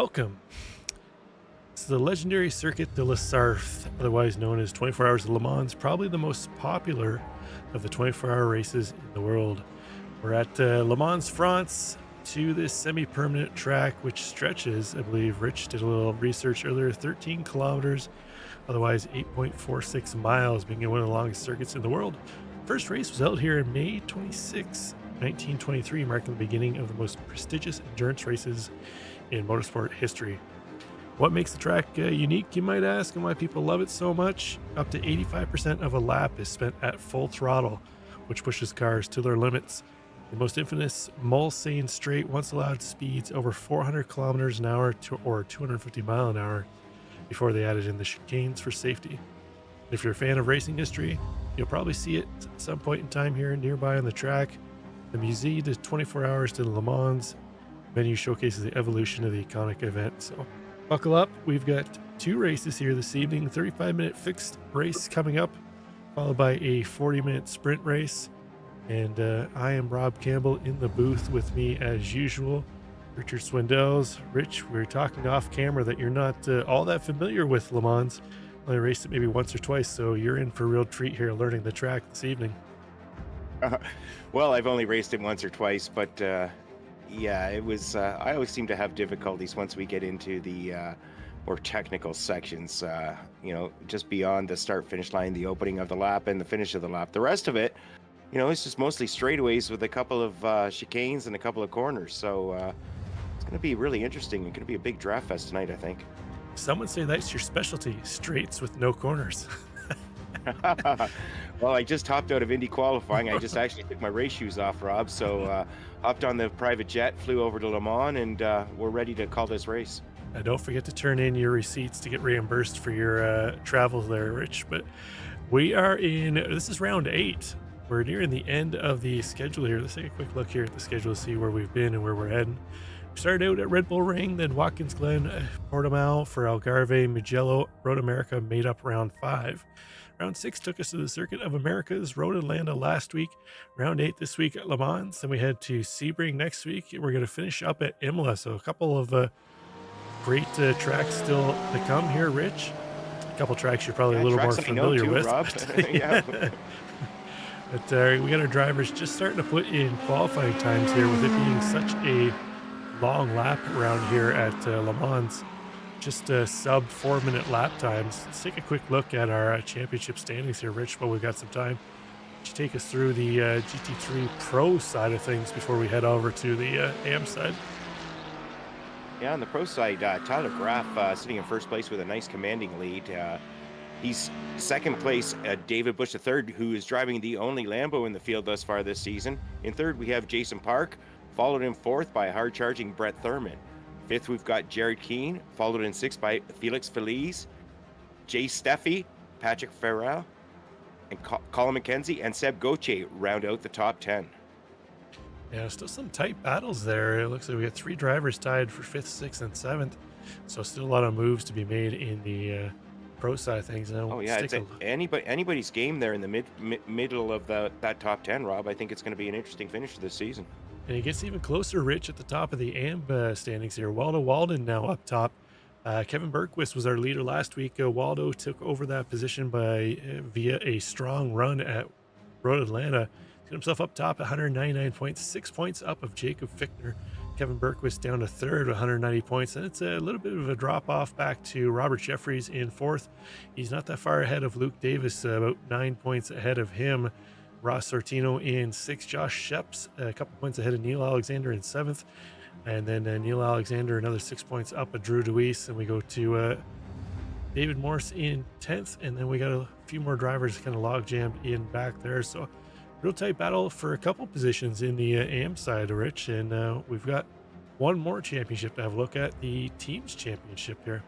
Welcome. It's the legendary Circuit de la Sarthe, otherwise known as 24 Hours of Le Mans, probably the most popular of the 24-hour races in the world. We're at Le Mans, France, to this semi-permanent track, which stretches, I believe Rich did a little research earlier, 13 kilometers, otherwise 8.46 miles, being one of the longest circuits in the world. First race was held here in May 26, 1923, marking the beginning of the most prestigious endurance races in motorsport history. What makes the track unique, you might ask, and why people love it so much? Up to 85% of a lap is spent at full throttle, which pushes cars to their limits. The most infamous Mulsanne Straight once allowed speeds over 400 kilometers an hour or 250 mile an hour before they added in the chicanes for safety. If you're a fan of racing history, you'll probably see it at some point in time here nearby on the track. The Musée de 24 Hours de Le Mans venue showcases the evolution of the iconic event. So buckle up. We've got two races here this evening, 35-minute fixed race coming up, followed by a 40-minute sprint race. And I am Rob Campbell in the booth with me as usual. Richard Swindells. Rich, we were talking off camera that you're not all that familiar with Le Mans. Only raced it maybe once or twice, so you're in for a real treat here learning the track this evening. Well, I've only raced it once or twice, but yeah, it was. I always seem to have difficulties once we get into the more technical sections. Just beyond the start-finish line, the opening of the lap and the finish of the lap. The rest of it, it's just mostly straightaways with a couple of chicanes and a couple of corners. So it's going to be really interesting. It's going to be a big draft fest tonight, I think. Some would say that's your specialty, straights with no corners. Well, I just hopped out of Indy qualifying. I just actually took my race shoes off, Rob. So hopped on the private jet, flew over to Le Mans, and we're ready to call this race. Don't forget to turn in your receipts to get reimbursed for your travels there, Rich. But we are this is round 8. We're nearing the end of the schedule here. Let's take a quick look here at the schedule to see where we've been and where we're heading. We started out at Red Bull Ring, then Watkins Glen, Portimao for Algarve, Mugello, Road America made up round 5. Round 6 took us to the Circuit of Americas, Road Atlanta last week. Round 8 this week at Le Mans. Then we head to Sebring next week. We're going to finish up at Imola. So a couple of great tracks still to come here, Rich. A couple tracks you're probably a little more familiar with. Rob. Yeah. But we got our drivers just starting to put in qualifying times here with it being such a long lap around here at Le Mans. Just sub 4-minute lap times. Let's take a quick look at our championship standings here, Rich, while we've got some time. Would you take us through the GT3 Pro side of things before we head over to the AM side? Yeah, on the pro side, Tyler Graff sitting in first place with a nice commanding lead. He's second place, David Bush III, who is driving the only Lambo in the field thus far this season. In third, we have Jason Park, followed in fourth by hard-charging Brett Thurman. Fifth, we've got Jared Keane, followed in sixth by Felix Feliz, Jay Steffi, Patrick Farrell, and Colin McKenzie, and Seb Gauthier round out the top 10. Yeah, still some tight battles there. It looks like we got 3 drivers tied for 5th, 6th, and 7th. So still a lot of moves to be made in the pro side of things. Oh yeah, it's anybody's game there in the middle of that top 10, Rob. I think it's going to be an interesting finish to this season. And it gets even closer, Rich, at the top of the AM standings here. Waldo Walden now up top. Kevin Bergquist was our leader last week. Waldo took over that position via a strong run at Road Atlanta. Got himself up top at 199 points, 6 points up of Jacob Fichtner. Kevin Bergquist down to third, 190 points. And it's a little bit of a drop off back to Robert Jeffries in fourth. He's not that far ahead of Luke Davis, about 9 points ahead of him. Ross Sortino in 6th, Josh Sheps a couple points ahead of Neil Alexander in 7th, and then Neil Alexander another 6 points up of Drew DeWeese, and we go to David Morse in 10th, and then we got a few more drivers kind of log jammed in back there. So real tight battle for a couple positions in the AM side, Rich, and we've got one more championship to have a look at, the teams championship here.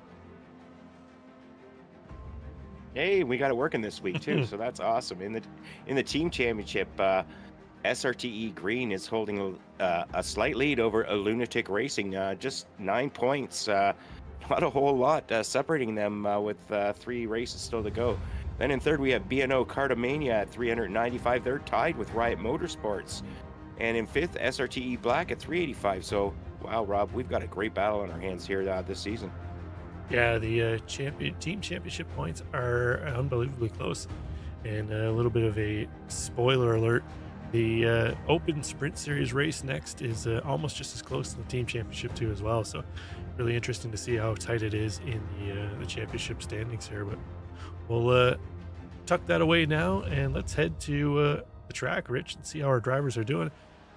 Hey, we got it working this week too, so that's awesome. In the team championship, SRTE Green is holding a slight lead over a Lunatic Racing, just 9 points, not a whole lot separating them with 3 races still to go. Then in third, we have B&O Cartamania at 395. They're tied with Riot Motorsports. And in fifth, SRTE Black at 385. So Wow, Rob, we've got a great battle on our hands here this season. Yeah, the team championship points are unbelievably close. And a little bit of a spoiler alert: the Open Sprint Series race next is almost just as close to the team championship too, as well. So, really interesting to see how tight it is in the championship standings here. But we'll tuck that away now, and let's head to the track, Rich, and see how our drivers are doing.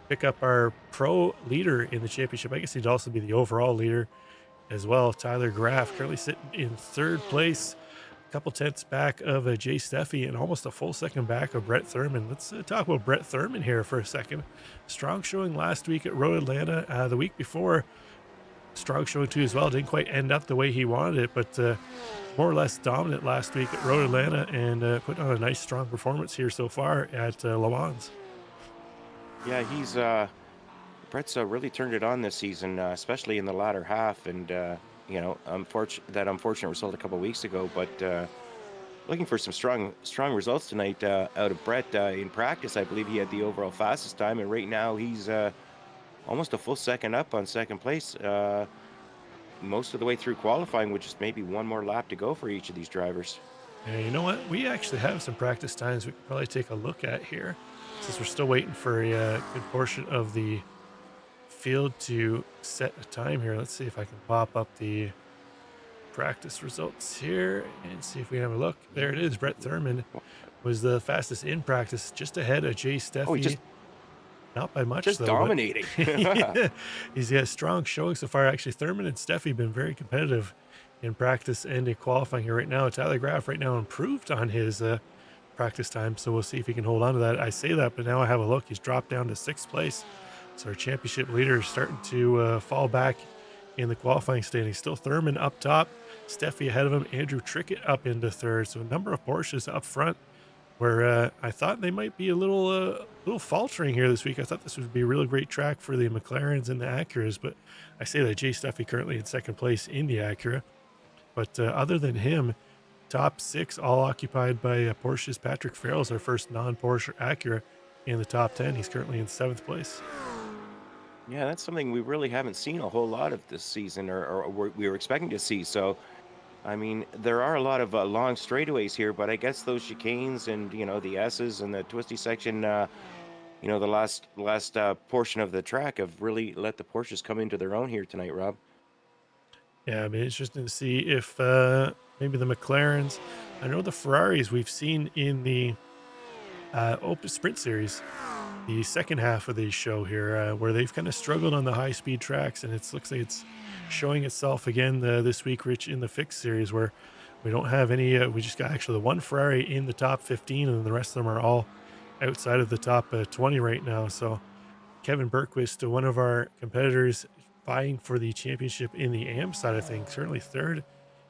Pick up our pro leader in the championship. I guess he'd also be the overall leader as well. Tyler Graff currently sitting in third place, a couple tenths back of Jay Steffi, and almost a full second back of Brett Thurman. Let's talk about Brett Thurman here for a second. Strong showing last week at Road Atlanta. The week before, strong showing too as well. Didn't quite end up the way he wanted it, but more or less dominant last week at Road Atlanta, and put on a nice strong performance here so far at Le Mans. Yeah, he's Brett's really turned it on this season, especially in the latter half, and unfortunate result a couple weeks ago. But looking for some strong results tonight out of Brett in practice. I believe he had the overall fastest time, and right now he's almost a full second up on second place. Most of the way through qualifying, with just maybe one more lap to go for each of these drivers. Yeah, you know what? We actually have some practice times we could probably take a look at here, since we're still waiting for a good portion of the field to set a time here. Let's see if I can pop up the practice results here and see if we can have a look. There it is. Brett Thurman was the fastest in practice, just ahead of Jay Steffi. Oh, he not by much, just though. dominating. Yeah, he's got strong showing so far. Actually, Thurman and Steffi have been very competitive in practice and in qualifying here right now. Tyler Graff right now improved on his practice time, so we'll see if he can hold on to that. I say that, but now I have a look. He's dropped down to sixth place. So our championship leader is starting to fall back in the qualifying standings. Still Thurman up top, Steffi ahead of him, Andrew Trickett up into third. So a number of Porsches up front, where I thought they might be a little faltering here this week. I thought this would be a really great track for the McLarens and the Acuras, but I say that Jay Steffi currently in second place in the Acura. But other than him, top six all occupied by Porsches. Patrick Farrell's our first non-Porsche Acura in the top 10. He's currently in seventh place. Yeah, that's something we really haven't seen a whole lot of this season, or we were expecting to see. So, I mean, there are a lot of long straightaways here, but I guess those chicanes and the S's and the twisty section, the last portion of the track have really let the Porsches come into their own here tonight, Rob. Yeah, I mean, it's interesting to see if maybe the McLarens. I know the Ferraris we've seen in the Open Sprint Series, the second half of the show here, where they've kind of struggled on the high-speed tracks, and it looks like it's showing itself again this week, Rich, in the fixed series, where we don't have any. We just got actually the one Ferrari in the top 15, and the rest of them are all outside of the top 20 right now. So Kevin Berquist, one of our competitors, vying for the championship in the AM side of things, certainly third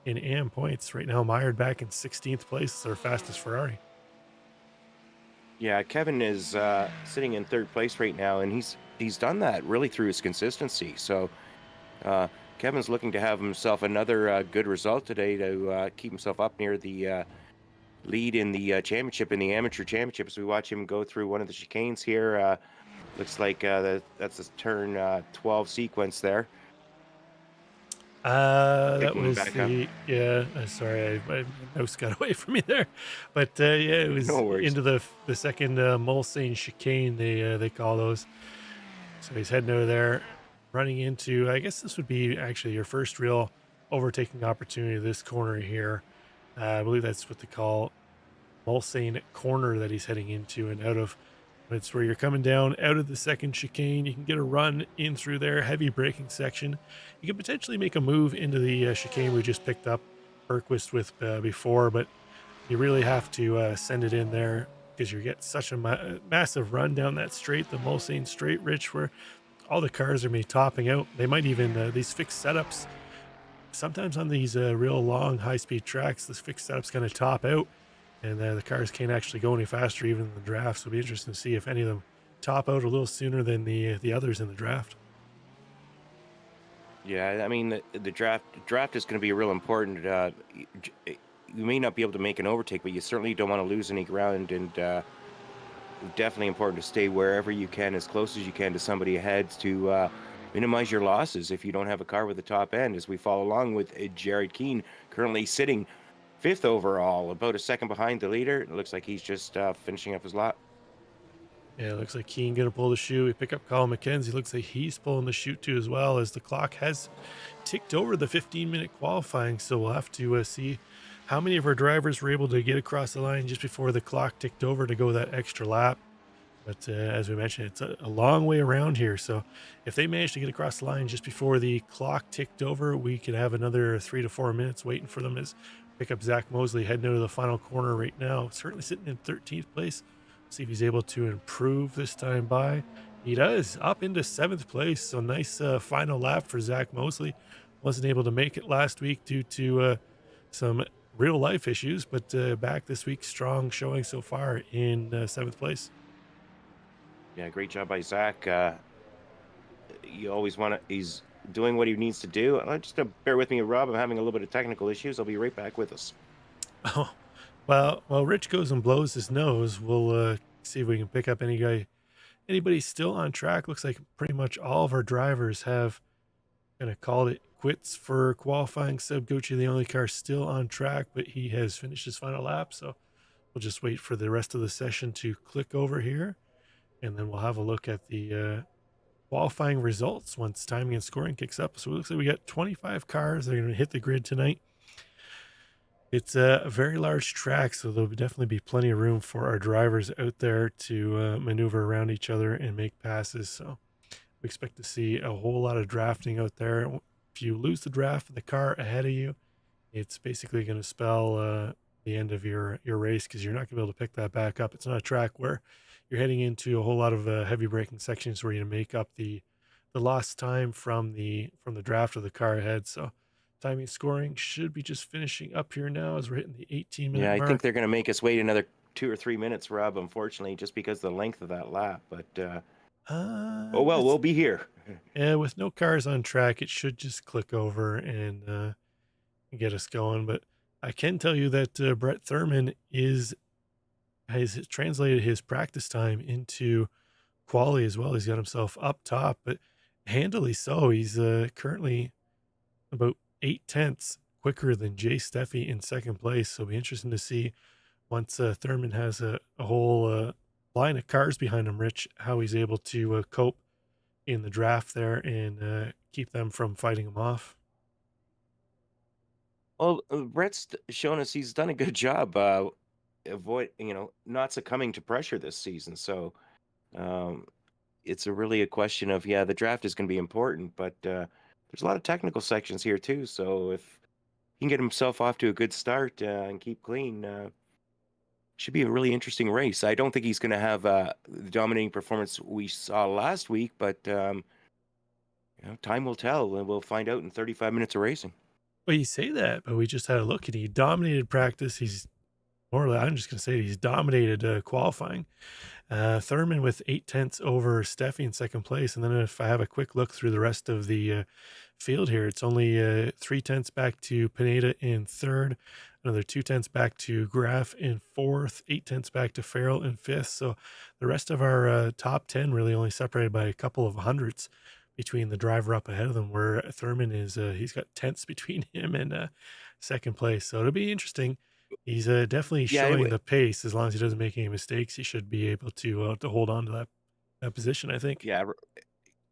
in AM points right now, mired back in 16th place. It's our fastest Ferrari. Yeah, Kevin is sitting in third place right now, and he's done that really through his consistency. So Kevin's looking to have himself another good result today to keep himself up near the lead in the championship, in the amateur championship. As we watch him go through one of the chicanes here, looks like that's a turn 12 sequence there. That was yeah. Sorry, my mouse got away from me there, but yeah, it was into the second Mulsanne chicane. They call those. So he's heading over there, running into. I guess this would be actually your first real overtaking opportunity. This corner here, I believe that's what they call Mulsanne corner that he's heading into and out of. It's where you're coming down out of the second chicane. You can get a run in through there, heavy braking section. You can potentially make a move into the chicane we just picked up Berquist with before, but you really have to send it in there because you get such a massive run down that straight, the Mulsanne straight, Rich, where all the cars are maybe topping out. They might even, these fixed setups, sometimes on these real long high-speed tracks, this fixed setups kind of top out. And the cars can't actually go any faster, even in the draft. So it'll be interesting to see if any of them top out a little sooner than the others in the draft. Yeah, I mean, the draft is going to be real important. You may not be able to make an overtake, but you certainly don't want to lose any ground. And definitely important to stay wherever you can, as close as you can to somebody ahead, to minimize your losses if you don't have a car with a top end, as we follow along with Jared Keane currently sitting fifth overall, about a second behind the leader. It looks like he's just finishing up his lap. Yeah, it looks like Keane gonna pull the shoe. We pick up Colin McKenzie. Looks like he's pulling the chute too as well, as the clock has ticked over the 15-minute qualifying. So we'll have to see how many of our drivers were able to get across the line just before the clock ticked over to go that extra lap. But as we mentioned, it's a long way around here. So if they manage to get across the line just before the clock ticked over, we could have another 3 to 4 minutes waiting for them as pick up Zach Mosley heading out of the final corner right now. Certainly sitting in 13th place. See if he's able to improve this time by. He does, up into 7th place. So nice final lap for Zach Mosley. Wasn't able to make it last week due to some real life issues, but back this week, strong showing so far in 7th place. Yeah, great job by Zach. You always want to, he's doing what he needs to do. Just bear with me, Rob. I'm having a little bit of technical issues. I'll be right back with us. Oh, well, while Rich goes and blows his nose, we'll see if we can pick up anybody still on track. Looks like pretty much all of our drivers have kind of called it quits for qualifying. Seb Gucci, the only car still on track, but he has finished his final lap. So we'll just wait for the rest of the session to click over here, and then we'll have a look at the qualifying results once timing and scoring kicks up. So it looks like we got 25 cars that are going to hit the grid tonight. It's a very large track, so there'll definitely be plenty of room for our drivers out there to maneuver around each other and make passes. So we expect to see a whole lot of drafting out there. If you lose the draft of the car ahead of you, it's basically going to spell the end of your race, because you're not going to be able to pick that back up. It's not a track where you're heading into a whole lot of heavy braking sections where you make up the lost time from the draft of the car ahead. So timing scoring should be just finishing up here now as we're hitting the 18-minute Yeah, I mark. think they're going to make us wait another 2 or 3 minutes, Rob, unfortunately, just because of the length of that lap. But oh well, we'll be here. Yeah, with no cars on track, it should just click over and get us going. But I can tell you that Brett Thurman has translated his practice time into quality as well. He's got himself up top, but handily so. He's currently about 8 tenths quicker than Jay Steffi in second place. So it'll be interesting to see once Thurman has a whole line of cars behind him, Rich, how he's able to cope in the draft there and keep them from fighting him off. Well, Brett's shown us he's done a good job not succumbing to pressure this season. So um, it's really a question of, yeah, the draft is going to be important, but there's a lot of technical sections here too. So if he can get himself off to a good start and keep clean, should be a really interesting race. I don't think he's going to have the dominating performance we saw last week, but time will tell, and we'll find out in 35 minutes of racing. Well, you say that, but we just had a look and he dominated practice. He's more or less, I'm just going to say he's dominated qualifying. Thurman with 8 tenths over Steffi in second place. And then if I have a quick look through the rest of the field here, it's only 3 tenths back to Pineda in third, another 2 tenths back to Graff in fourth, 8 tenths back to Farrell in fifth. So the rest of our top 10 really only separated by a couple of hundredths between the driver up ahead of them, where Thurman is, he's got tenths between him and second place. So it'll be interesting. He's definitely Yeah, showing the pace. As long as he doesn't make any mistakes, he should be able to hold on to that position, I think.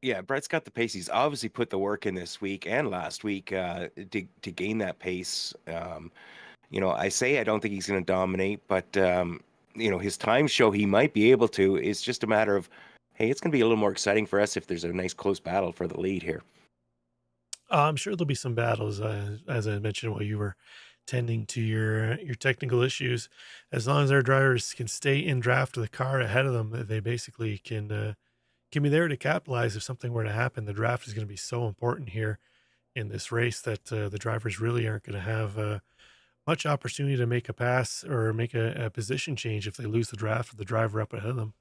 yeah, Brett's got the pace. He's obviously put the work in this week and last week to gain that pace. I say I don't think he's going to dominate, but his time show he might be able to. It's just a matter of, hey, it's going to be a little more exciting for us if there's a nice close battle for the lead here. I'm sure there'll be some battles, as I mentioned while you were tending to your technical issues. As long as our drivers can stay in draft of the car ahead of them, they basically can be there to capitalize if something were to happen. The draft is going to be so important here in this race that the drivers really aren't going to have much opportunity to make a pass or make a position change if they lose the draft with the driver up ahead of them.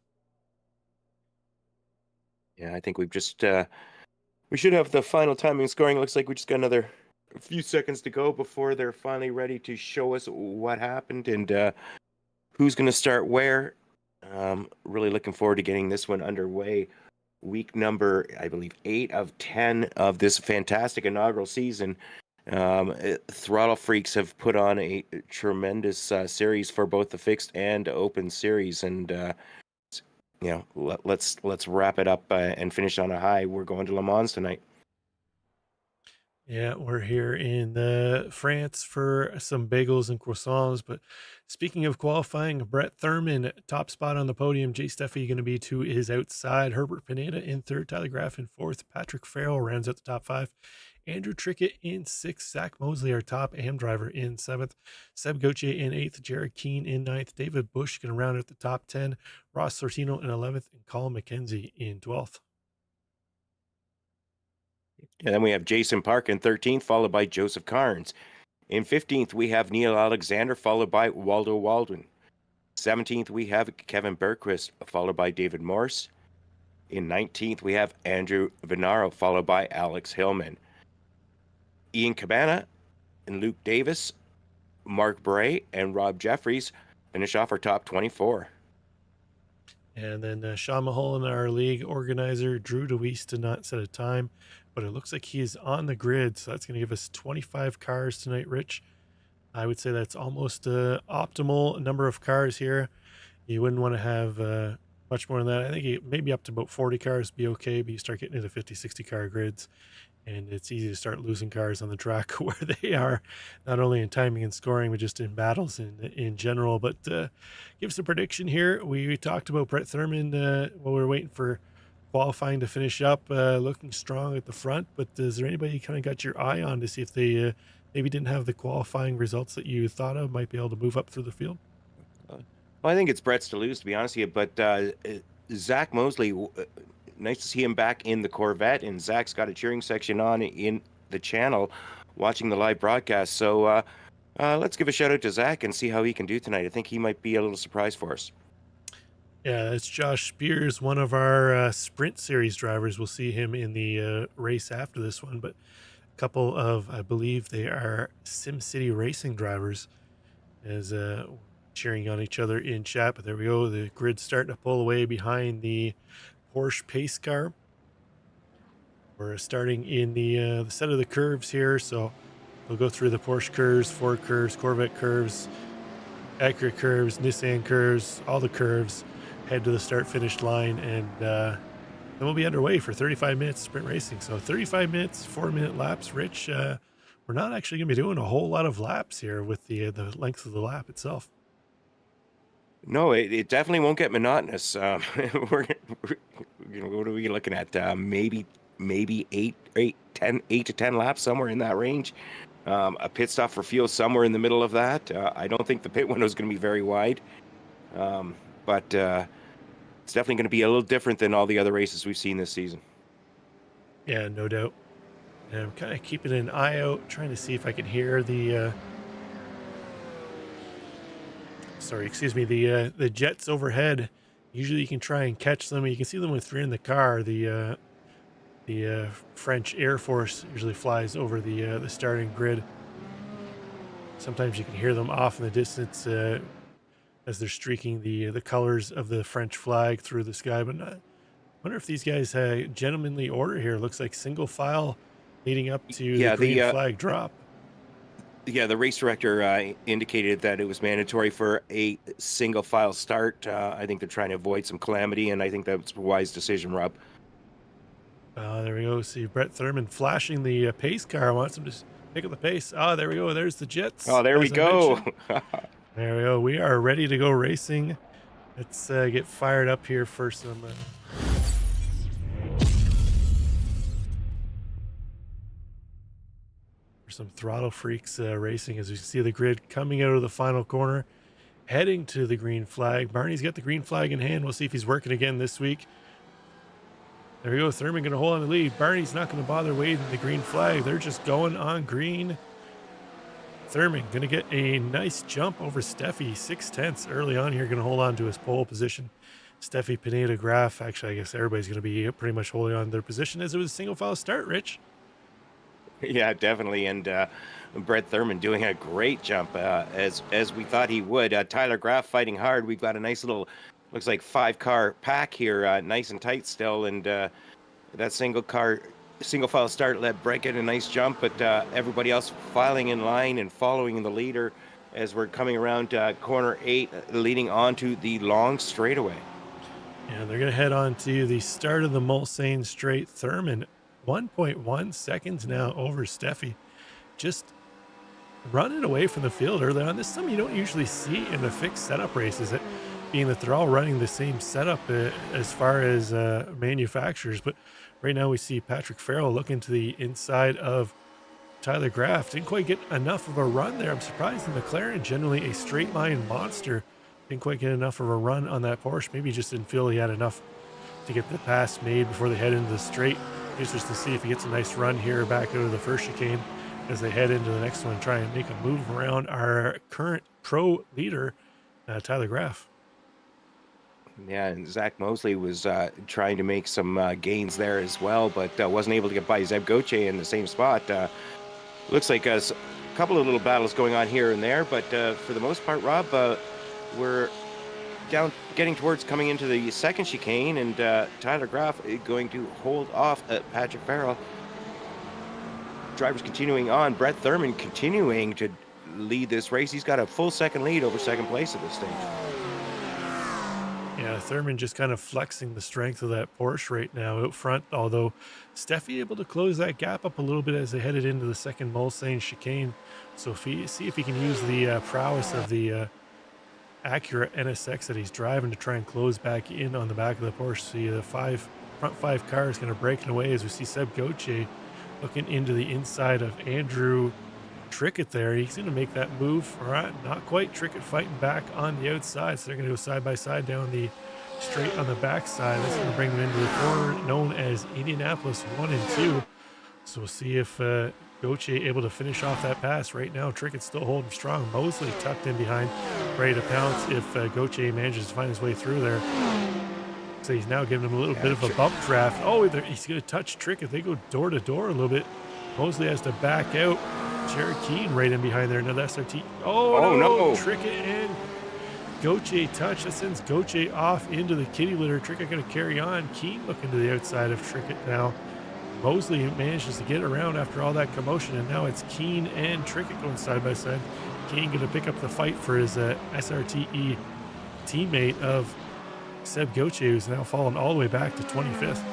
Yeah, I think we should have the final timing and scoring. It looks like we just got another few seconds to go before they're finally ready to show us what happened and who's going to start where. Really looking forward to getting this one underway. week number, I believe, 8 of 10 of this fantastic inaugural season. Throttle Freaks have put on a tremendous series for both the fixed and open series, and let's wrap it up and finish on a high. We're going to Le Mans tonight. Yeah, we're here in France for some bagels and croissants. But speaking of qualifying, Brett Thurman, top spot on the podium. Jay Steffi going to be to his outside. Herbert Pineda in third. Tyler Graff in fourth. Patrick Farrell rounds out the top five. Andrew Trickett in sixth. Zach Mosley, our top AM driver, in seventh. Seb Gauthier in eighth. Jared Keane in ninth. David Bush going to round out the top 10. Ross Sortino in 11th. And Colin McKenzie in 12th. And then we have Jason Park in 13th, followed by Joseph Carnes. In 15th, we have Neil Alexander, followed by Waldo Waldron. 17th, we have Kevin Bergquist, followed by David Morse. In 19th, we have Andrew Venaro, followed by Alex Hillman. Ian Cabana and Luke Davis, Mark Bray, and Rob Jeffries finish off our top 24. And then Sean Mulholland, our league organizer, Drew DeWeese did not set a time, but it looks like he is on the grid. So that's going to give us 25 cars tonight, Rich. I would say that's almost optimal number of cars here. You wouldn't want to have much more than that. I think maybe up to about 40 cars be okay, but you start getting into 50, 60 car grids, and it's easy to start losing cars on the track where they are, not only in timing and scoring, but just in battles in general. But give us a prediction here. We talked about Brett Thurman while we were waiting for qualifying to finish up, looking strong at the front. But is there anybody you kind of got your eye on to see if they maybe didn't have the qualifying results that you thought of, might be able to move up through the field? Well, I think it's Brett's to lose, to be honest with you. But Zach Mosley, nice to see him back in the Corvette, and Zach's got a cheering section on in the channel, watching the live broadcast. So let's give a shout out to Zach and see how he can do tonight. I think he might be a little surprise for us. Yeah, it's Josh Spears, one of our Sprint Series drivers. We'll see him in the race after this one, but a couple of, I believe they are SimCity Racing drivers, as cheering on each other in chat. But there we go. The grid's starting to pull away behind the Porsche pace car. We're starting in the set of the curves here, so we'll go through the Porsche curves, Ford curves, Corvette curves, Acura curves, Nissan curves, all the curves, head to the start-finish line, and then we'll be underway for 35 minutes sprint racing. So 35 minutes, 4-minute laps. Rich, we're not actually going to be doing a whole lot of laps here with the length of the lap itself. No, it definitely won't get monotonous. What are we looking at? Maybe 8 to 10 laps, somewhere in that range. A pit stop for fuel somewhere in the middle of that. I don't think the pit window is going to be very wide, but it's definitely going to be a little different than all the other races we've seen this season. Yeah, no doubt. And I'm kind of keeping an eye out, trying to see if I can hear the the jets overhead. Usually you can try and catch them. You can see them if you're in the car. The French Air Force usually flies over the starting grid. Sometimes you can hear them off in the distance as they're streaking the colors of the French flag through the sky. But I wonder if these guys had gentlemanly order here. Looks like single file leading up to the green flag drop. Yeah, the race director indicated that it was mandatory for a single file start. I think they're trying to avoid some calamity, and I think that's a wise decision, Rob. There we go. See Brett Thurman flashing the pace car. Wants him to pick up the pace. There we go. There's the jets. Oh, there we go. There we go. We are ready to go racing. Let's get fired up here for some Throttle Freaks racing, as we see the grid coming out of the final corner, heading to the green flag. Barney's got the green flag in hand. We'll see if he's working again this week. There we go. Thurman going to hold on the lead. Barney's not going to bother waving the green flag. They're just going on green. Thurman going to get a nice jump over Steffi, 6/10 early on here, going to hold on to his pole position. Steffi, Pineda, Graff. Actually, I guess everybody's going to be pretty much holding on to their position as it was a single file start, Rich. Yeah, definitely. And Brett Thurman doing a great jump as we thought he would. Tyler Graff fighting hard. We've got a nice little looks like 5-car pack here, nice and tight still, and that single file start let Brett get a nice jump, but everybody else filing in line and following the leader as we're coming around corner 8, leading onto the long straightaway. And they're going to head on to the start of the Mulsanne straight. Thurman, 1.1 seconds now over Steffi. Just running away from the field early on. This is something you don't usually see in the fixed setup races, it being that they're all running the same setup as far as manufacturers. But right now we see Patrick Farrell looking to the inside of Tyler Graff. Didn't quite get enough of a run there. I'm surprised the McLaren, generally a straight line monster, didn't quite get enough of a run on that Porsche. Maybe just didn't feel he had enough to get the pass made before they head into the straight. Just to see if he gets a nice run here back out of the first chicane as they head into the next one, try and make a move around our current pro leader, Tyler Graff. Yeah, and Zach Mosley was trying to make some gains there as well, but wasn't able to get by Zeb Goche in the same spot. Looks like a couple of little battles going on here and there, but for the most part, Rob, we're getting towards coming into the second chicane, and Tyler Graff is going to hold off Patrick Farrell. Drivers continuing on. Brett Thurman continuing to lead this race. He's got a full second lead over second place at this stage. Yeah, Thurman just kind of flexing the strength of that Porsche right now out front, although Steffi able to close that gap up a little bit as they headed into the second Mulsanne chicane. So see if he can use the prowess of the Acura NSX that he's driving to try and close back in on the back of the Porsche. See the front five cars kind of breaking away as we see Seb Goche looking into the inside of Andrew Trickett there. He's going to make that move. All right, not quite. Trickett fighting back on the outside. So they're going to go side by side down the straight on the backside. That's going to bring them into the corner known as Indianapolis 1 and 2. So we'll see if Goche able to finish off that pass. Right now, Trickett's still holding strong. Mosley tucked in behind, ready to pounce if Goche manages to find his way through there. So he's now giving him a little bit of a bump draft. Oh, he's going to touch Trickett. They go door to door a little bit. Mosley has to back out. Jared Keane right in behind there. Another SRT. Oh no. Trickett and Goche touch. That sends Goche off into the kitty litter. Trickett going to carry on. Keane looking to the outside of Trickett now. Mosley manages to get around after all that commotion, and now it's Keane and Trickett going side by side. Keane going to pick up the fight for his SRTE teammate of Seb Goche, who's now fallen all the way back to 25th.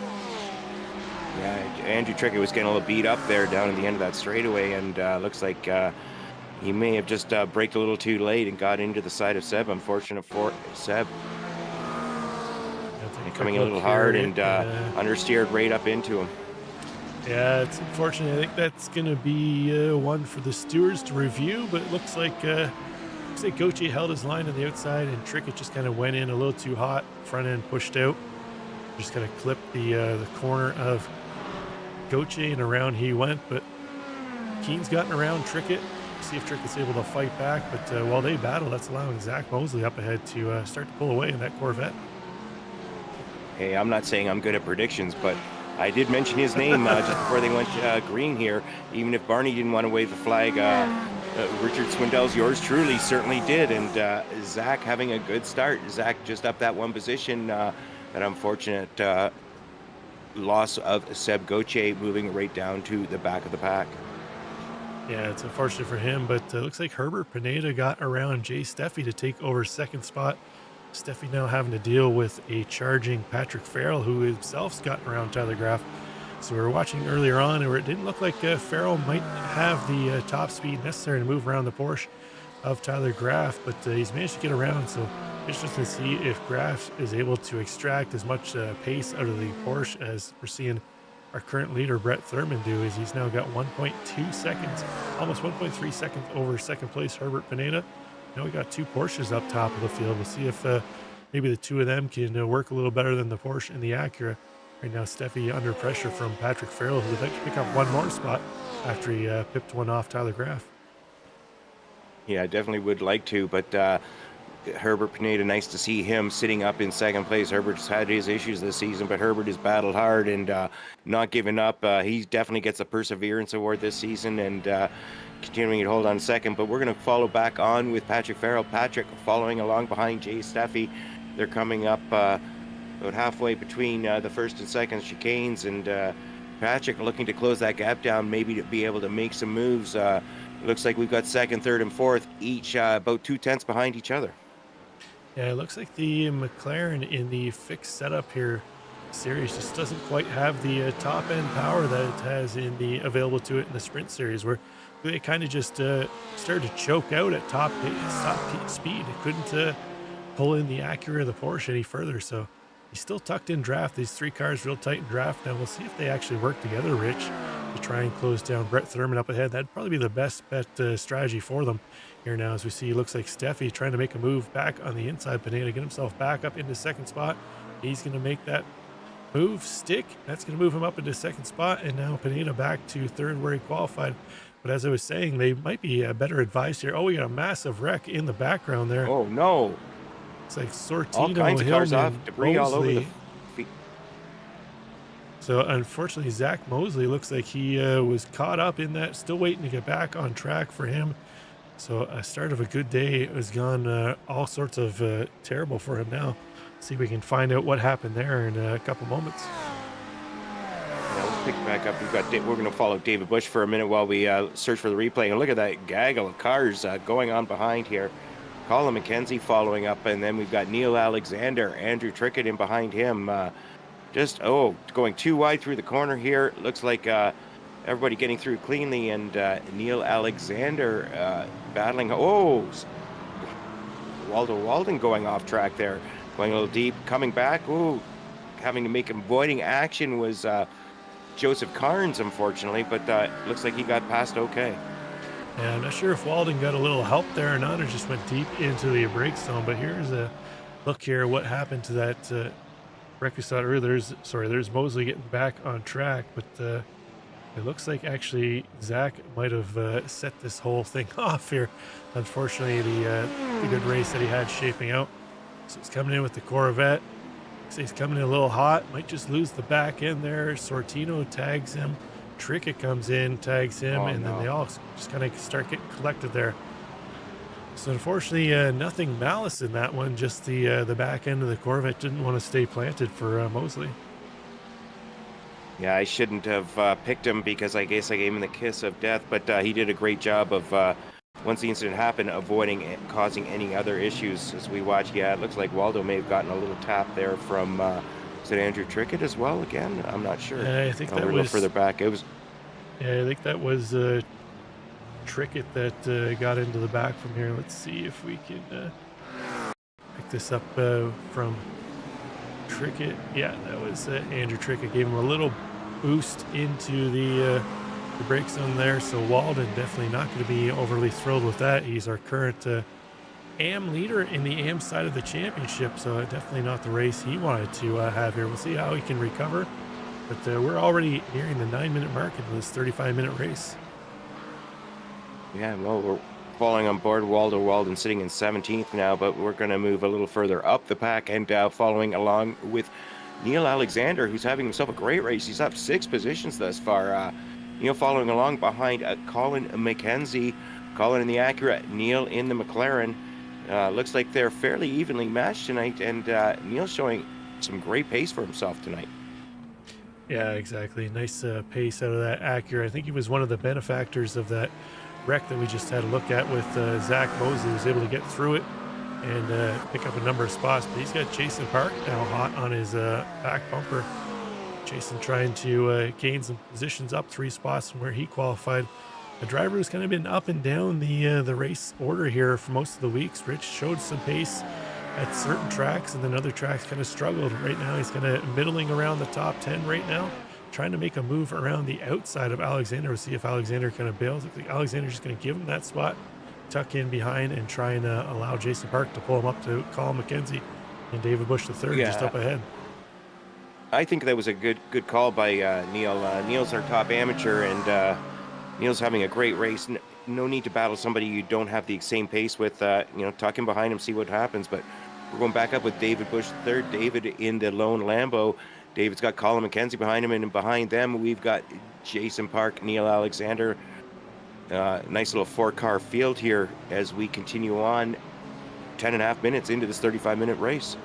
Yeah, Andrew Trickett was getting a little beat up there down at the end of that straightaway, and looks like he may have just braked a little too late and got into the side of Seb. Unfortunate for Seb. Coming a little hard and understeered right up into him. Yeah, it's unfortunate. I think that's going to be one for the stewards to review, but it looks like Goche held his line on the outside, and Trickett just kind of went in a little too hot. Front end pushed out. Just kind of clipped the corner of Goche, and around he went. But Keane's gotten around Trickett. See if Trickett's able to fight back. But while they battle, that's allowing Zach Mosley up ahead to start to pull away in that Corvette. Hey, I'm not saying I'm good at predictions, but I did mention his name just before they went green here. Even if Barney didn't want to wave the flag, Richard Swindell's yours truly certainly did. And Zach having a good start. Zach just up that one position. That unfortunate loss of Seb Goche moving right down to the back of the pack. Yeah, it's unfortunate for him, but it looks like Herbert Pineda got around Jay Steffi to take over second spot. Steffi now having to deal with a charging Patrick Farrell, who himself's gotten around Tyler Graff. So we were watching earlier on where it didn't look like Farrell might have the top speed necessary to move around the Porsche of Tyler Graff, but he's managed to get around. So interesting to see if Graff is able to extract as much pace out of the Porsche as we're seeing our current leader Brett Thurman do, as he's now got 1.2 seconds, almost 1.3 seconds over second place Herbert Pineda. Now we got two Porsches up top of the field. We'll see if maybe the two of them can work a little better than the Porsche and the Acura. Right now, Steffi under pressure from Patrick Farrell, who would like to pick up one more spot after he pipped one off Tyler Graff. Yeah, I definitely would like to, but Herbert Pineda, nice to see him sitting up in second place. Herbert's had his issues this season, but Herbert has battled hard and not giving up. He definitely gets a Perseverance Award this season and continuing to hold on second. But we're going to follow back on with Patrick Farrell. Patrick following along behind Jay Steffi. They're coming up about halfway between the first and second chicanes, and Patrick looking to close that gap down, maybe to be able to make some moves. Looks like we've got second, third, and fourth, each about 2/10 behind each other. Yeah, it looks like the McLaren in the fixed setup here series just doesn't quite have the top end power that it has in the available to it in the sprint series, where they kind of just started to choke out at speed. It couldn't pull in the Acura or the Porsche any further. So he's still tucked in draft. These three cars real tight in draft. Now we'll see if they actually work together, Rich, to try and close down Brett Thurman up ahead. That'd probably be the best bet strategy for them here now. As we see, looks like Steffi trying to make a move back on the inside. Pineda get himself back up into second spot. He's going to make that move stick. That's going to move him up into second spot. And now Pineda back to third where he qualified. But as I was saying, they might be better advised here. Oh, we got a massive wreck in the background there. Oh, no. It's like Sortino, All kinds of cars Hillman, off, debris all over the Mosley. feet. So unfortunately, Zach Mosley looks like he was caught up in that, still waiting to get back on track for him. So a start of a good day has gone all sorts of terrible for him now. See if we can find out what happened there in a couple moments. Yeah, let's pick back up. We're going to follow David Bush for a minute while we search for the replay. And look at that gaggle of cars going on behind here. Colin McKenzie following up, and then we've got Neil Alexander, Andrew Trickett in behind him. Going too wide through the corner here. Looks like everybody getting through cleanly, and Neil Alexander battling. Oh, Waldo Walden going off track there, going a little deep, coming back. Ooh, having to make avoiding action was Joseph Carnes, unfortunately, but looks like he got past okay. Yeah, I'm not sure if Walden got a little help there or not, or just went deep into the brake zone. But here's a look here what happened to that wreck we saw earlier. There's Mosley getting back on track, but it looks like actually Zach might have set this whole thing off here. Unfortunately, the good race that he had shaping out. So he's coming in with the Corvette. So he's coming in a little hot. Might just lose the back end there. Sortino tags him. Trickett comes in, tags him, then they all just kind of start getting collected there. So unfortunately, nothing malice in that one. Just the back end of the Corvette didn't want to stay planted for Mosley. Yeah, I shouldn't have picked him because I guess I gave him the kiss of death, but he did a great job of, once the incident happened, avoiding causing any other issues. As we watch, yeah, it looks like Waldo may have gotten a little tap there from, is it Andrew Trickett as well again? I'm not sure. I think that was... a little further back. It was... Yeah, I think that was Trickett that got into the back from here. Let's see if we can pick this up from Trickett. Yeah, that was Andrew Trickett. Gave him a little boost into the brake zone there. So Walden definitely not going to be overly thrilled with that. He's our current AM leader in the AM side of the championship. So definitely not the race he wanted to have here. We'll see how he can recover. But we're already nearing the 9-minute mark in this 35-minute race. Yeah, well, we're following on board Walden sitting in 17th now, but we're going to move a little further up the pack and following along with Neil Alexander, who's having himself a great race. He's up 6 positions thus far. Neil following along behind Colin McKenzie. Colin in the Acura, Neil in the McLaren. Looks like they're fairly evenly matched tonight, and Neil showing some great pace for himself tonight. Yeah, exactly. Nice pace out of that Acura. I think he was one of the benefactors of that wreck that we just had a look at with Zach Mosley. He was able to get through it and pick up a number of spots. But he's got Jason Park now hot on his back bumper. Jason trying to gain some positions up 3 spots from where he qualified. The driver has kind of been up and down the race order here for most of the weeks. Rich showed some pace at certain tracks, and then other tracks kind of struggled. Right now he's kind of middling around the top 10 right now, trying to make a move around the outside of Alexander. We'll see if Alexander kind of bails. Looks like Alexander's just going to give him that spot, tuck in behind, and try and allow Jason Park to pull him up to Colin McKenzie and David Bush III just up ahead. I think that was a good call by Neil. Neil's our top amateur, and Neil's having a great race. No need to battle somebody you don't have the same pace with. Tuck him behind him, see what happens. But we're going back up with David Bush III. David in the lone Lambo. David's got Colin McKenzie behind him, and behind them we've got Jason Park, Neil Alexander. Nice little 4-car field here as we continue on 10.5 minutes into this 35-minute race.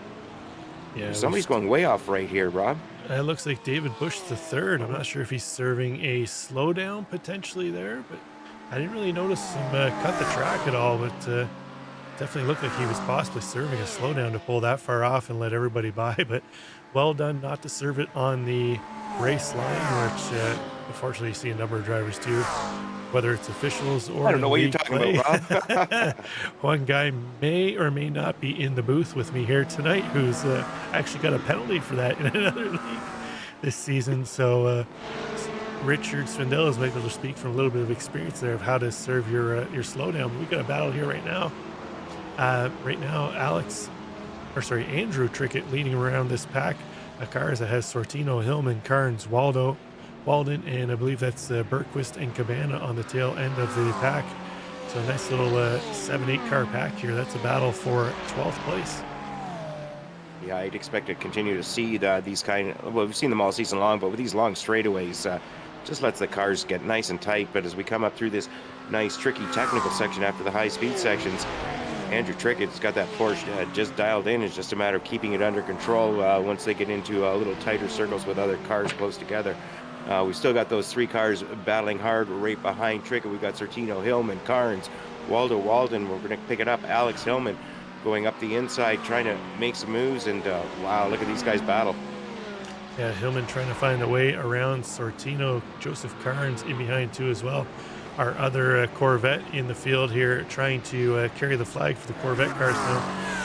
Yeah, Somebody's going way off right here, Rob. it looks like David Bush the third. I'm not sure if he's serving a slowdown potentially there, but I didn't really notice him cut the track at all. But definitely looked like he was possibly serving a slowdown to pull that far off and let everybody by. But well done not to serve it on the race line, which unfortunately you see a number of drivers do, whether it's officials or I don't know in what you're league talking play. about, Rob. One guy may or may not be in the booth with me here tonight who's actually got a penalty for that in another league this season. So Richard Swindell is able to speak from a little bit of experience there of how to serve your slowdown. We got a battle here right now. Andrew Trickett leading around this pack of cars that has Sortino, Hillman, Carnes, Walden, and I believe that's Bergquist and Cabana on the tail end of the pack. So a nice little 7-8 car pack here. That's a battle for 12th place. Yeah, I'd expect to continue to see these well, we've seen them all season long, but with these long straightaways, just lets the cars get nice and tight. But as we come up through this nice, tricky technical section after the high-speed sections, Andrew Trickett's got that Porsche just dialed in. It's just a matter of keeping it under control once they get into a little tighter circles with other cars close together. We've still got those three cars battling hard right behind Trickett. We've got Sortino, Hillman, Carnes, Walden. We're going to pick it up. Alex Hillman going up the inside, trying to make some moves. And wow, look at these guys battle. Yeah, Hillman trying to find a way around Sortino, Joseph Carnes in behind too as well. Our other Corvette in the field here trying to carry the flag for the Corvette cars now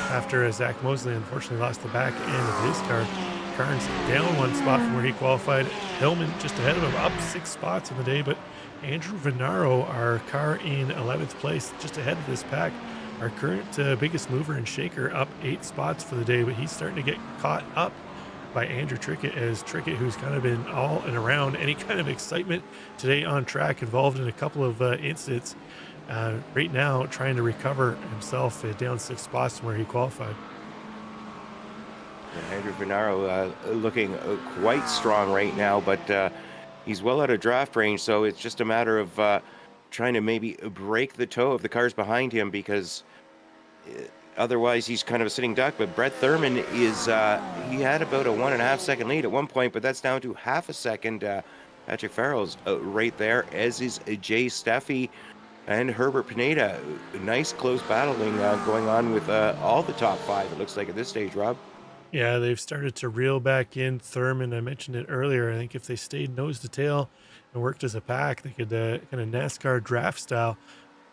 after Zach Mosley unfortunately lost the back end of his car. Carnes down one spot from where he qualified. Hillman just ahead of him, up 6 spots in the day, but Andrew Venaro, our car in 11th place, just ahead of this pack. Our current biggest mover and shaker, up 8 spots for the day, but he's starting to get caught up by Andrew Trickett, as Trickett, who's kind of been all and around any kind of excitement today on track, involved in a couple of incidents, right now trying to recover himself down 6 spots from where he qualified. Andrew Venaro looking quite strong right now, but he's well out of draft range, so it's just a matter of trying to maybe break the toe of the cars behind him, because otherwise he's kind of a sitting duck. But Brett Thurman is, he had about a 1.5 second lead at one point, but that's down to half a second. Patrick Farrell's right there, as is Jay Steffi and Herbert Pineda. Nice close battling going on with all the top 5, it looks like, at this stage, Rob. Yeah, they've started to reel back in Thurman. I mentioned it earlier. I think if they stayed nose to tail and worked as a pack, they could kind of NASCAR draft style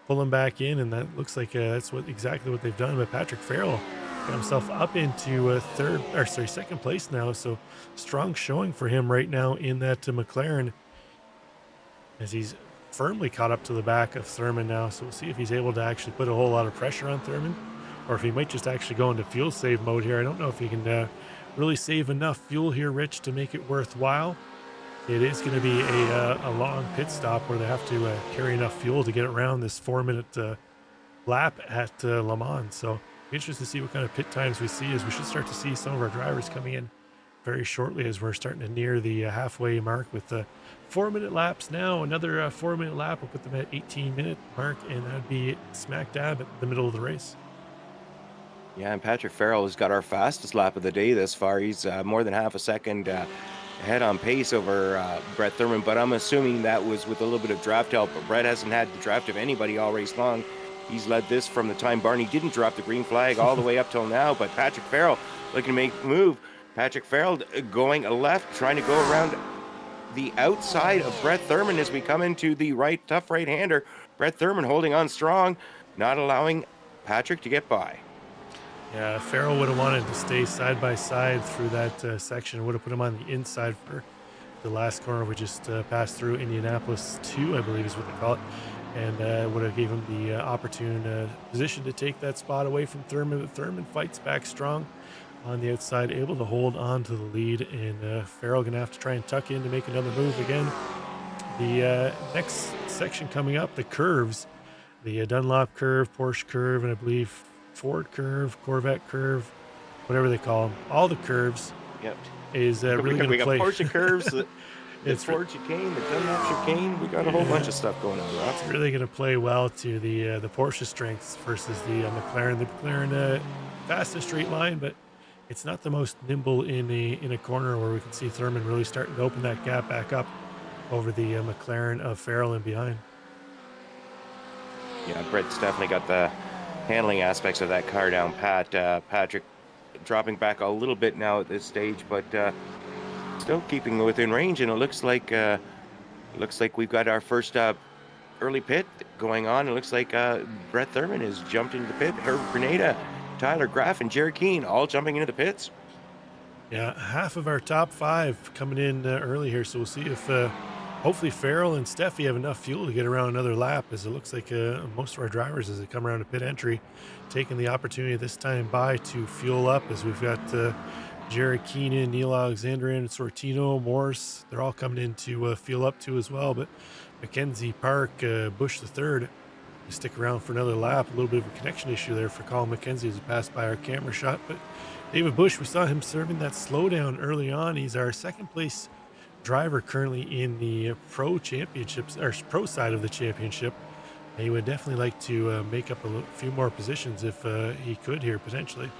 pull him back in, and that looks like that's exactly what they've done. But Patrick Farrell got himself up into second place now. So strong showing for him right now in that McLaren, as he's firmly caught up to the back of Thurman now. So we'll see if he's able to actually put a whole lot of pressure on Thurman, or if he might just actually go into fuel save mode here. I don't know if he can really save enough fuel here, Rich, to make it worthwhile. It is going to be a long pit stop where they have to carry enough fuel to get around this 4-minute lap at Le Mans. So be interested to see what kind of pit times we see, as we should start to see some of our drivers coming in very shortly, as we're starting to near the halfway mark with 4-minute laps now. Another 4-minute lap will put them at 18-minute mark, and that'd be smack dab at the middle of the race. Yeah, and Patrick Farrell has got our fastest lap of the day thus far. He's more than half a second ahead on pace over Brett Thurman, but I'm assuming that was with a little bit of draft help. But Brett hasn't had the draft of anybody all race long. He's led this from the time Barney didn't drop the green flag all the way up till now. But Patrick Farrell looking to make a move. Patrick Farrell going left, trying to go around the outside of Brett Thurman as we come into the tough right-hander. Brett Thurman holding on strong, not allowing Patrick to get by. Yeah, Farrell would have wanted to stay side by side through that section. Would have put him on the inside for the last corner we just passed through. Indianapolis 2, I believe is what they call it. And would have gave him the opportune position to take that spot away from Thurman. But Thurman fights back strong on the outside, able to hold on to the lead. And Farrell going to have to try and tuck in to make another move again. The next section coming up, the curves. The Dunlop curve, Porsche curve, and I believe Ford curve, Corvette curve, whatever they call them, all the curves. Yep. Is really going to play. We got Porsche curves, it's Ford chicane, the Dunlop chicane. We got a whole bunch of stuff going on. Rob. It's really going to play well to the Porsche strengths versus the McLaren. The McLaren fast in straight line, but it's not the most nimble in a corner where we can see Thurman really starting to open that gap back up over the McLaren of Farrell and behind. Yeah, Brett's definitely got the handling aspects of that car down pat. Patrick dropping back a little bit now at this stage, but still keeping within range. And it looks like we've got our first early pit going on. It looks like Brett Thurman has jumped into the pit. Herbert Grenada, Tyler Graff, and Jared Keane all jumping into the pits. Yeah, half of our top five coming in early here, so we'll see if hopefully Farrell and Steffi have enough fuel to get around another lap, as it looks like most of our drivers, as they come around to pit entry, taking the opportunity this time by to fuel up, as we've got Jared Keenan, Neil Alexandrian, Sortino, Morse. They're all coming in to fuel up too as well, but Mackenzie Park, Bush the third, stick around for another lap. A little bit of a connection issue there for Colin McKenzie as he passed by our camera shot, but David Bush, we saw him serving that slowdown early on. He's our second place driver currently in the pro championships, or pro side of the championship. And he would definitely like to make up a few more positions if he could here potentially.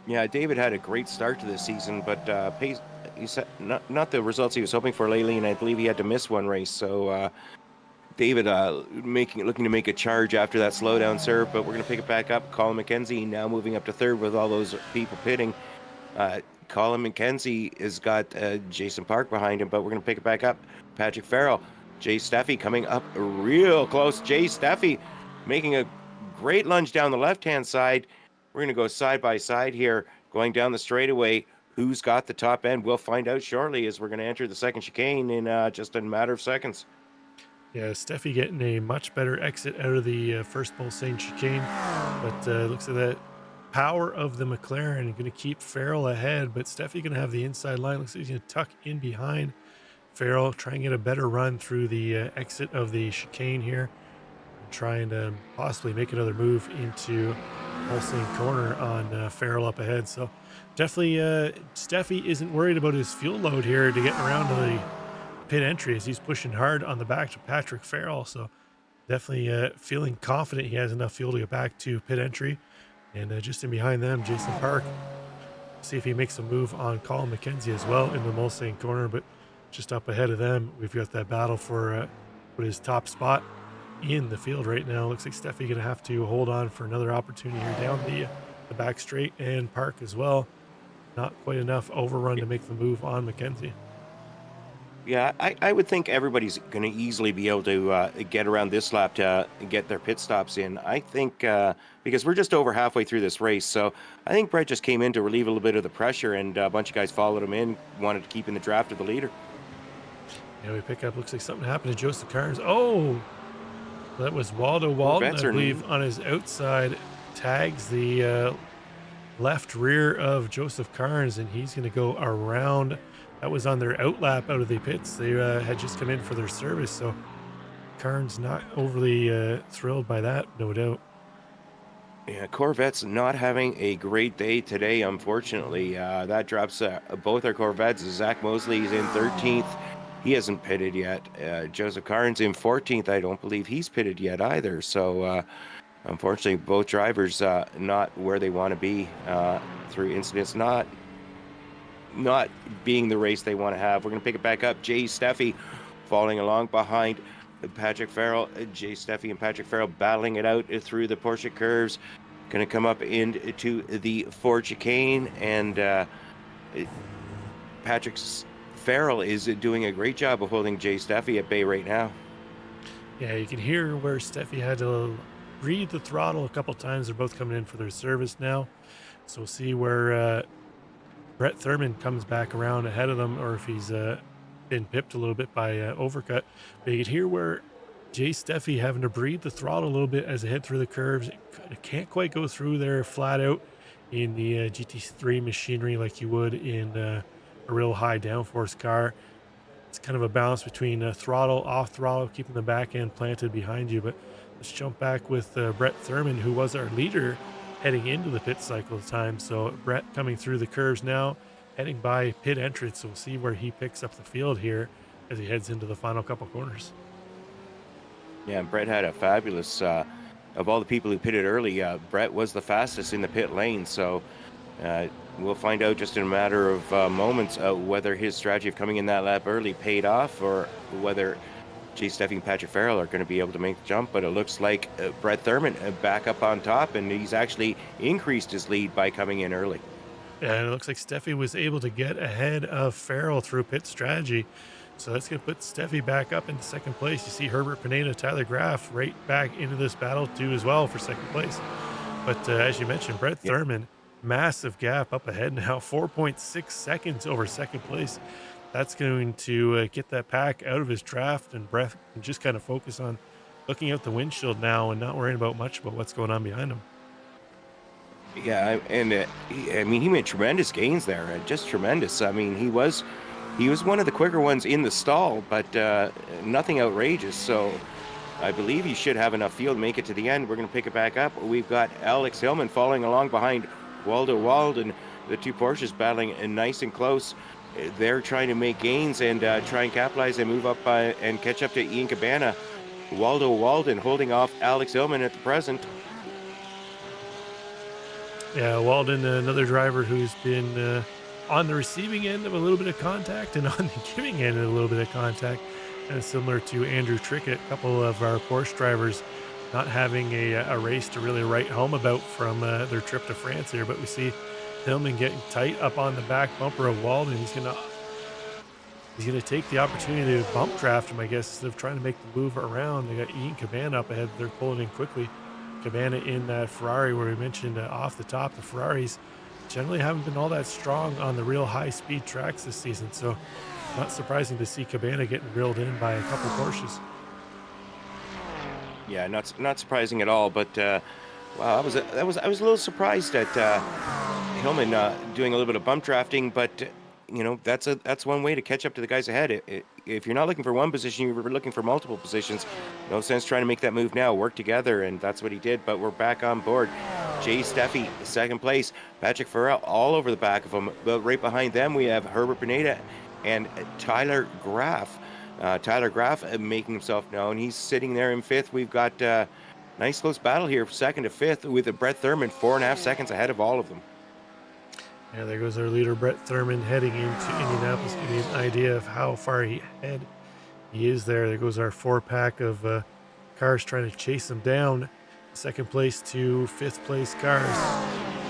Yeah, David had a great start to this season, but he said not the results he was hoping for lately, and I believe he had to miss one race. So David looking to make a charge after that slowdown serve, but we're going to pick it back up. Colin McKenzie now moving up to third with all those people pitting. Colin McKenzie has got Jason Park behind him, but we're going to pick it back up. Patrick Farrell, Jay Steffi coming up real close. Jay Steffi making a great lunge down the left-hand side. We're going to go side by side here, going down the straightaway. Who's got the top end? We'll find out shortly, as we're going to enter the second chicane in just a matter of seconds. Yeah, Steffi getting a much better exit out of the first Mulsanne chicane, but looks like that power of the McLaren going to keep Farrell ahead, but Steffi going to have the inside line. Looks like he's going to tuck in behind Farrell, try and get a better run through the exit of the chicane here, and trying to possibly make another move into Mulsanne corner on Farrell up ahead. So definitely Steffi isn't worried about his fuel load here to get around to the pit entry, as he's pushing hard on the back to Patrick Farrell. So definitely feeling confident he has enough fuel to get back to pit entry. And just in behind them, Jason Park. See if he makes a move on Colin McKenzie as well in the Mulsanne corner. But just up ahead of them, we've got that battle for his top spot in the field right now. Looks like Steffi going to have to hold on for another opportunity here down the back straight, and Park as well. Not quite enough overrun to make the move on McKenzie. Yeah, I would think everybody's going to easily be able to get around this lap to get their pit stops in. I think because we're just over halfway through this race, so I think Brett just came in to relieve a little bit of the pressure, and a bunch of guys followed him in, wanted to keep in the draft of the leader. Yeah, we pick up, looks like something happened to Joseph Carnes. Oh, that was Waldo Walden, I believe, on his outside, tags the left rear of Joseph Carnes, and he's going to go around. That was on their outlap out of the pits. They had just come in for their service, so Carnes not overly thrilled by that, no doubt. Yeah, Corvette's not having a great day today, unfortunately. That drops both our Corvettes. Zach Mosley's in 13th. He hasn't pitted yet. Joseph Carnes in 14th. I don't believe he's pitted yet either. So, unfortunately, both drivers not where they want to be through incidents, not being the race they want to have. We're going to pick it back up. Jay Steffi falling along behind Patrick Farrell. Jay Steffi and Patrick Farrell battling it out through the Porsche curves. Going to come up into the Ford chicane, and Patrick Farrell is doing a great job of holding Jay Steffi at bay right now. Yeah, you can hear where Steffi had to breathe the throttle a couple times. They're both coming in for their service now. So we'll see where Brett Thurman comes back around ahead of them, or if he's been pipped a little bit by overcut. But you can hear where Jay Steffi having to breathe the throttle a little bit as they head through the curves. It can't quite go through there flat out in the GT3 machinery like you would in a real high downforce car. It's kind of a balance between throttle, off throttle, keeping the back end planted behind you. But let's jump back with Brett Thurman, who was our leader heading into the pit cycle time. So Brett coming through the curves now, heading by pit entrance. So we'll see where he picks up the field here as he heads into the final couple corners. Yeah, and Brett had a fabulous, of all the people who pitted early, Brett was the fastest in the pit lane. So Uh, we'll find out just in a matter of moments whether his strategy of coming in that lap early paid off, or whether Jay Steffi and Patrick Farrell are going to be able to make the jump. But it looks like Brett Thurman back up on top, and he's actually increased his lead by coming in early. And it looks like Steffi was able to get ahead of Farrell through pit strategy. So that's going to put Steffi back up into second place. You see Herbert Pineda, Tyler Graff right back into this battle too as well for second place. But as you mentioned, Brett Yeah. Thurman, massive gap up ahead now, 4.6 seconds over second place. That's going to get that pack out of his draft, and Brett can just kind of focus on looking out the windshield now and not worrying about much about what's going on behind him. Yeah, and I mean, he made tremendous gains there, just tremendous. I mean, he was one of the quicker ones in the stall, but nothing outrageous. So I believe he should have enough field to make it to the end. We're going to pick it back up. We've got Alex Hillman following along behind Waldo Walden. The two Porsches battling nice and close. They're trying to make gains and try and capitalize and move up and catch up to Ian Cabana. Waldo Walden holding off Alex Hillman at the present. Yeah, Walden, another driver who's been on the receiving end of a little bit of contact and on the giving end of a little bit of contact, and similar to Andrew Trickett, a couple of our Porsche drivers not having a race to really write home about from their trip to France here. But we see Hillman getting tight up on the back bumper of Walden. He's gonna take the opportunity to bump draft him, I guess, instead of trying to make the move around. They got Ian Cabana up ahead. They're pulling in quickly. Cabana in that Ferrari, where we mentioned off the top, the Ferraris generally haven't been all that strong on the real high-speed tracks this season. So not surprising to see Cabana getting reeled in by a couple Porsches. Yeah, not surprising at all. But wow, I was a little surprised at Hillman doing a little bit of bump drafting. But you know, that's one way to catch up to the guys ahead. If you're not looking for one position, you're looking for multiple positions. No sense trying to make that move now. Work together, and that's what he did. But we're back on board. Jay Steffi, second place. Patrick Farrell all over the back of him. But right behind them, we have Herbert Pineda and Tyler Graff. Tyler Graff making himself known. He's sitting there in fifth. We've got nice close battle here, second to fifth, with Brett Thurman 4.5 seconds ahead of all of them. Yeah, there goes our leader, Brett Thurman, heading into Indianapolis. Give you an idea of how far ahead he is there. There goes our four-pack of cars trying to chase him down. Second place to fifth place cars.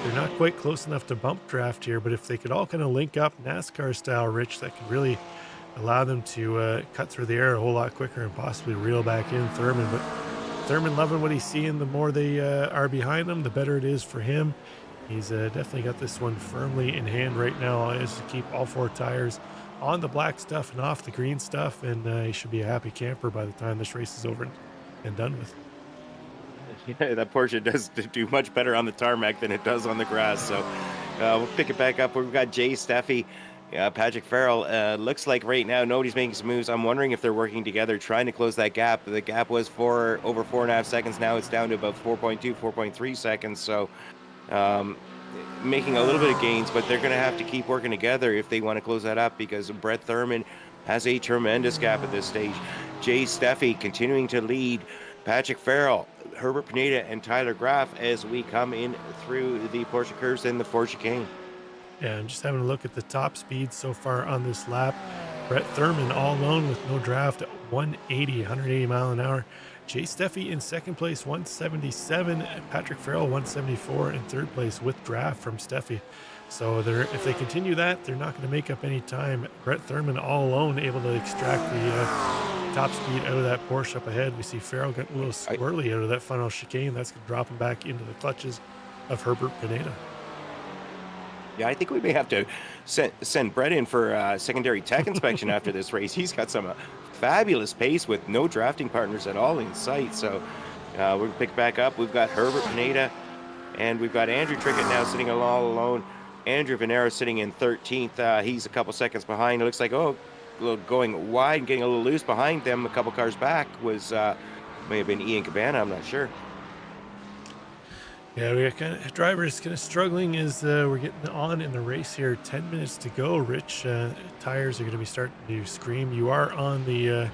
They're not quite close enough to bump draft here, but if they could all kind of link up NASCAR style, Rich, that could really allow them to cut through the air a whole lot quicker and possibly reel back in Thurman. But Thurman loving what he's seeing. The more they are behind him, the better it is for him. He's definitely got this one firmly in hand right now. He has to keep all four tires on the black stuff and off the green stuff, and he should be a happy camper by the time this race is over and done with. Yeah, that Porsche does do much better on the tarmac than it does on the grass. So we'll pick it back up. We've got Jay Steffi, Patrick Farrell. Looks like right now nobody's making some moves. I'm wondering if they're working together, trying to close that gap. The gap was over 4.5 seconds. Now it's down to about 4.2, 4.3 seconds. So making a little bit of gains, but they're going to have to keep working together if they want to close that up, because Brett Thurman has a tremendous gap at this stage. Jay Steffi continuing to lead. Patrick Farrell, Herbert Pineda, and Tyler Graff as we come in through the Porsche curves and the Ford chicane. Yeah, I'm just having a look at the top speed so far on this lap. Brett Thurman all alone with no draft, 180 mile an hour. Jay Steffi in second place, 177. And Patrick Farrell, 174 in third place with draft from Steffi. So if they continue that, they're not going to make up any time. Brett Thurman all alone able to extract the top speed out of that Porsche up ahead. We see Farrell getting a little squirrely out of that final chicane. That's going to drop him back into the clutches of Herbert Pineda. Yeah, I think we may have to send Brett in for secondary tech inspection after this race. He's got some fabulous pace with no drafting partners at all in sight. So we're going to pick back up. We've got Herbert Pineda, and we've got Andrew Trickett now sitting all alone. Andrew Venera sitting in 13th. He's a couple seconds behind. It looks like, going wide and getting a little loose behind them. A couple cars back was may have been Ian Cabana. I'm not sure. Yeah, we got kind of drivers kind of struggling as we're getting on in the race here. 10 minutes to go, Rich. Tires are going to be starting to scream. You are on the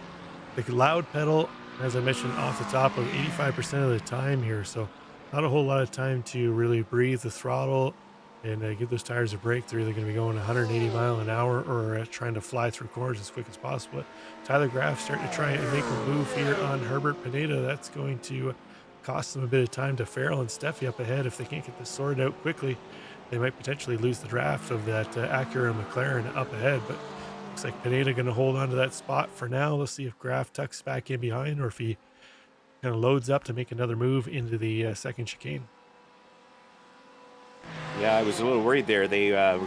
loud pedal, as I mentioned, off the top of 85% of the time here. So not a whole lot of time to really breathe the throttle, and give those tires a break. They're either going to be going 180 mile an hour or trying to fly through corners as quick as possible. Tyler Graff starting to try and make a move here on Herbert Pineda. That's going to cost them a bit of time to Farrell and Steffi up ahead. If they can't get this sorted out quickly, they might potentially lose the draft of that Acura McLaren up ahead. But looks like Pineda going to hold on to that spot for now. Let's see if Graff tucks back in behind or if he kind of loads up to make another move into the second chicane. Yeah, I was a little worried there. They were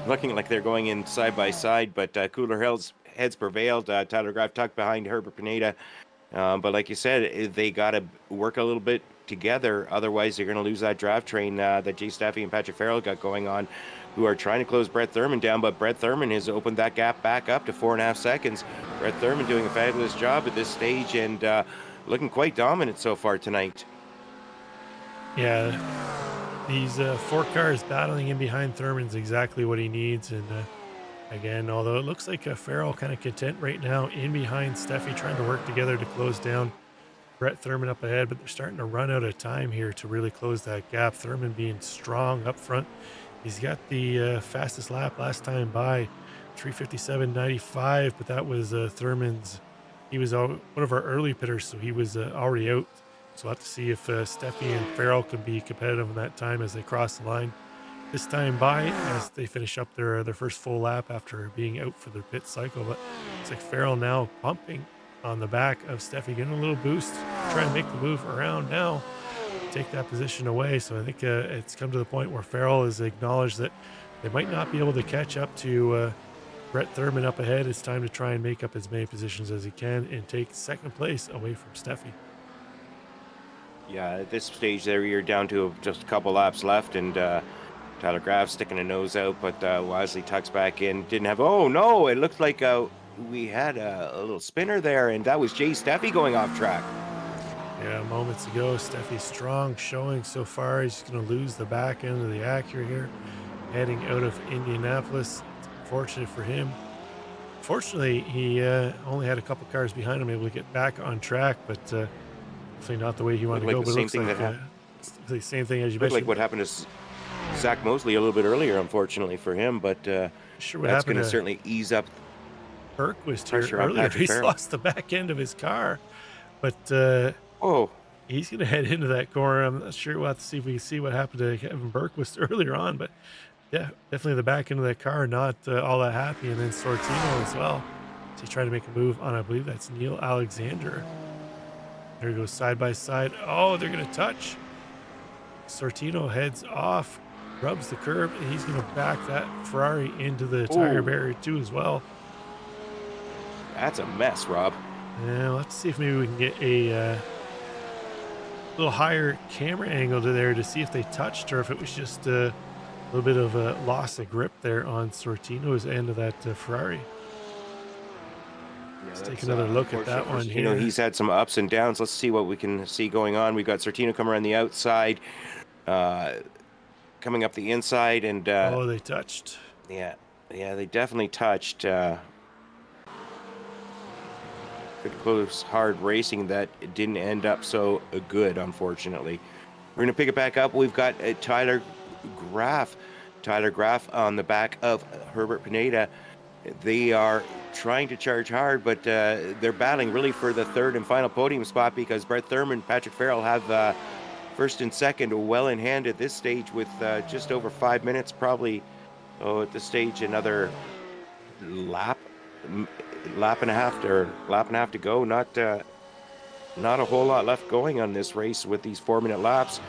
looking like they're going in side by side, but cooler heads prevailed. Tyler Graff tucked behind Herbert Pineda. But like you said, they got to work a little bit together. Otherwise, they're going to lose that draft train that Jay Steffi and Patrick Farrell got going on, who are trying to close Brett Thurman down. But Brett Thurman has opened that gap back up to 4.5 seconds. Brett Thurman doing a fabulous job at this stage and looking quite dominant so far tonight. Yeah, these 4 cars battling in behind Thurman's exactly what he needs. And again, although it looks like Farrell kind of content right now in behind Steffi, trying to work together to close down Brett Thurman up ahead, but they're starting to run out of time here to really close that gap. Thurman being strong up front. He's got the fastest lap last time by 3:57.95, but that was Thurman's. He was one of our early pitters, so he was already out. So we'll have to see if Steffi and Farrell can be competitive in that time as they cross the line this time by, as they finish up their first full lap after being out for their pit cycle. But it's like Farrell now pumping on the back of Steffi, getting a little boost, trying to make the move around now, take that position away. So I think it's come to the point where Farrell has acknowledged that they might not be able to catch up to Brett Thurman up ahead. It's time to try and make up as many positions as he can and take second place away from Steffi. Yeah, at this stage there, you're down to just a couple laps left, and Tyler Graff sticking a nose out, but wisely tucks back in. Didn't have, oh no, it looked like we had a little spinner there, and that was Jay Steffi going off track. Yeah, moments ago, Steffi's strong showing so far. He's going to lose the back end of the Acura here, heading out of Indianapolis. It's unfortunate for him. Fortunately, he only had a couple cars behind him, able to get back on track, but definitely not the way he wanted to go. But it looks like the same thing as you mentioned. Like what happened to Zach Mosley a little bit earlier, unfortunately for him, but sure, what that's going to certainly ease up Berquist here earlier. He's lost the back end of his car, but he's going to head into that corner. I'm not sure. We'll have to see if we can see what happened to Kevin Berquist earlier on, but yeah, definitely the back end of that car not all that happy. And then Sortino as well. So he's trying to make a move on, I believe that's Neil Alexander. There goes side by side. Oh, they're going to touch. Sortino heads off, rubs the curb, and he's going to back that Ferrari into the tire barrier too as well. That's a mess, Rob. Yeah, let's see if maybe we can get a little higher camera angle to there to see if they touched or if it was just a little bit of a loss of grip there on Sortino's end of that Ferrari. Let's take another look at that one here. You know, he's had some ups and downs. Let's see what we can see going on. We've got Sortino coming around the outside, coming up the inside, and oh, they touched. Yeah, they definitely touched. Good close, hard racing that it didn't end up so good, unfortunately. We're going to pick it back up. We've got Tyler Graff on the back of Herbert Pineda. They are trying to charge hard, but they're battling really for the third and final podium spot because Brett Thurman and Patrick Farrell have first and second well in hand at this stage with just over 5 minutes, probably at this stage another lap and a half to go. Not a whole lot left going on this race with these 4-minute laps.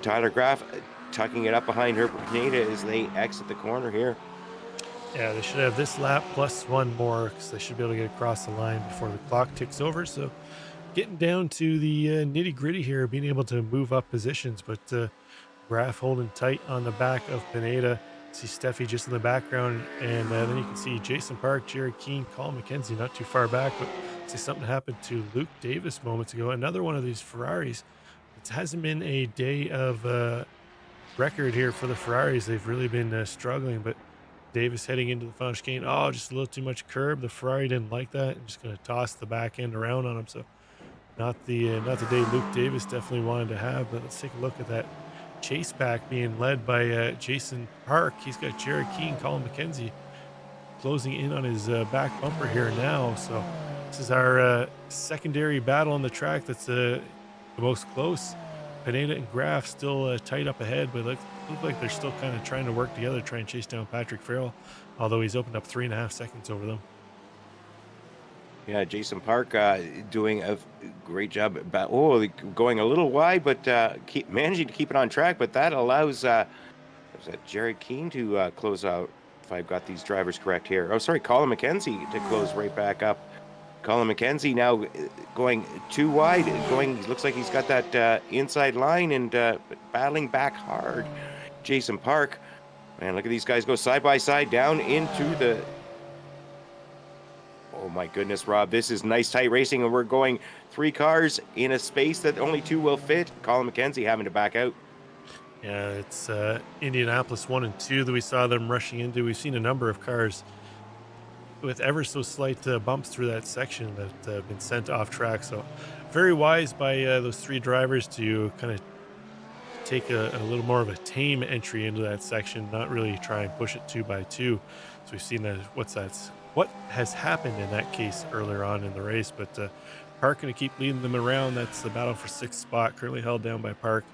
Tyler Graff tucking it up behind Herbert Pineda as they exit the corner here. Yeah, they should have this lap plus one more because they should be able to get across the line before the clock ticks over. So getting down to the nitty gritty here, being able to move up positions, but Graff holding tight on the back of Pineda. See Steffi just in the background, and then you can see Jason Park, Jared Keane, Colin McKenzie not too far back, but see something happened to Luke Davis moments ago. Another one of these Ferraris. It hasn't been a day of record here for the Ferraris. They've really been struggling, but Davis heading into the final chicane. Oh, just a little too much curb. The Ferrari didn't like that and just going to toss the back end around on him. So not the day Luke Davis definitely wanted to have. But let's take a look at that chase back being led by Jason Park. He's got Jared Keane, Colin McKenzie closing in on his back bumper here now. So this is our secondary battle on the track that's the most close. Pineda and Graf still tight up ahead, but look like they're still kind of trying to work together, try and chase down Patrick Farrell, although he's opened up 3.5 seconds over them. Yeah, Jason Park doing a great job. Going a little wide, but keep managing to keep it on track. But that allows was that Jared Keane to close out, if I've got these drivers correct here. Oh, sorry, Colin McKenzie to close right back up. Colin McKenzie now going too wide. Looks like he's got that inside line and battling back hard. Jason Park, man, look at these guys go side by side down into the. Oh my goodness, Rob, this is nice tight racing, and we're going 3 cars in a space that only 2 will fit. Colin McKenzie having to back out. Yeah, it's Indianapolis 1 and 2 that we saw them rushing into. We've seen a number of cars with ever so slight bumps through that section that have been sent off track. So very wise by those 3 drivers to kind of take a little more of a tame entry into that section, not really try and push it 2 by 2. So we've seen that what has happened in that case earlier on in the race. But Park going to keep leading them around. That's the battle for 6th spot, currently held down by Park.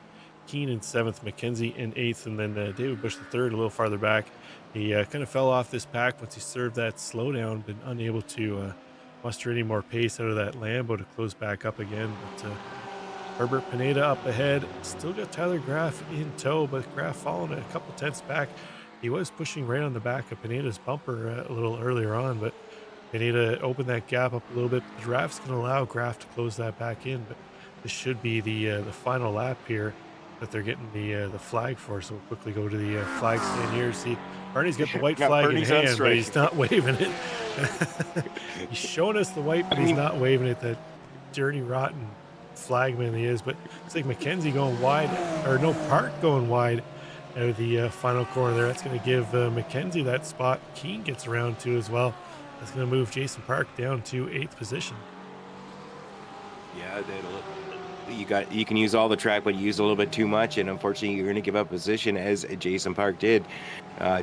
Keane in 7th, McKenzie in 8th, and then David Bush the 3rd a little farther back. He kind of fell off this pack once he served that slowdown, been unable to muster any more pace out of that Lambo to close back up again. But Herbert Pineda up ahead, still got Tyler Graf in tow, but Graf falling a couple tenths back. He was pushing right on the back of Pineda's bumper a little earlier on, but Pineda opened that gap up a little bit. The draft's going to allow Graf to close that back in, but this should be the final lap here that they're getting the flag for. So we'll quickly go to the flag stand here. See, Bernie's got the white flag Bernie's in hand, but he's not waving it. He's showing us the white, but he's not waving it. That dirty, rotten flagman he is. But it's like McKenzie going wide, or no, Park going wide out of the final corner there. That's going to give McKenzie that spot. Keane gets around too as well. That's going to move Jason Park down to 8th position. Yeah, you can use all the track, but you use a little bit too much, and unfortunately you're going to give up position as Jason Park did.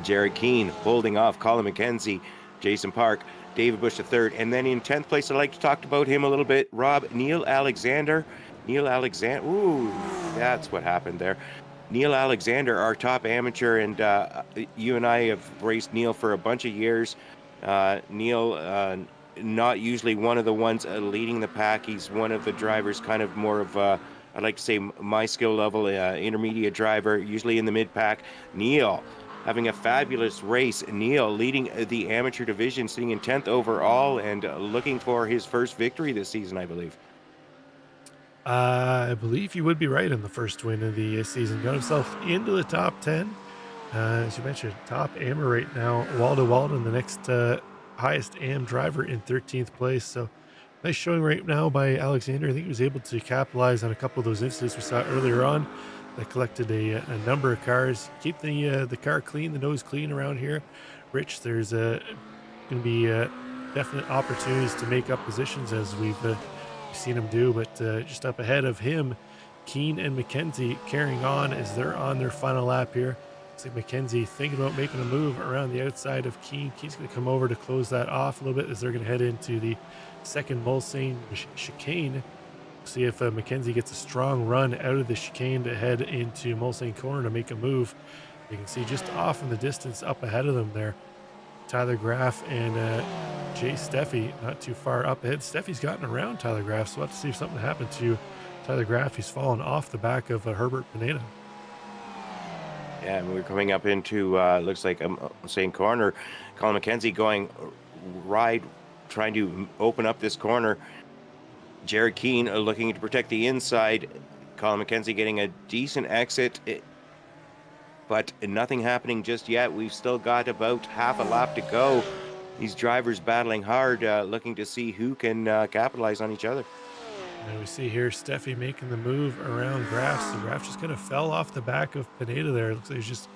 Jared Keane holding off Colin McKenzie, Jason Park, David Bush III, and then in 10th place, I'd like to talk about him a little bit, Rob, Neil Alexander. Ooh, that's what happened there. Neil Alexander, our top amateur, and you and I have raced Neil for a bunch of years. Neil, not usually one of the ones leading the pack. He's one of the drivers, kind of more of, I'd like to say, my skill level, intermediate driver, usually in the mid-pack. Neil having a fabulous race. Neil leading the amateur division, sitting in 10th overall, and looking for his first victory this season, I believe. I believe you would be right in the first win of the season. Got himself into the top 10. As you mentioned, top AMer right now. Waldo Walden, the next highest AM driver in 13th place. So nice showing right now by Alexander. I think he was able to capitalize on a couple of those incidents we saw earlier on that collected a number of cars. Keep the car clean, the nose clean around here. Rich, there's going to be definite opportunities to make up positions as we've seen him do, but just up ahead of him, Keane and McKenzie carrying on as they're on their final lap here. Looks like McKenzie thinking about making a move around the outside of Keane. Keane's going to come over to close that off a little bit as they're going to head into the second Mulsanne chicane. See if McKenzie gets a strong run out of the chicane to head into Mulsanne corner to make a move. You can see just off in the distance up ahead of them there, Tyler Graf and Jay Steffi not too far up ahead. Steffi's gotten around Tyler Graf, so we'll have to see if something happened to Tyler Graf. He's fallen off the back of Herbert Pineda. Yeah, and we're coming up into, looks like I'm saying corner. Colin McKenzie going ride, trying to open up this corner. Jared Keane looking to protect the inside. Colin McKenzie getting a decent exit, but nothing happening just yet. We've still got about half a lap to go. These drivers battling hard, looking to see who can capitalize on each other. And we see here Steffi making the move around Graf. So Graf just kind of fell off the back of Pineda there. It looks like it's just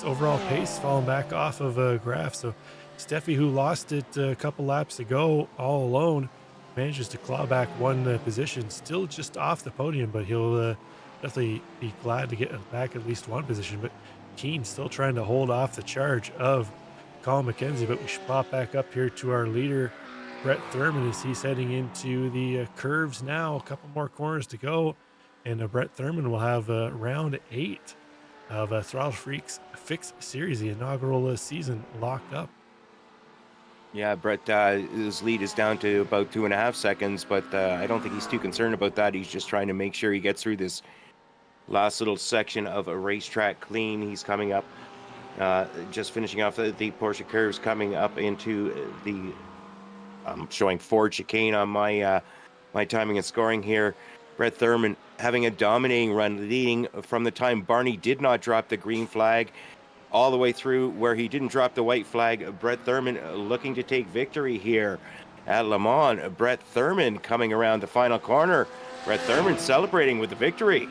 overall pace falling back off of Graf. So Steffi, who lost it a couple laps ago all alone, manages to claw back one position, still just off the podium, but he'll definitely be glad to get back at least one position. But Keane still trying to hold off the charge of Colin McKenzie. But we should pop back up here to our leader, Brett Thurman, as he's heading into the curves now. A couple more corners to go. And Brett Thurman will have round 8 of Throttle Freaks Fix Series, the inaugural season, locked up. Yeah, Brett, his lead is down to about 2.5 seconds, but I don't think he's too concerned about that. He's just trying to make sure he gets through this last little section of a racetrack clean. He's coming up, just finishing off the Porsche curves, coming up into the. I'm showing Ford chicane on my my timing and scoring here. Brett Thurman having a dominating run, leading from the time Barney did not drop the green flag all the way through where he didn't drop the white flag. Brett Thurman looking to take victory here at Le Mans. Brett Thurman coming around the final corner. Brett Thurman celebrating with the victory.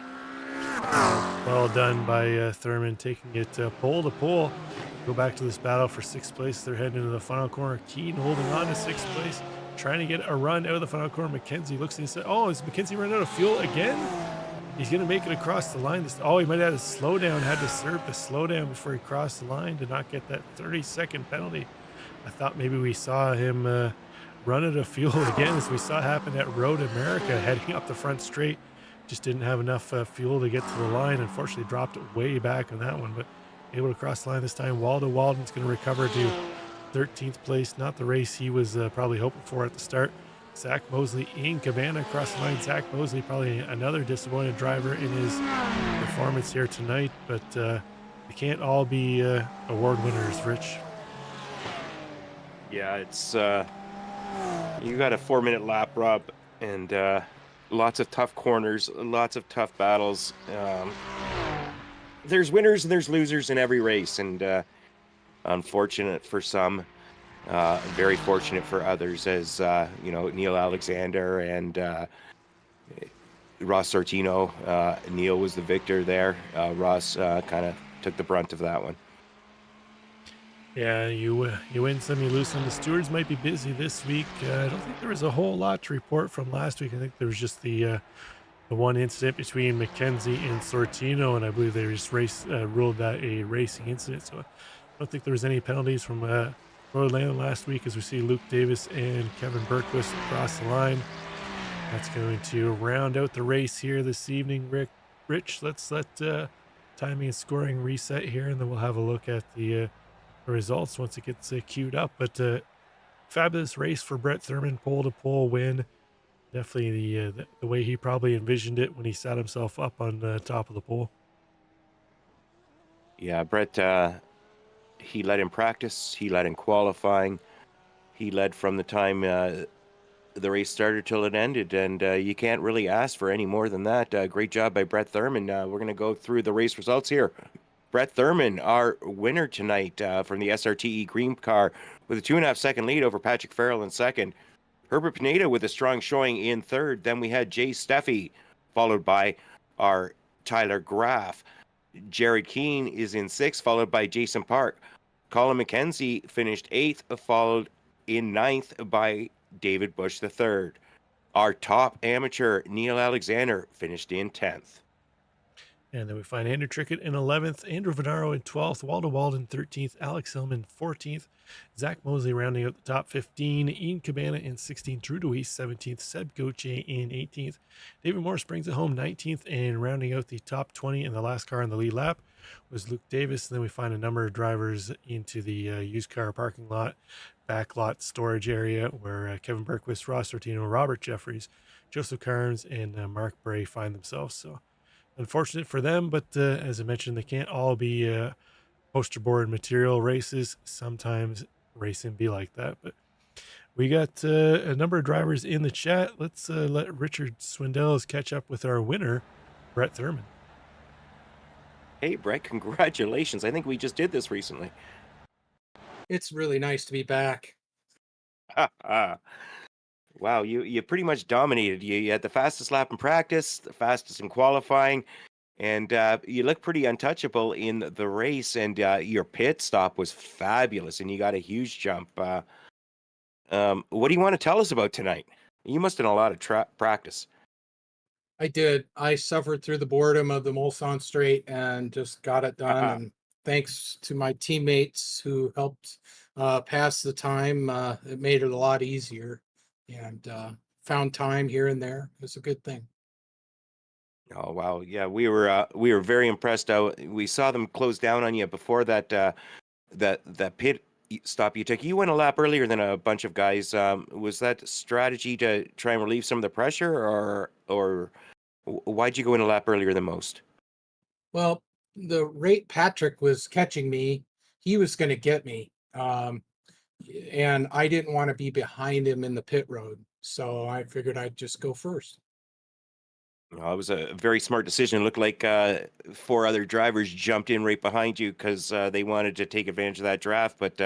Well done by Thurman, taking it pole to pole. Go back to this battle for 6th place. They're heading into the final corner. Keane holding on to 6th place, trying to get a run out of the final corner. McKenzie looks and says, "Oh, is McKenzie running out of fuel again?" He's going to make it across the line. Oh, he might have had a slowdown, had to serve the slowdown before he crossed the line to not get that 30-second penalty. I thought maybe we saw him run out of fuel again, as we saw happen at Road America, heading up the front straight. Just didn't have enough fuel to get to the line. Unfortunately, dropped it way back on that one, but able to cross the line this time. Waldo Walden's going to recover to 13th place. Not the race he was probably hoping for at the start. Zach Mosley in Cabana across the line. Zach Mosley, probably another disappointed driver in his performance here tonight, but they can't all be award winners, Rich. Yeah, it's you got a 4-minute lap, Rob, and lots of tough corners, lots of tough battles. There's winners and there's losers in every race, and unfortunate for some, very fortunate for others, as Neil Alexander and Ross Sortino. Neil was the victor there. Ross kind of took the brunt of that one. Yeah, you win some, you lose some. The stewards might be busy this week. I don't think there was a whole lot to report from last week. I think there was just the one incident between McKenzie and Sortino, and I believe they just ruled that a racing incident. So I don't think there was any penalties from Orlando last week, as we see Luke Davis and Kevin Berquist across the line. That's going to round out the race here this evening. Rich, let's let timing and scoring reset here, and then we'll have a look at the results once it gets queued up. But fabulous race for Brett Thurman, pole to pole win. Definitely the way he probably envisioned it when he sat himself up on the top of the pole. Yeah, Brett, he led in practice, he led in qualifying, he led from the time the race started till it ended, and you can't really ask for any more than that. Great job by Brett Thurman. We're going to go through the race results here. Brett Thurman, our winner tonight from the SRTE Green Car, with a 2.5-second lead over Patrick Farrell in second. Herbert Pineda with a strong showing in third. Then we had Jay Steffi, followed by our Tyler Graff. Jared Keane is in sixth, followed by Jason Park. Colin McKenzie finished eighth, followed in ninth by David Bush III. Our top amateur, Neil Alexander, finished in 10th. And then we find Andrew Trickett in 11th, Andrew Venaro in 12th, Waldo Walden 13th, Alex Hillman 14th, Zach Mosley rounding out the top 15, Ian Cabana in 16th, Drew DeWeese 17th, Seb Gauthier in 18th, David Morris brings it home 19th, and rounding out the top 20 in the last car in the lead lap was Luke Davis. And then we find a number of drivers into the used car parking lot, back lot storage area, where Kevin Berquist, Ross Sortino, Robert Jeffries, Joseph Carnes, and Mark Bray find themselves. So unfortunate for them, but as I mentioned, they can't all be poster board material races. Sometimes racing be like that. But we got a number of drivers in the chat. Let's let Richard Swindells catch up with our winner, Brett Thurman. Hey, Brett, congratulations. I think we just did this recently. It's really nice to be back. Wow, you pretty much dominated. You had the fastest lap in practice, the fastest in qualifying, and you look pretty untouchable in the race. And your pit stop was fabulous, and you got a huge jump. What do you want to tell us about tonight? You must have done a lot of practice. I did. I suffered through the boredom of the Mulsanne Straight and just got it done. And thanks to my teammates who helped pass the time, it made it a lot easier. And found time here and there. It's a good thing. Oh wow, yeah, we were very impressed. We saw them close down on you before that pit stop you took. You went a lap earlier than a bunch of guys. Was that strategy to try and relieve some of the pressure, or why'd you go in a lap earlier than most? Well, the rate Patrick was catching me, he was going to get me. And I didn't want to be behind him in the pit road. So I figured I'd just go first. It was a very smart decision. It looked like four other drivers jumped in right behind you because they wanted to take advantage of that draft, but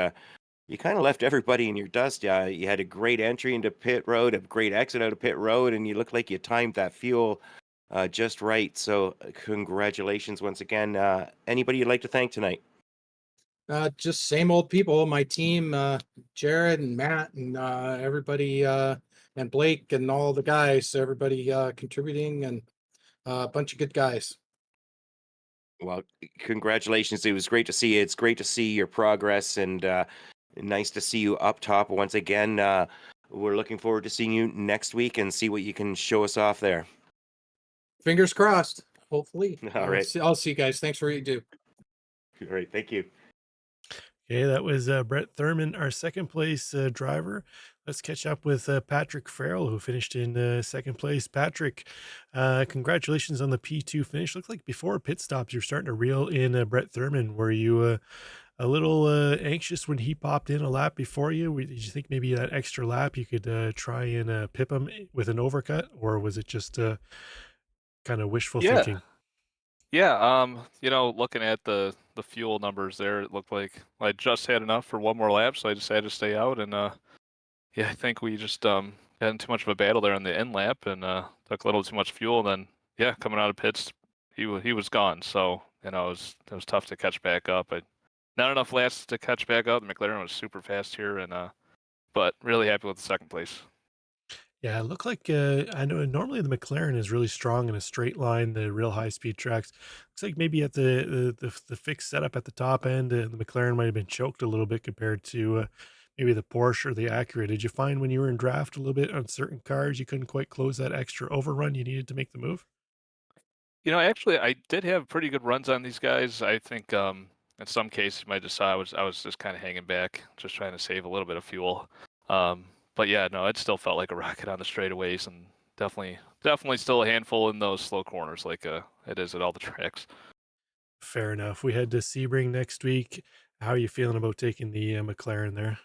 you kind of left everybody in your dust. You had a great entry into pit road, a great exit out of pit road, and you looked like you timed that fuel just right. So, congratulations once again. Anybody you'd like to thank tonight? Just same old people, my team, Jared and Matt and everybody, and Blake and all the guys, everybody contributing and a bunch of good guys. Well, congratulations. It was great to see you. It's great to see your progress and nice to see you up top once again. We're looking forward to seeing you next week and see what you can show us off there. Fingers crossed. Hopefully, All right. I'll see you guys. Thanks for what you do. All right. Thank you. Okay, that was Brett Thurman, our second place driver. Let's catch up with Patrick Farrell, who finished in second place. Patrick, congratulations on the P2 finish. Looks like before pit stops, you're starting to reel in Brett Thurman. Were you a little anxious when he popped in a lap before you? Did you think maybe that extra lap you could try and pip him with an overcut, or was it just kind of wishful Yeah. thinking? Yeah, looking at the fuel numbers there, it looked like I just had enough for one more lap, so I decided to stay out. And yeah, I think we just got in too much of a battle there on the end lap and took a little too much fuel. And then yeah, coming out of pits, he was gone. So it was tough to catch back up. But not enough laps to catch back up. The McLaren was super fast here, and but really happy with the second place. Yeah, it looked like I know normally the McLaren is really strong in a straight line, the real high speed tracks. Looks like maybe at the fixed setup at the top end, the McLaren might have been choked a little bit compared to maybe the Porsche or the Acura. Did you find when you were in draft a little bit on certain cars you couldn't quite close that extra overrun you needed to make the move? Actually, I did have pretty good runs on these guys. I think in some cases, you might just saw I was just kind of hanging back, just trying to save a little bit of fuel. But yeah, no, it still felt like a rocket on the straightaways, and definitely still a handful in those slow corners, like it is at all the tracks. Fair enough. We head to Sebring next week. How are you feeling about taking the McLaren there?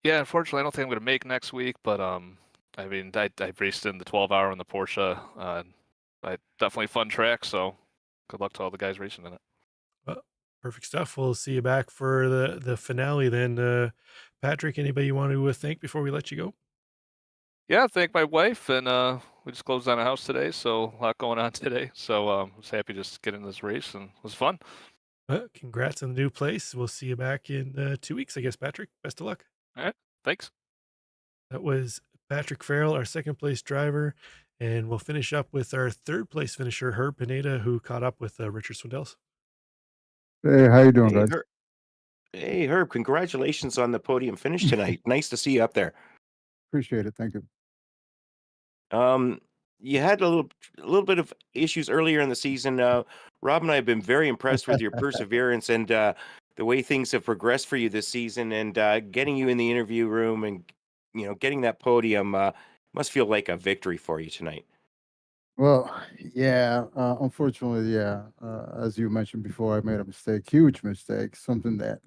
Yeah, unfortunately, I don't think I'm going to make next week, but I mean, I raced in the 12-hour in the Porsche. I definitely fun track, so good luck to all the guys racing in it. Well, perfect stuff. We'll see you back for the finale then. Patrick, anybody you want to thank before we let you go? Yeah, thank my wife, and we just closed on a house today, so a lot going on today. So I was happy to just get in this race, and it was fun. Congrats on the new place. We'll see you back in 2 weeks, I guess, Patrick. Best of luck. All right, thanks. That was Patrick Farrell, our second place driver. And we'll finish up with our third place finisher, Herb Pineda, who caught up with Richard Swindells. Hey, how you doing, Hey, guys? Herb. Hey, Herb. Congratulations on the podium finish tonight. Nice to see you up there. Appreciate it. Thank you. You had a little bit of issues earlier in the season. Rob and I have been very impressed with your perseverance and the way things have progressed for you this season, and getting you in the interview room and getting that podium must feel like a victory for you tonight. Well, yeah, unfortunately, yeah. As you mentioned before, I made a mistake, huge mistake, something that,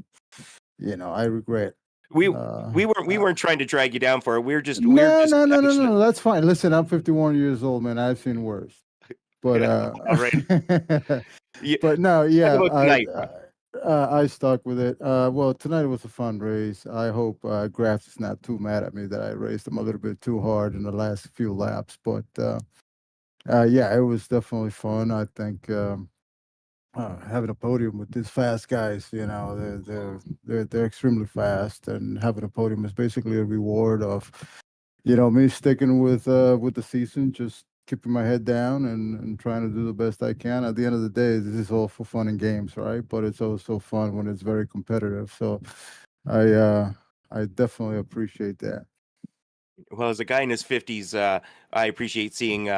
I regret. We Uh, we weren't trying to drag you down for it. We're just no, no, no, no, actually, no, that's fine. Listen, I'm 51 years old, man. I've seen worse. But yeah, all right. Yeah, but no, talk yeah, about tonight. I stuck with it. Well, tonight was a fun race. I hope Graf is not too mad at me that I raced him a little bit too hard in the last few laps. But yeah, it was definitely fun. I think having a podium with these fast guys, they're extremely fast, and having a podium is basically a reward of, me sticking with the season, just keeping my head down and trying to do the best I can. At the end of the day, this is all for fun and games, right? But it's also fun when it's very competitive. So I definitely appreciate that. Well, as a guy in his 50s, I appreciate seeing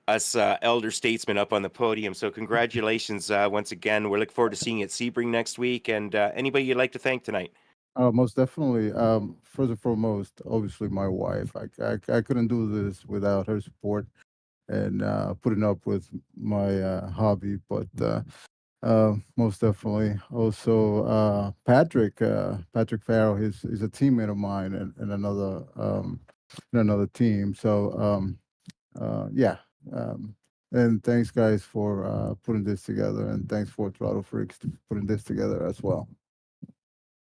us elder statesmen up on the podium. So, congratulations once again. We're looking forward to seeing you at Sebring next week. And anybody you'd like to thank tonight? Most definitely. First and foremost, obviously my wife. I couldn't do this without her support and putting up with my hobby. But most definitely, also Patrick Farrell. He's a teammate of mine in another team. So yeah. And thanks, guys, for putting this together, and thanks for Throttle Freaks for putting this together as well.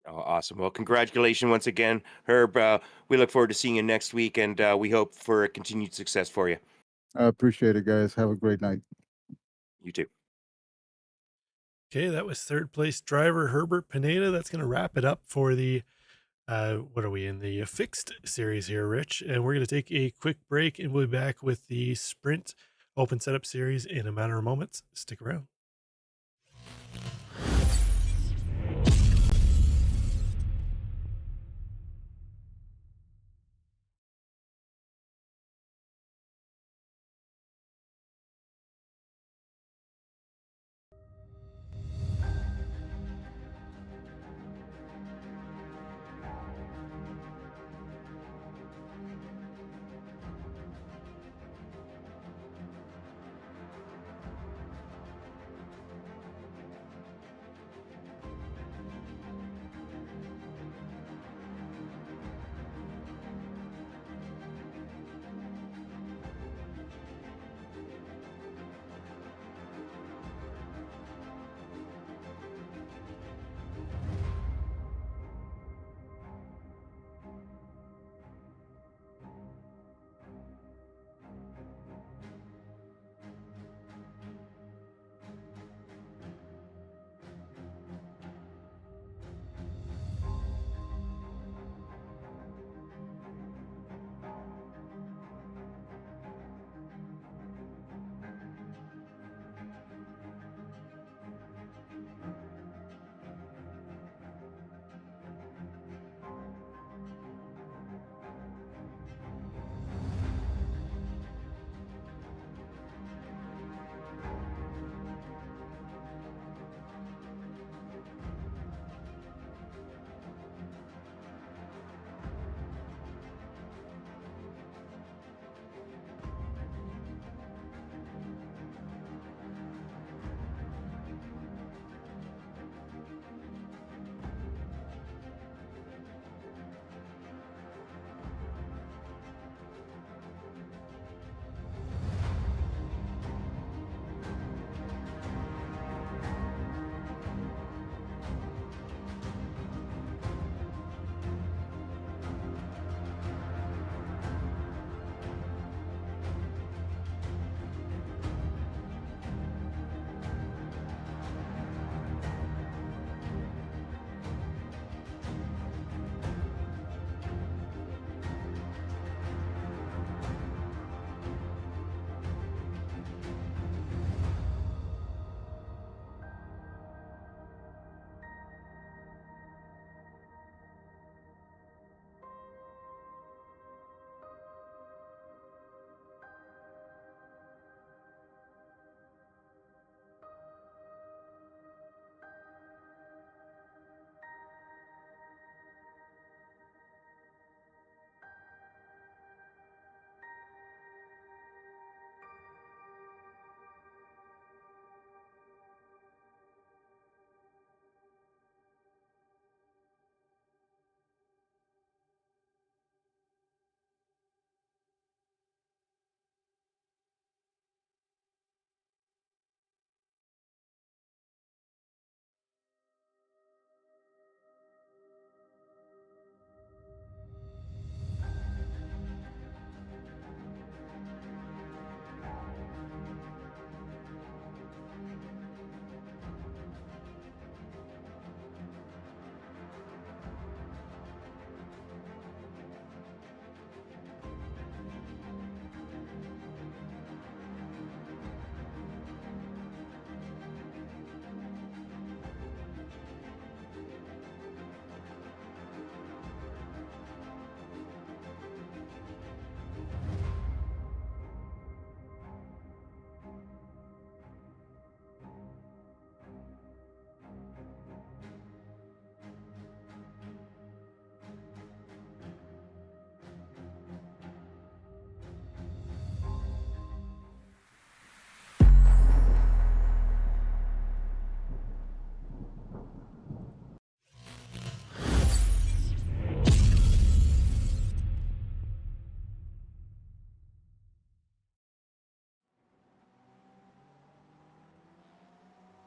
Oh, awesome. Well, congratulations once again, Herb. We look forward to seeing you next week, and we hope for continued success for you. I appreciate it, guys. Have a great night. You too. Okay, that was third place driver Herbert Pineda. That's going to wrap it up for the what are we in the fixed series here, Rich? And we're going to take a quick break, and we'll be back with the sprint open setup series in a matter of moments. Stick around.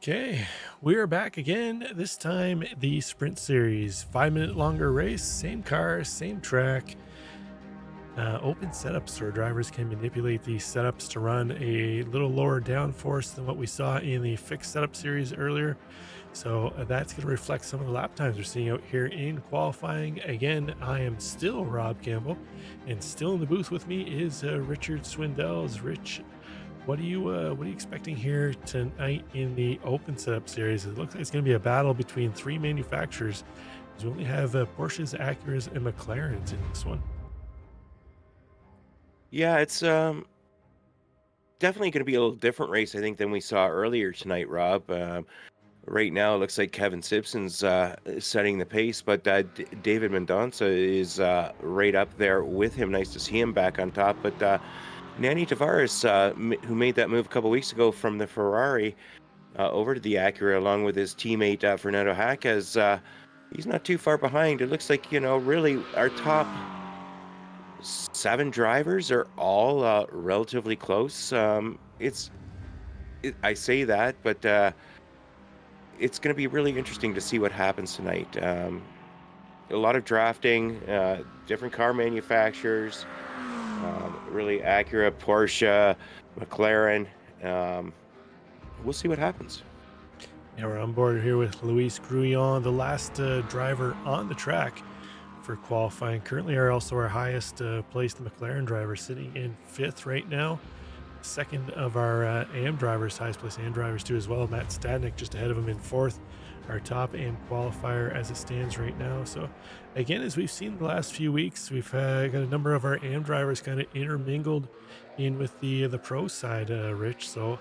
Okay, we are back again. This time, the Sprint Series, 5 minute longer race, same car, same track, open setups, so our drivers can manipulate these setups to run a little lower downforce than what we saw in the fixed setup series earlier. So that's going to reflect some of the lap times we're seeing out here in qualifying. Again, I am still Rob Campbell, and still in the booth with me is Richard Swindells. Rich, what are you expecting here tonight in the open setup series? It looks like it's going to be a battle between three manufacturers, because we only have Porsches, Acuras, and McLarens in this one. Yeah, it's definitely going to be a little different race, I think, than we saw earlier tonight, Rob. Right now, it looks like Kevin Simpson's setting the pace, but David Mendonça is right up there with him. Nice to see him back on top. But Nanny Tavares, who made that move a couple weeks ago from the Ferrari over to the Acura, along with his teammate Fernando Haques, he's not too far behind. It looks like, really our top 7 drivers are all relatively close. I say that, but it's going to be really interesting to see what happens tonight. A lot of drafting, different car manufacturers, really Acura, Porsche, McLaren. We'll see what happens. Yeah, we're on board here with Luis Grullon, the last driver on the track for qualifying. Currently are also our highest placed McLaren driver, sitting in 5th right now. Second of our AM drivers, highest placed AM drivers too as well. Matt Stadnik just ahead of him in 4th, our top AM qualifier as it stands right now. So again, as we've seen the last few weeks, we've got a number of our AM drivers kind of intermingled in with the pro side, Rich. So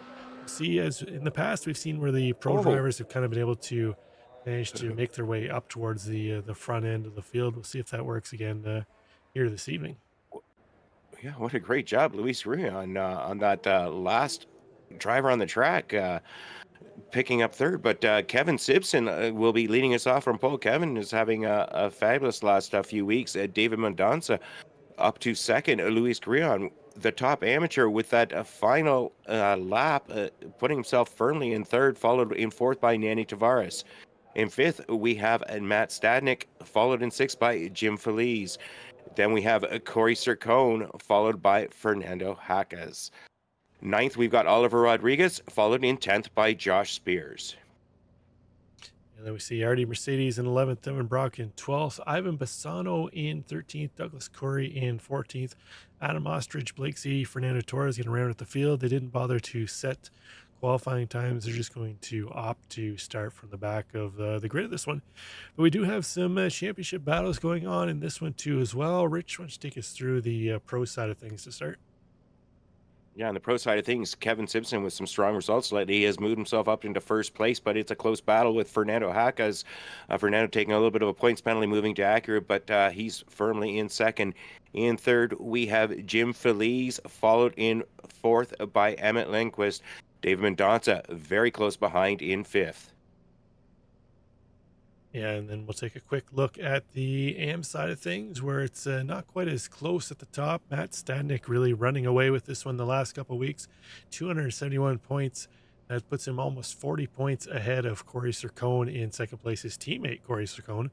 see, as in the past, we've seen where the pro drivers have kind of been able to manage to make their way up towards the front end of the field. We'll see if that works again here this evening. Yeah, what a great job, Luis Grullon, on that last driver on the track, picking up 3rd. But Kevin Simpson will be leading us off from pole. Kevin is having a fabulous last few weeks. David Mendonça up to 2nd. Luis Grullon, the top amateur, with that final lap, putting himself firmly in 3rd, followed in 4th by Nanny Tavares. In 5th, we have Matt Stadnik, followed in 6th by Jim Feliz. Then we have Corey Sircone, followed by Fernando Haques. 9th, we've got Oliver Rodriguez, followed in 10th by Josh Spears. And then we see Artie Mercedes in 11th, Devin Brock in 12th, Ivan Bassano in 13th, Douglas Corey in 14th, Adam Ostrich, Blake Z, Fernando Torres getting around at the field. They didn't bother to set qualifying times. They're just going to opt to start from the back of the grid of this one. But we do have some championship battles going on in this one too as well. Rich, why don't you take us through the pro side of things to start? Yeah, on the pro side of things, Kevin Simpson with some strong results lately. He has moved himself up into 1st place, but it's a close battle with Fernando Haques. Fernando taking a little bit of a points penalty, moving to Acura, but he's firmly in 2nd. In 3rd, we have Jim Feliz, followed in 4th by Emmett Lindquist. David Mendonça very close behind in 5th. Yeah, and then we'll take a quick look at the AM side of things, where it's not quite as close at the top. Matt Stadnik really running away with this one the last couple of weeks. 271 points. That puts him almost 40 points ahead of Corey Sircone in 2nd place, his teammate Corey Sircone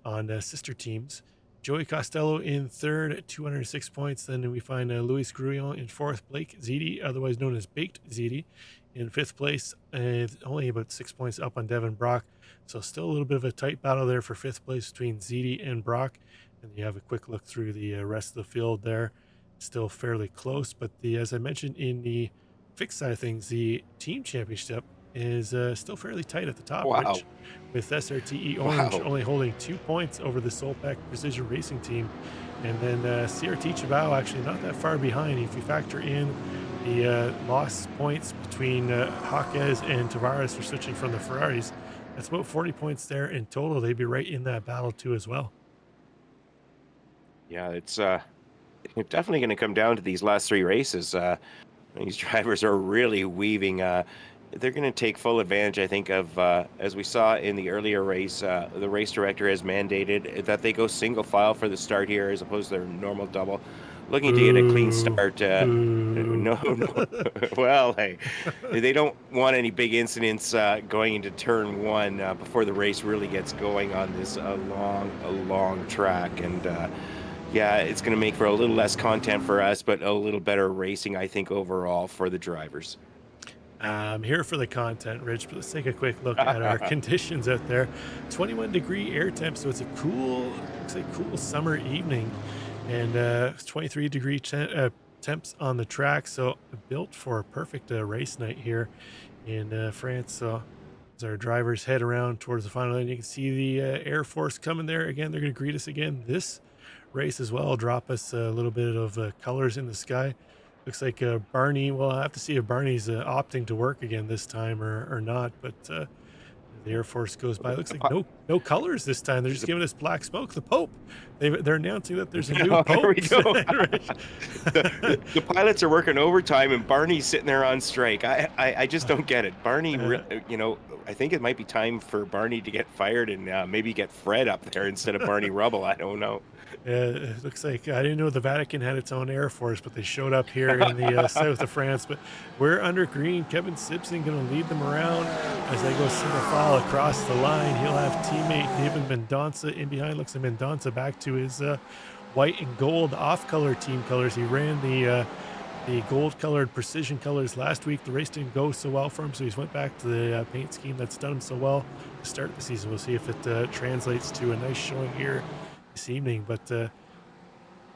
on sister teams. Joey Costello in 3rd at 206 points. Then we find Luis Grullon in 4th. Blake Ziti, otherwise known as Baked Ziti, in 5th place, only about 6 points up on Devin Brock. So still a little bit of a tight battle there for 5th place between Ziti and Brock. And you have a quick look through the rest of the field there. Still fairly close, but as I mentioned in the fixed side of things, the team championship is still fairly tight at the top, Wow. Rich, with SRTE Orange only holding 2 points over the Solpac Precision Racing team. And then CRT Chabao actually not that far behind. If you factor in the lost points between Haques and Tavares for switching from the Ferraris, that's about 40 points there in total. They'd be right in that battle too as well. Yeah, it's definitely going to come down to these last 3 races. These drivers are really weaving. They're going to take full advantage, I think, of, as we saw in the earlier race, the race director has mandated that they go single file for the start here as opposed to their normal double. looking to get a clean Boo. start. Boo. No. Well, hey, they don't want any big incidents going into turn one before the race really gets going on this long track. And yeah, it's going to make for a little less content for us, but a little better racing, I think, overall for the drivers. I'm here for the content, Rich, but let's take a quick look at our conditions out there. 21-degree air temp, so it's a cool, looks like cool summer evening, and 23-degree temps on the track, so built for a perfect race night here in France. So as our drivers head around towards the final end, you can see the Air Force coming there again. They're going to greet us again this race as well, drop us a little bit of colors in the sky. Looks like Barney, well, I have to see if Barney's opting to work again this time or not, but the Air Force goes by. Looks like no colors this time. They're just giving us black smoke. The Pope, they're announcing that there's a new Oh, Pope. there we go. The pilots are working overtime, and Barney's sitting there on strike. I just don't get it. Barney, I think it might be time for Barney to get fired and maybe get Fred up there instead of Barney Rubble. I don't know. It looks like I didn't know the Vatican had its own Air Force, but they showed up here in the south of France. But we're under green. Kevin Simpson going to lead them around as they go single file across the line. He'll have teammate David Mendonça in behind. Looks like Mendonça back to his white and gold off-color team colors. He ran the gold-colored precision colors last week. The race didn't go so well for him, so he's went back to the paint scheme that's done him so well to start the season. We'll see if it translates to a nice showing here this evening. But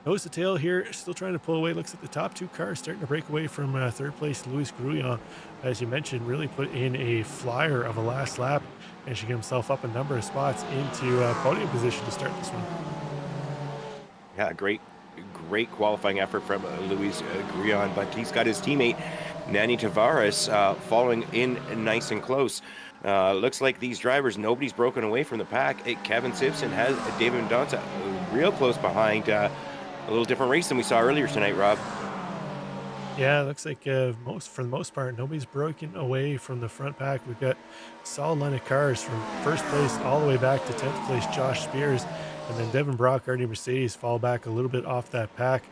nose to tail here, still trying to pull away. Looks like the top two cars starting to break away from third place Louis Grouillon, as you mentioned, really put in a flyer of a last lap and should get himself up a number of spots into podium position to start this one. Yeah, great qualifying effort from Louis Grouillon, but he's got his teammate Nani Tavares following in nice and close. Looks like these drivers, nobody's broken away from the pack. Kevin Simpson has David Mendonça real close behind. A little different race than we saw earlier tonight, Rob. Yeah, it looks like for the most part, nobody's broken away from the front pack. We've got a solid line of cars from first place all the way back to 10th place, Josh Spears, and then Devin Brock, RD Mercedes, fall back a little bit off that pack.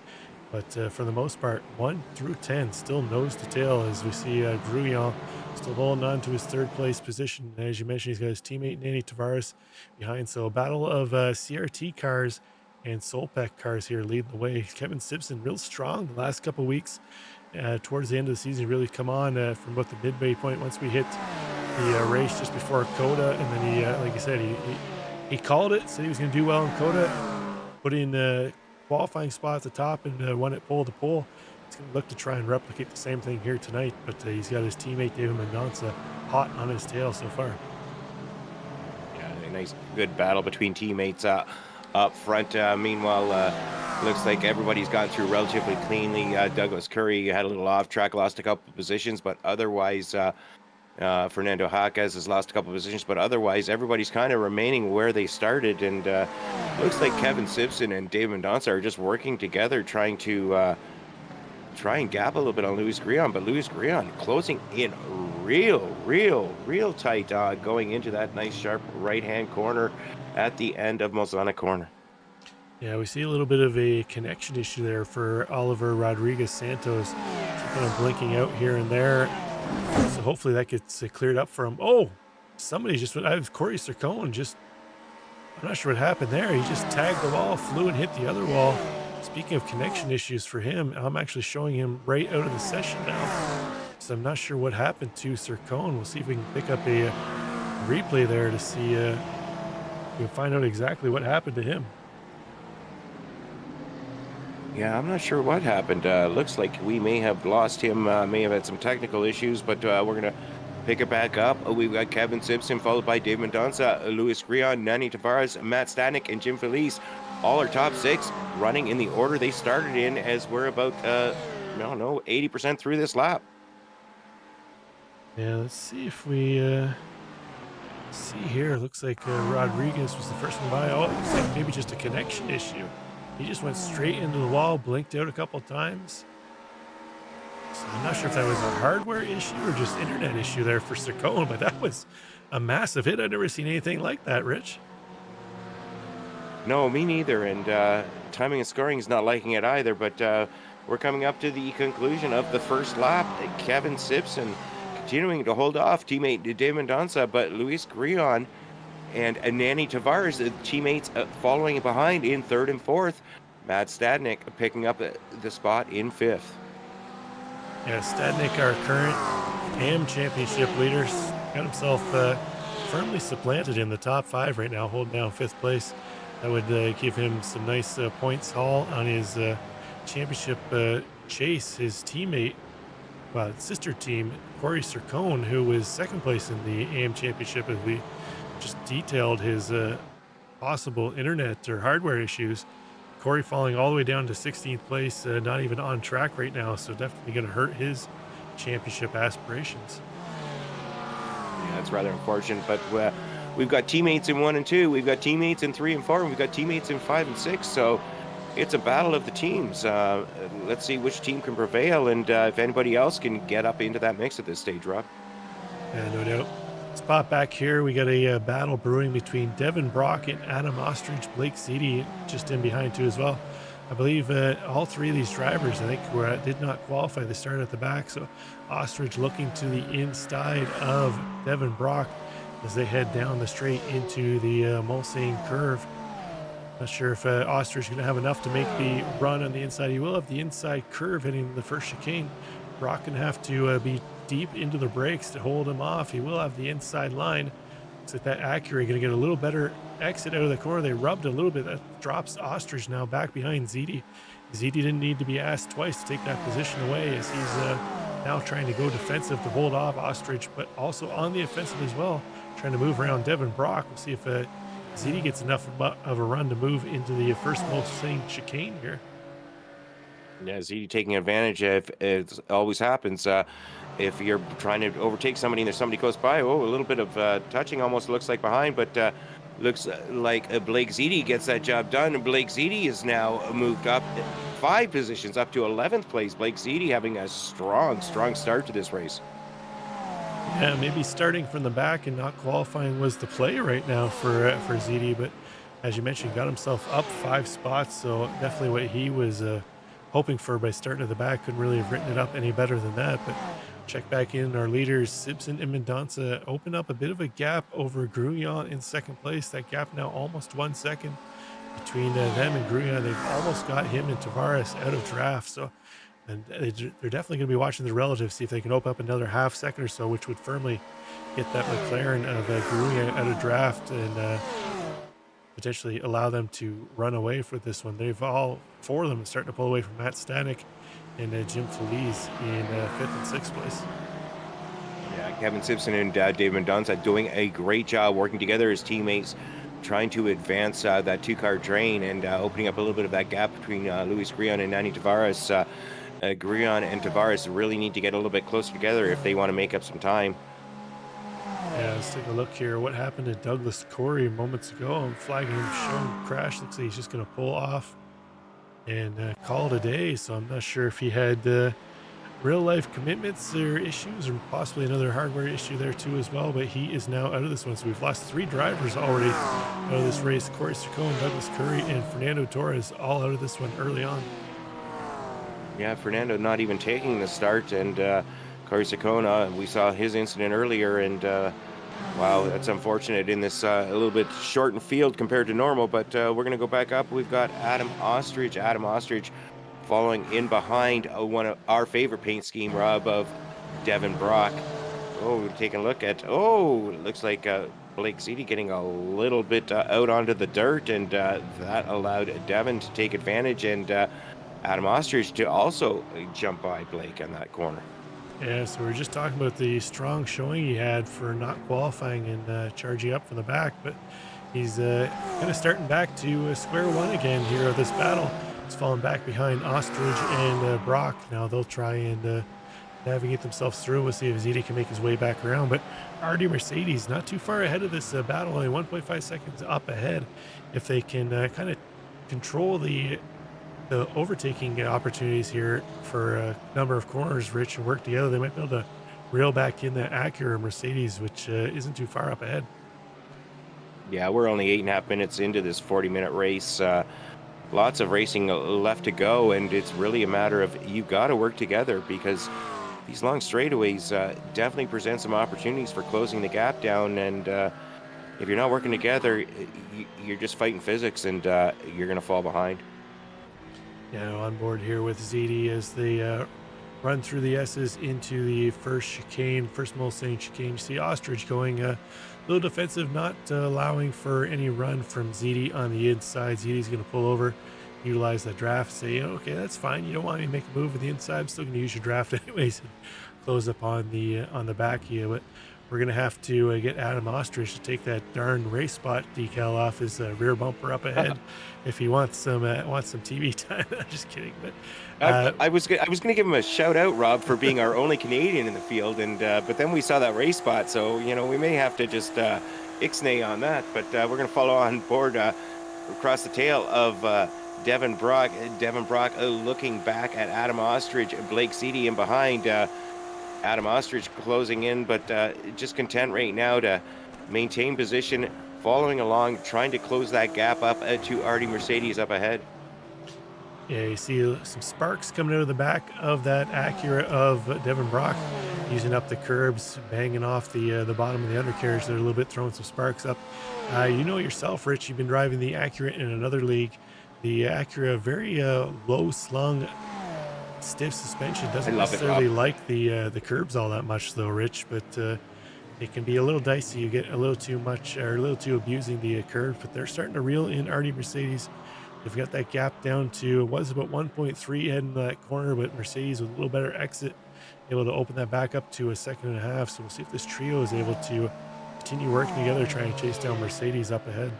But for the most part, 1 through 10, still nose to tail as we see Grouillon still holding on to his third place position. And as you mentioned, he's got his teammate Nani Tavares behind. So a battle of CRT cars and Solpec cars here leading the way. Kevin Simpson real strong the last couple of weeks. Towards the end of the season, really come on from about the midway point once we hit the race just before Coda. And then he, like I said, he called it, said he was going to do well in Coda, put in qualifying spot at the top and won it pole to pole. He's going to look to try and replicate the same thing here tonight, but he's got his teammate David Mendonça hot on his tail so far. Yeah, a nice, good battle between teammates up front. Meanwhile, looks like everybody's gone through relatively cleanly. Douglas Curry had a little off track, lost a couple of positions, but otherwise, Fernando Jaquez has lost a couple of positions, but otherwise, everybody's kind of remaining where they started. And looks like Kevin Simpson and David Mendonça are just working together, trying to try and gap a little bit on Louis Grouillon, but Louis Grouillon closing in real tight, going into that nice sharp right-hand corner at the end of Mozana Corner. Yeah, we see a little bit of a connection issue there for Oliver Rodriguez Santos. Kind of blinking out here and there. So hopefully that gets cleared up for him. Oh, somebody just went. I have Corey Sircone just, I'm not sure what happened there. He just tagged the wall, flew and hit the other wall. Speaking of connection issues for him, I'm actually showing him right out of the session now. So I'm not sure what happened to Sircone. We'll see if we can pick up a replay there to see we can find out exactly what happened to him. Yeah, I'm not sure what happened. Looks like we may have lost him, may have had some technical issues, but we're going to pick it back up. We've got Kevin Simpson, followed by David Mendonça, Louis Grouillon, Nani Tavares, Matt Stanek, and Jim Felice. All our top six running in the order they started in, as we're about, 80% through this lap. Yeah, let's see if we see here. Looks like Rodriguez was the first one by. Oh, it looks like maybe just a connection issue. He just went straight into the wall, blinked out a couple times. So I'm not sure if that was a hardware issue or just internet issue there for Sircone, but that was a massive hit. I've never seen anything like that, Rich. No, me neither. And timing and scoring is not liking it either. But we're coming up to the conclusion of the first lap. Kevin Simpson continuing to hold off teammate Dave Mendonça, but Luis Grion and Nani Tavares, the teammates following behind in third and fourth. Matt Stadnik picking up the spot in fifth. Yeah, Stadnik, our current AM championship leader, got himself firmly supplanted in the top 5 right now, holding down 5th place. That would give him some nice points haul on his championship chase. His teammate, well, sister team, Corey Sircone, who was 2nd place in the AM championship, as we just detailed his possible internet or hardware issues. Corey falling all the way down to 16th place, not even on track right now, so definitely going to hurt his championship aspirations. Yeah, that's rather unfortunate, but we've got teammates in 1 and 2, we've got teammates in 3 and 4, and we've got teammates in 5 and 6, so it's a battle of the teams. Let's see which team can prevail, and if anybody else can get up into that mix at this stage, Rob. Yeah, no doubt. Spot back here, we got a battle brewing between Devin Brock and Adam Ostrich. Blake Ziti just in behind too as well. I believe all 3 of these drivers, I think, did not qualify. They started at the back, so Ostrich looking to the inside of Devin Brock as they head down the straight into the Mulsanne curve. Not sure if Ostrich is going to have enough to make the run on the inside. He will have the inside curve hitting the first chicane. Brock can have to be deep into the brakes to hold him off. He will have the inside line. Looks like that Acura going to get a little better exit out of the corner. They rubbed a little bit. That drops Ostrich now back behind Ziti. Ziti didn't need to be asked twice to take that position away, as he's now trying to go defensive to hold off Ostrich, but also on the offensive as well, trying to move around Devin Brock. We'll see if Ziti gets enough of a run to move into the first Mulsanne chicane here. Yeah, Ziti taking advantage of it always happens. If you're trying to overtake somebody and there's somebody close by, a little bit of touching almost looks like behind, but looks like Blake Ziti gets that job done. And Blake Ziti is now moved up 5 positions up to 11th place. Blake Ziti having a strong start to this race. Yeah, maybe starting from the back and not qualifying was the play right now for Ziti, but as you mentioned, got himself up 5 spots, so definitely what he was hoping for by starting at the back. Couldn't really have written it up any better than that. But check back in, our leaders Simpson and Mendonça open up a bit of a gap over Gruillon in 2nd place. That gap now almost 1 second between them and Gruillon. They've almost got him and Tavares out of draft, so and they're definitely going to be watching the relatives, see if they can open up another half second or so, which would firmly get that McLaren of Gruillon out of draft and potentially allow them to run away for this one. They've all 4 of them starting to pull away from Matt Stanek and Jim Feliz in 5th and 6th place. Yeah, Kevin Simpson and Dave Mendonça doing a great job working together as teammates, trying to advance that 2-car drain and opening up a little bit of that gap between Luis Grion and Nani Tavares. Grion and Tavares really need to get a little bit closer together if they want to make up some time. Yeah, let's take a look here. What happened to Douglas Corey moments ago? I'm flagging him, showing crash. Looks like he's just going to pull off and call it a day. So I'm not sure if he had real life commitments or issues, or possibly another hardware issue there too as well. But he is now out of this one. So we've lost 3 drivers already out of this race. Corey Sircone, Douglas Curry, and Fernando Torres all out of this one early on. Yeah, Fernando not even taking the start, and Corey Sircone, we saw his incident earlier, and wow, that's unfortunate in this a little bit shortened field compared to normal, but we're going to go back up. We've got Adam Ostrich following in behind one of our favorite paint scheme, Rob, of Devin Brock. Oh, taking a look at, looks like Blake Ziti getting a little bit out onto the dirt, and that allowed Devin to take advantage, and Adam Ostrich to also jump by Blake on that corner. Yeah, so we're just talking about the strong showing he had for not qualifying and charging up from the back, but he's kind of starting back to square one again here of this battle. He's falling back behind Ostrich and Brock. Now they'll try and navigate themselves through. We'll see if Ziti can make his way back around, but RD Mercedes not too far ahead of this battle, only 1.5 seconds up ahead. If they can kind of control the overtaking opportunities here for a number of corners, Rich, and work together, they might be able to reel back in that Acura Mercedes, which isn't too far up ahead. Yeah, we're only 8.5 minutes into this 40-minute race. Lots of racing left to go, and it's really a matter of you got to work together because these long straightaways definitely present some opportunities for closing the gap down. And if you're not working together, you're just fighting physics, and you're going to fall behind. Yeah, on board here with ZD as they run through the S's into the first chicane, first Mulsanne chicane. You see Ostrich going a little defensive, not allowing for any run from ZD on the inside. ZD's going to pull over, utilize that draft, say, okay, that's fine. You don't want me to make a move with the inside. I'm still going to use your draft anyways, and close up on the back of you. But we're going to have to get Adam Ostrich to take that darn race spot decal off his rear bumper up ahead if he wants some TV time. I'm just kidding, but I was going to give him a shout out, Rob, for being our only Canadian in the field, and but then we saw that race spot, so we may have to just ixnay on that. But we're going to follow on board across the tail of Devin Brock. Devin Brock looking back at Adam Ostrich, Blake Seedy in behind. Adam Ostrich closing in, but just content right now to maintain position, following along, trying to close that gap up to Artie Mercedes up ahead. Yeah, you see some sparks coming out of the back of that Acura of Devin Brock, using up the curbs, banging off the bottom of the undercarriage there a little bit, throwing some sparks up. You know yourself, Rich, you've been driving the Acura in another league. The Acura, very low slung, stiff suspension, doesn't necessarily like the curbs all that much though, Rich, but it can be a little dicey. You get a little too much or a little too abusing the curbs, but they're starting to reel in Artie Mercedes. They've got that gap down to, it was about 1.3 heading that corner, but Mercedes with a little better exit, able to open that back up to a 2.5 seconds. So we'll see if this trio is able to continue working together, trying to chase down Mercedes up ahead.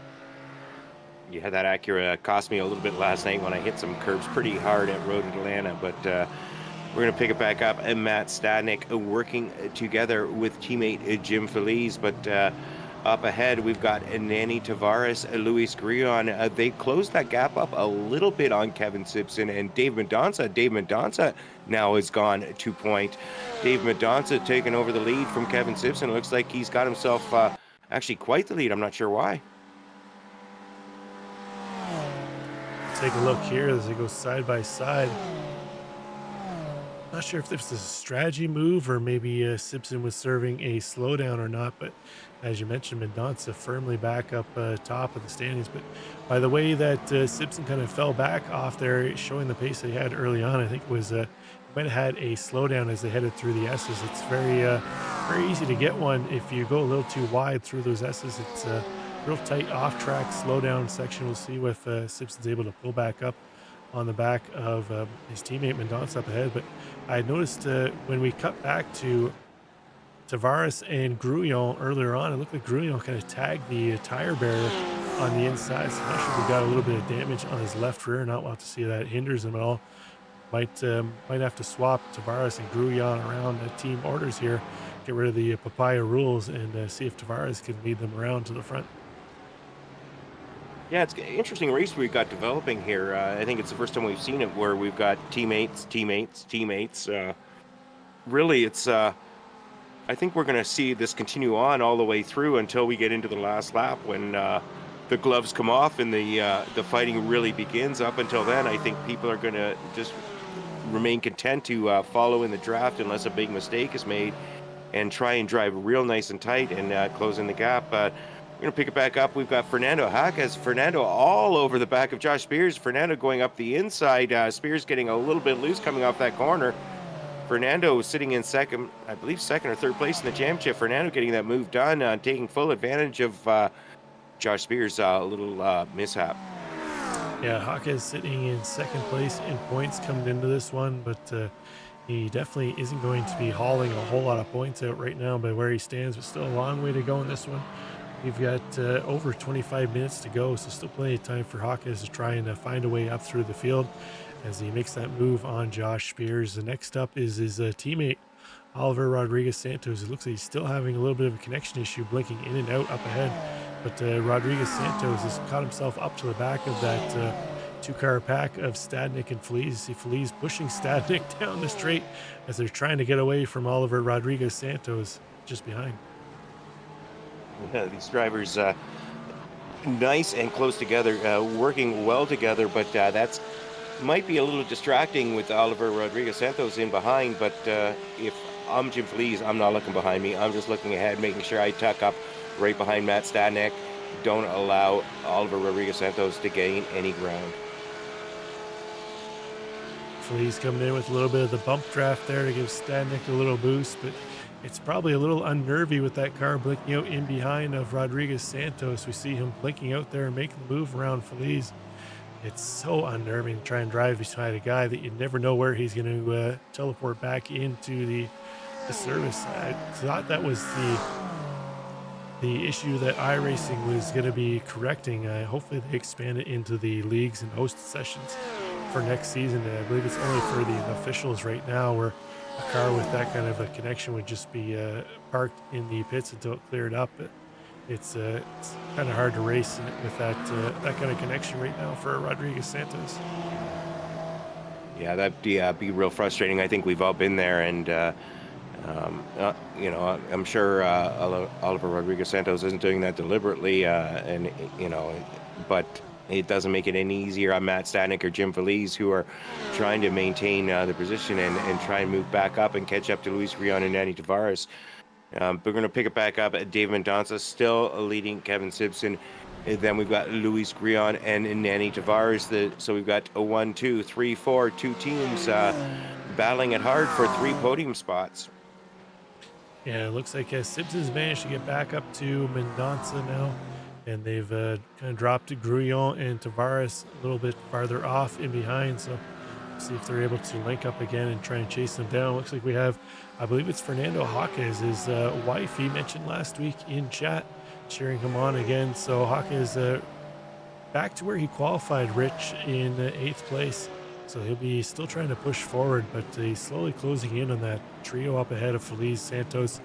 Yeah, that Acura cost me a little bit last night when I hit some curbs pretty hard at Road Atlanta, but we're going to pick it back up. And Matt Stadnick working together with teammate Jim Feliz, but up ahead, we've got Nanny Tavares, Luis Grillon. They closed that gap up a little bit on Kevin Simpson and Dave Mendonça. Dave Mendonça now has gone 2 point. Dave Mendonça taking over the lead from Kevin Simpson. It looks like he's got himself actually quite the lead. I'm not sure why. Take a look here as they go side by side. Not sure if this is a strategy move or maybe Simpson was serving a slowdown or not, but as you mentioned, Mendonça firmly back up top of the standings. But by the way that Simpson kind of fell back off there, showing the pace they had early on, I think it was might have had a slowdown as they headed through the S's. It's very easy to get one if you go a little too wide through those S's. It's a real tight off-track slowdown section. We'll see if Simpson's able to pull back up on the back of his teammate Mendonça up ahead. But I noticed when we cut back to Tavares and Grillon earlier on, it looked like Grillon kind of tagged the tire barrier on the inside. So I'm not sure if he got a little bit of damage on his left rear. Not want to see that hinders him at all. Might have to swap Tavares and Grillon around team orders here, get rid of the papaya rules, and see if Tavares can lead them around to the front. Yeah, it's an interesting race we've got developing here. I think it's the first time we've seen it where we've got teammates. Really, it's. I think we're going to see this continue on all the way through until we get into the last lap when the gloves come off and the fighting really begins. Up until then, I think people are going to just remain content to follow in the draft unless a big mistake is made and try and drive real nice and tight and close in the gap. We're going to pick it back up. We've got Fernando Hakas. Fernando all over the back of Josh Spears. Fernando going up the inside. Spears getting a little bit loose coming off that corner. Fernando sitting in second, I believe second or third place in the championship. Fernando getting that move done, taking full advantage of Josh Spears' little mishap. Yeah, Hakas sitting in second place in points coming into this one, but he definitely isn't going to be hauling a whole lot of points out right now by where he stands, but still a long way to go in this one. We've got over 25 minutes to go, so still plenty of time for Hakas to try and find a way up through the field as he makes that move on Josh Spears. The next up is his teammate, Oliver Rodriguez-Santos. It looks like he's still having a little bit of a connection issue, blinking in and out up ahead. But Rodriguez-Santos has caught himself up to the back of that two-car pack of Stadnick and Feliz. See Feliz pushing Stadnick down the straight as they're trying to get away from Oliver Rodriguez-Santos just behind. Yeah, these drivers nice and close together, working well together, but that's might be a little distracting with Oliver Rodriguez Santos in behind. But if I'm Jim Feliz, I'm not looking behind me. I'm just looking ahead, making sure I tuck up right behind Matt Stadnik. Don't allow Oliver Rodriguez Santos to gain any ground. Flea's coming in with a little bit of the bump draft there to give Stadnik a little boost, but it's probably a little unnervy with that car blinking out in behind of Rodriguez Santos. We see him blinking out there and making the move around Feliz. It's so unnerving to try and drive beside a guy that you never know where he's going to teleport back into the service. I thought that was the issue that iRacing was going to be correcting. Hopefully they expand it into the leagues and host sessions for next season. I believe it's only for the officials right now, where a car with that kind of a connection would just be parked in the pits until it cleared up. It's kind of hard to race with that kind of connection right now for Rodriguez Santos. Yeah, that'd be real frustrating. I think we've all been there, and I'm sure Oliver Rodriguez Santos isn't doing that deliberately, but it doesn't make it any easier on Matt Stadnik or Jim Feliz, who are trying to maintain the position and try and move back up and catch up to Luis Rion and Nanny Tavares. We're going to pick it back up at Dave Mendonça, still leading Kevin Simpson. And then we've got Luis Grion and Nanny Tavares. So we've got a 1, 2, 3, 4, two teams battling it hard for 3 podium spots. Yeah, it looks like Simpson's managed to get back up to Mendonça now, and they've kind of dropped Grullon and Tavares a little bit farther off in behind. So see if they're able to link up again and try and chase them down. Looks like we have, I believe it's Fernando Jaquez, his wife, he mentioned last week in chat, cheering him on again. So Jaquez back to where he qualified, Rich, in 8th place. So he'll be still trying to push forward, but he's slowly closing in on that trio up ahead of Feliz, Santos,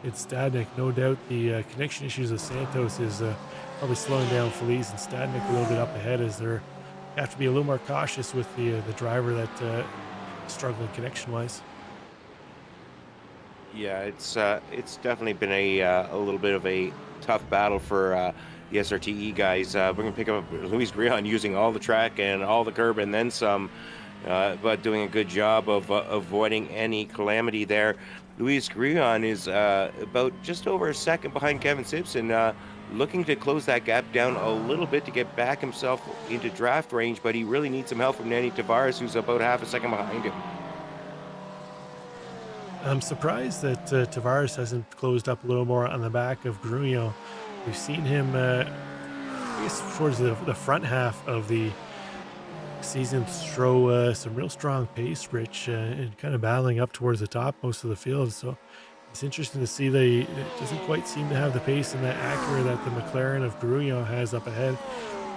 and Stadnik. No doubt the connection issues of Santos is probably slowing down Feliz and Stadnik a little bit up ahead, as they're have to be a little more cautious with the driver that is struggling connection-wise. Yeah, it's definitely been a little bit of a tough battle for the SRTE guys. We're going to pick up Luis Grion using all the track and all the curb and then some, but doing a good job of avoiding any calamity there. Luis Grion is about just over a second behind Kevin Simpson, looking to close that gap down a little bit to get back himself into draft range, but he really needs some help from Nanny Tavares, who's about half a second behind him. I'm surprised that Tavares hasn't closed up a little more on the back of Grullon. We've seen him, I guess, towards the front half of the season throw some real strong pace, Rich, and kind of battling up towards the top most of the field. So it's interesting to see that it doesn't quite seem to have the pace and that Acura that the McLaren of Grullon has up ahead.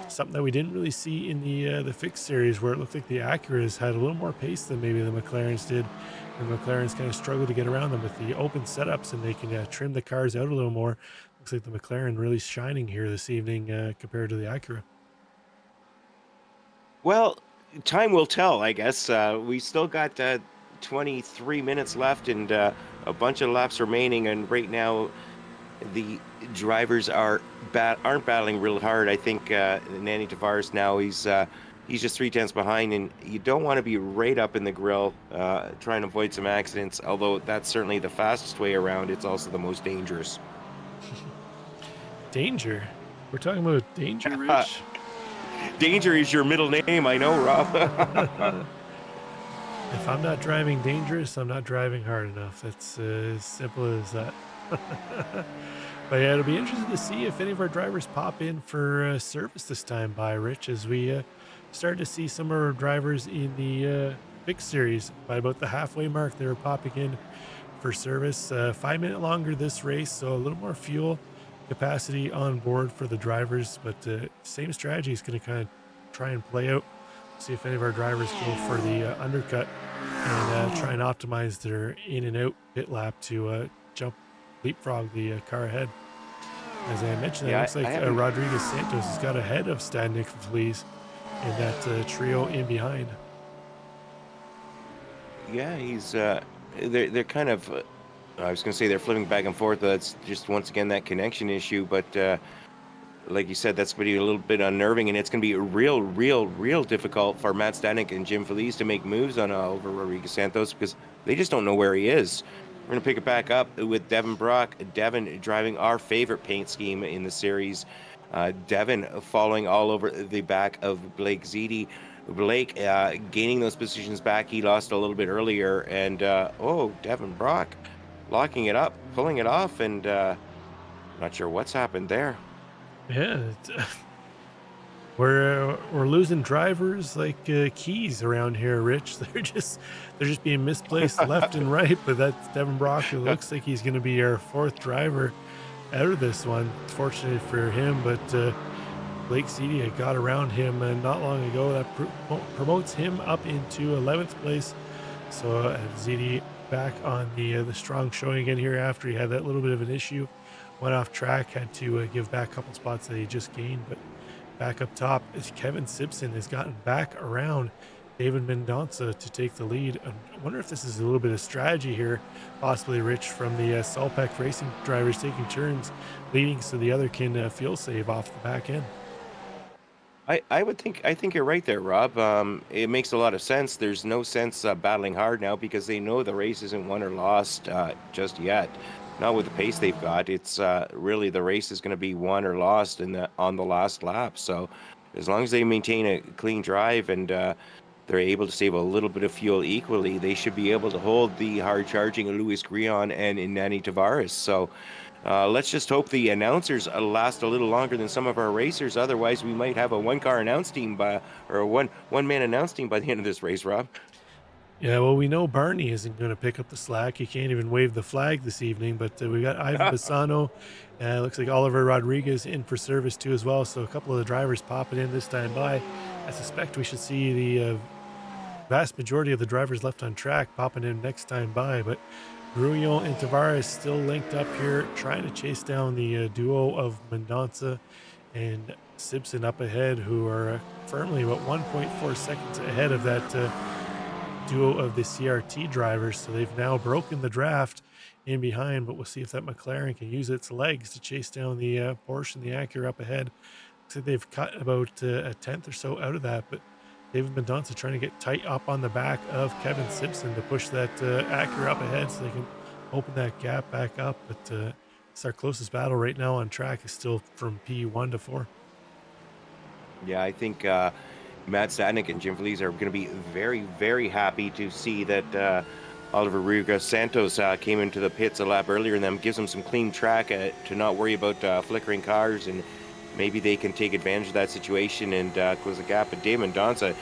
Something that we didn't really see in the fixed series, where it looked like the Acuras had a little more pace than maybe the McLarens did. And McLarens kind of struggled to get around them with the open setups, and they can trim the cars out a little more. Looks like the McLaren really shining here this evening compared to the Acura. Well, time will tell, I guess. We still got 23 minutes left and a bunch of laps remaining, and right now the drivers aren't battling real hard. I think Nanny Tavares now, he's just 3/10 behind, and you don't want to be right up in the grill trying to avoid some accidents, although that's certainly the fastest way around. It's also the most dangerous. Danger? We're talking about danger, Rich? Danger is your middle name, I know, Rob. If I'm not driving dangerous, I'm not driving hard enough. That's as simple as that. But yeah, it'll be interesting to see if any of our drivers pop in for service this time by Rich, as we start to see some of our drivers in the big series. By about the halfway mark, they were popping in for service. 5 minutes longer this race, so a little more fuel capacity on board for the drivers, but same strategy is going to kind of try and play out. See if any of our drivers go for the undercut and try and optimize their in and out pit lap to leapfrog the car ahead. As I mentioned, it looks like Rodriguez Santos has got ahead of Stadnik and Feliz and that trio in behind. Yeah, he's they're kind of I was going to say they're flipping back and forth. That's just once again that connection issue, but like you said, that's going to be a little bit unnerving, and it's going to be real difficult for Matt Stanek and Jim Felice to make moves on Oliver Rodriguez Santos because they just don't know where he is. We're going to pick it back up with Devin Brock. Devin driving our favorite paint scheme in the series. Devin following all over the back of Blake Ziti. Blake gaining those positions back. He lost a little bit earlier, and Devin Brock locking it up, pulling it off, and not sure what's happened there. Yeah, we're losing drivers like keys around here, Rich. They're just being misplaced left and right. But that's Devin Brock. It looks like he's going to be our fourth driver out of this one. Fortunate for him, but Blake Ziti had got around him not long ago. That promotes him up into 11th place. So Ziti back on the strong showing again here after he had that little bit of an issue. Went off track, had to give back a couple spots that he just gained, but back up top is Kevin Simpson has gotten back around David Mendonça to take the lead. I wonder if this is a little bit of strategy here, possibly, Rich, from the Salpec racing drivers taking turns leading so the other can fuel save off the back end. I think you're right there, Rob. It makes a lot of sense. There's no sense battling hard now because they know the race isn't won or lost just yet. Not with the pace they've got. It's really the race is going to be won or lost on the last lap. So as long as they maintain a clean drive and they're able to save a little bit of fuel equally, they should be able to hold the hard-charging Luis Grion and Inani Tavares. So let's just hope the announcers last a little longer than some of our racers. Otherwise, we might have a one-car announce team or a one-man announce team by the end of this race, Rob. Yeah, well, we know Barney isn't going to pick up the slack. He can't even wave the flag this evening, but we got Ivan Bassano. Looks like Oliver Rodriguez in for service too as well. So a couple of the drivers popping in this time by. I suspect we should see the vast majority of the drivers left on track popping in next time by, but Grullon and Tavares still linked up here, trying to chase down the duo of Mendonça and Simpson up ahead, who are firmly about 1.4 seconds ahead of that duo of the CRT drivers. So they've now broken the draft in behind, but we'll see if that McLaren can use its legs to chase down the Porsche and the Acura up ahead. Looks like they've cut about a tenth or so out of that, but David Mendonça trying to get tight up on the back of Kevin Simpson to push that Acura up ahead so they can open that gap back up. But it's our closest battle right now on track is still from P1 to 4. Yeah, I think Matt Stanek and Jim Felice are going to be very happy to see that Oliver Rodriguez Santos came into the pits a lap earlier, and them gives them some clean track to not worry about flickering cars, and maybe they can take advantage of that situation and close the gap. But Dave Mendonça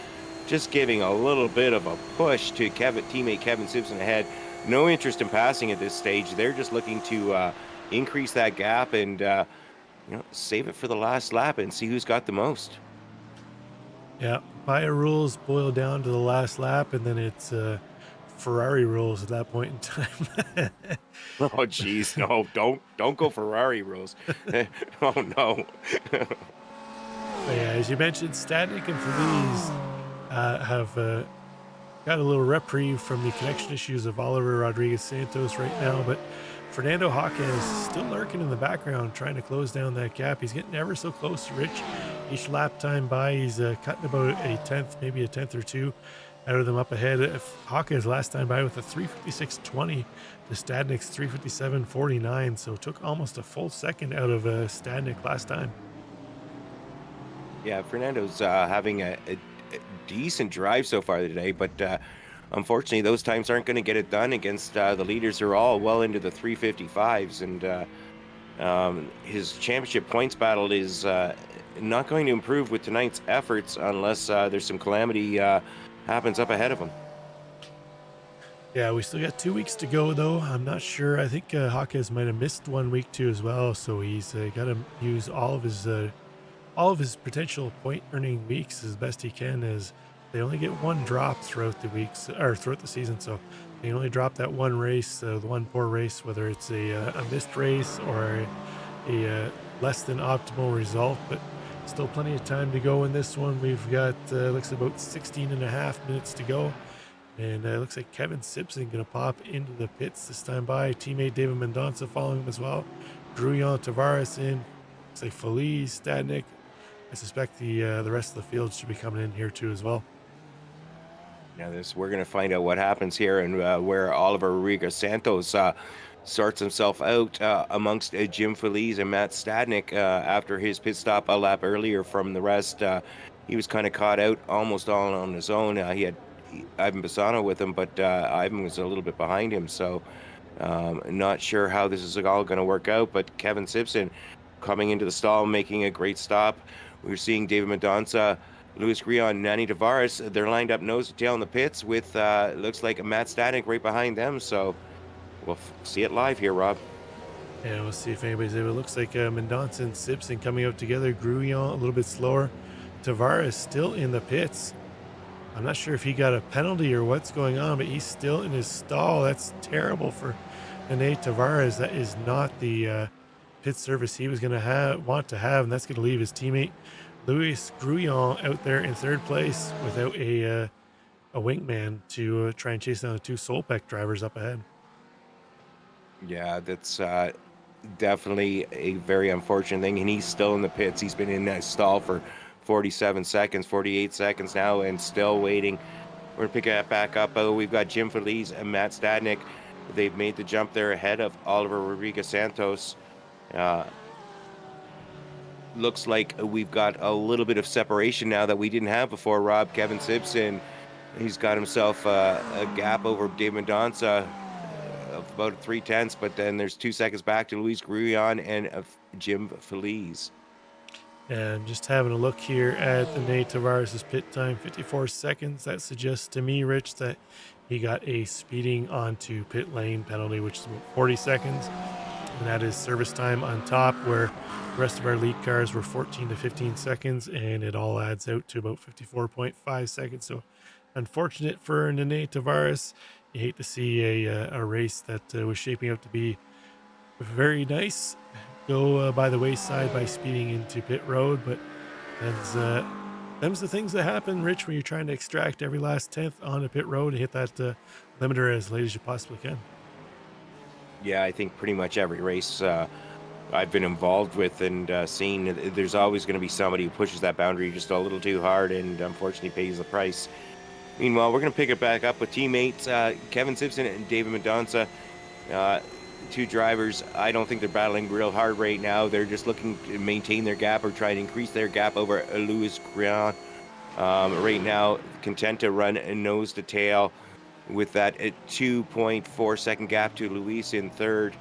just giving a little bit of a push to teammate Kevin Simpson ahead. No interest in passing at this stage. They're just looking to increase that gap and save it for the last lap and see who's got the most. Yeah, Maya rules boil down to the last lap, and then it's Ferrari rules at that point in time. Oh, geez, no, don't go Ferrari rules. Oh no. But yeah, as you mentioned, Stanek and Feliz have got a little reprieve from the connection issues of Oliver Rodriguez Santos right now, but Fernando Hawkins is still lurking in the background, trying to close down that gap. He's getting ever so close to Rich. Each lap time by, he's cutting about a tenth, maybe a tenth or two out of them up ahead. Hawkins last time by with a 356.20 to Stadnik's 357.49, so took almost a full second out of Stadnik last time. Yeah, Fernando's having a decent drive so far today, but unfortunately, those times aren't going to get it done against the leaders who are all well into the 355s, and his championship points battle is not going to improve with tonight's efforts unless there's some calamity happens up ahead of him. Yeah, we still got 2 weeks to go, though. I'm not sure. I think Hawkins might have missed 1 week too as well, so he's got to use all of his potential point-earning weeks as best he can, as they only get one drop throughout the weeks or throughout the season. So they only drop that one race, the one poor race, whether it's a missed race or a less than optimal result. But still plenty of time to go in this one. We've got looks like about 16 and a half minutes to go. And it looks like Kevin Simpson going to pop into the pits this time by. Teammate David Mendonça following him as well. Grullon Tavares in. Looks like Feliz, Stadnik. I suspect the rest of the field should be coming in here too as well. Now, we're going to find out what happens here and where Oliver Rodriguez Santos sorts himself out amongst Jim Feliz and Matt Stadnik after his pit stop a lap earlier from the rest. He was kind of caught out almost all on his own. He had Ivan Bassano with him, but Ivan was a little bit behind him. So not sure how this is all going to work out. But Kevin Simpson coming into the stall, making a great stop. We're seeing David Mendonça, Luis Grion, Nani Tavares. They're lined up nose to tail in the pits with looks like Matt Stadnik right behind them. So we'll see it live here, Rob. Yeah, we'll see if anybody's able. It looks like Mendonça and Simpson coming out together. Gruillon a little bit slower. Tavares still in the pits. I'm not sure if he got a penalty or what's going on, but he's still in his stall. That's terrible for Nani Tavares. That is not the pit service he was going to want to have, and that's going to leave his teammate Luis Gruillon out there in third place without a wingman to try and chase down the two Solpec drivers up ahead. Yeah, that's definitely a very unfortunate thing, and he's still in the pits. He's been in that stall for 47 seconds, 48 seconds now, and still waiting. We're gonna pick that back up. We've got Jim Feliz and Matt Stadnik. They've made the jump there ahead of Oliver Rodriguez Santos. Looks like we've got a little bit of separation now that we didn't have before, Rob. Kevin Simpson, he's got himself a gap over Dave Mendonça of about 3/10, but then there's 2 seconds back to Luis Gruillon and Jim Feliz. And just having a look here at the Nani Tavares' pit time, 54 seconds. That suggests to me, Rich, that he got a speeding onto pit lane penalty, which is about 40 seconds. And that is service time on top, where the rest of our lead cars were 14 to 15 seconds, and it all adds out to about 54.5 seconds. So unfortunate for Nani Tavares. You hate to see a race that was shaping up to be very nice go by the wayside by speeding into pit road, but them's the things that happen, Rich, when you're trying to extract every last tenth on a pit road and hit that limiter as late as you possibly can. Yeah, I think pretty much every race I've been involved with and seen, there's always going to be somebody who pushes that boundary just a little too hard and unfortunately pays the price. Meanwhile, we're going to pick it back up with teammates Kevin Simpson and David Mendonça. Two drivers, I don't think they're battling real hard right now. They're just looking to maintain their gap or try to increase their gap over Luis Grion. Right now, content to run nose to tail with that 2.4 second gap to Luis in third.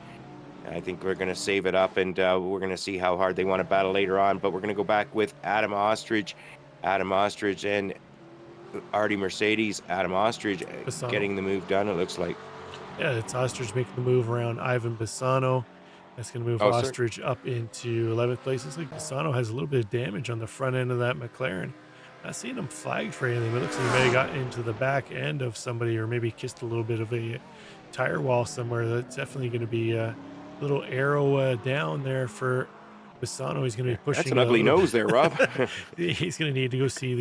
I think we're going to save it up, and we're going to see how hard they want to battle later on. But we're going to go back with Adam Ostrich and Artie Mercedes. Adam Ostrich getting the move done, it looks like. Yeah, it's Ostrich making the move around Ivan Bassano. That's going to move Ostrich up into 11th place. Looks like Bassano has a little bit of damage on the front end of that McLaren. Not seeing him flagged for anything, but it looks like he may have got into the back end of somebody or maybe kissed a little bit of a tire wall somewhere. That's definitely going to be a little arrow down there for Bassano. He's going to be pushing. That's an ugly nose there, Rob. He's going to need to go see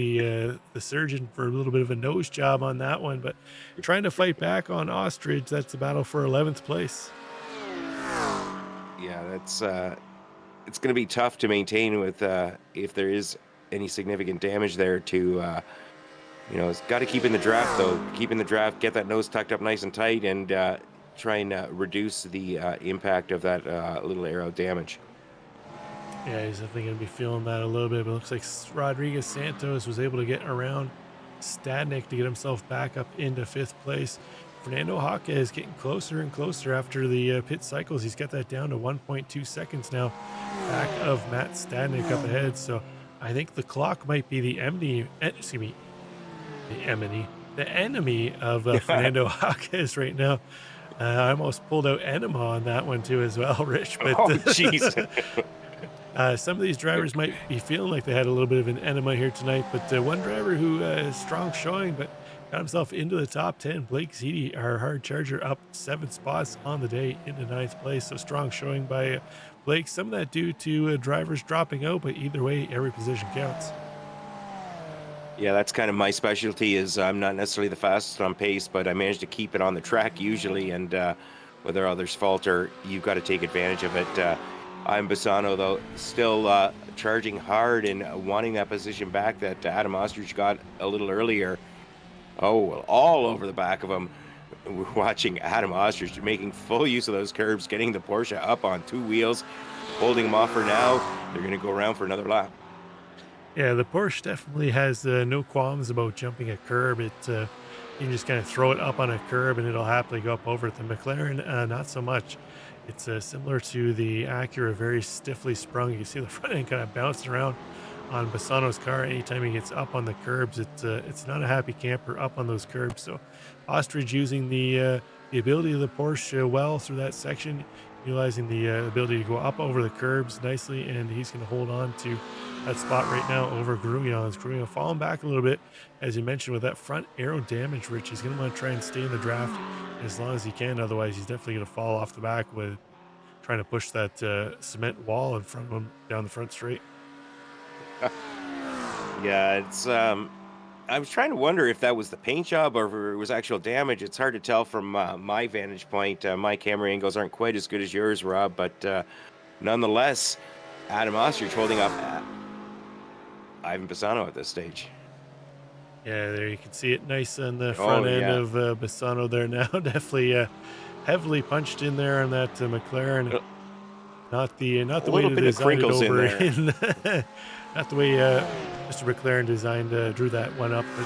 the surgeon for a little bit of a nose job on that one. But trying to fight back on Ostrich, that's the battle for 11th place. Yeah, that's it's going to be tough to maintain with if there is any significant damage there to it's got to keep in the draft though. Keep in the draft, get that nose tucked up nice and tight, and try and reduce the impact of that little arrow damage. Yeah, he's definitely going to be feeling that a little bit, but it looks like Rodriguez Santos was able to get around Stadnik to get himself back up into 5th place. Fernando Haka is getting closer and closer after the pit cycles. He's got that down to 1.2 seconds now, back of Matt Stadnik up ahead. So I think the clock might be the enemy of Fernando Haka right now. I almost pulled out Enema on that one too as well, Rich. But oh, jeez. Some of these drivers might be feeling like they had a little bit of an enema here tonight, but one driver who is strong showing, but got himself into the top 10, Blake Zeedy, our hard charger, up 7 spots on the day into 9th place. So strong showing by Blake. Some of that due to drivers dropping out, but either way, every position counts. Yeah, that's kind of my specialty. Is I'm not necessarily the fastest on pace, but I manage to keep it on the track usually, and whether others falter, you've got to take advantage of it. I'm Bassano, though, still charging hard and wanting that position back that Adam Ostrich got a little earlier. Oh, all over the back of him. We're watching Adam Ostrich making full use of those curbs, getting the Porsche up on 2 wheels, holding him off for now. They're going to go around for another lap. Yeah, the Porsche definitely has no qualms about jumping a curb. You can just kind of throw it up on a curb and it'll happily go up over it. The McLaren, not so much. It's similar to the Acura, very stiffly sprung. You can see the front end kind of bouncing around on Bassano's car. Anytime he gets up on the curbs, it's not a happy camper up on those curbs. So Ostrich using the ability of the Porsche well through that section, utilizing the ability to go up over the curbs nicely, and he's going to hold on to that spot right now over Grugnon. Grugnon falling back a little bit, as you mentioned, with that front aero damage. Rich, he's going to want to try and stay in the draft as long as he can. Otherwise, he's definitely going to fall off the back with trying to push that cement wall in front of him down the front straight. Yeah, it's I was trying to wonder if that was the paint job or if it was actual damage. It's hard to tell from my vantage point. My camera angles aren't quite as good as yours, Rob, but nonetheless, Adam Ostrich holding up Ivan Bassano at this stage. Yeah, there you can see it nice on the front end of Bassano there now. Definitely heavily punched in there on that McLaren. Not the way they designed it over in not the way Mr. McLaren designed drew that one up. But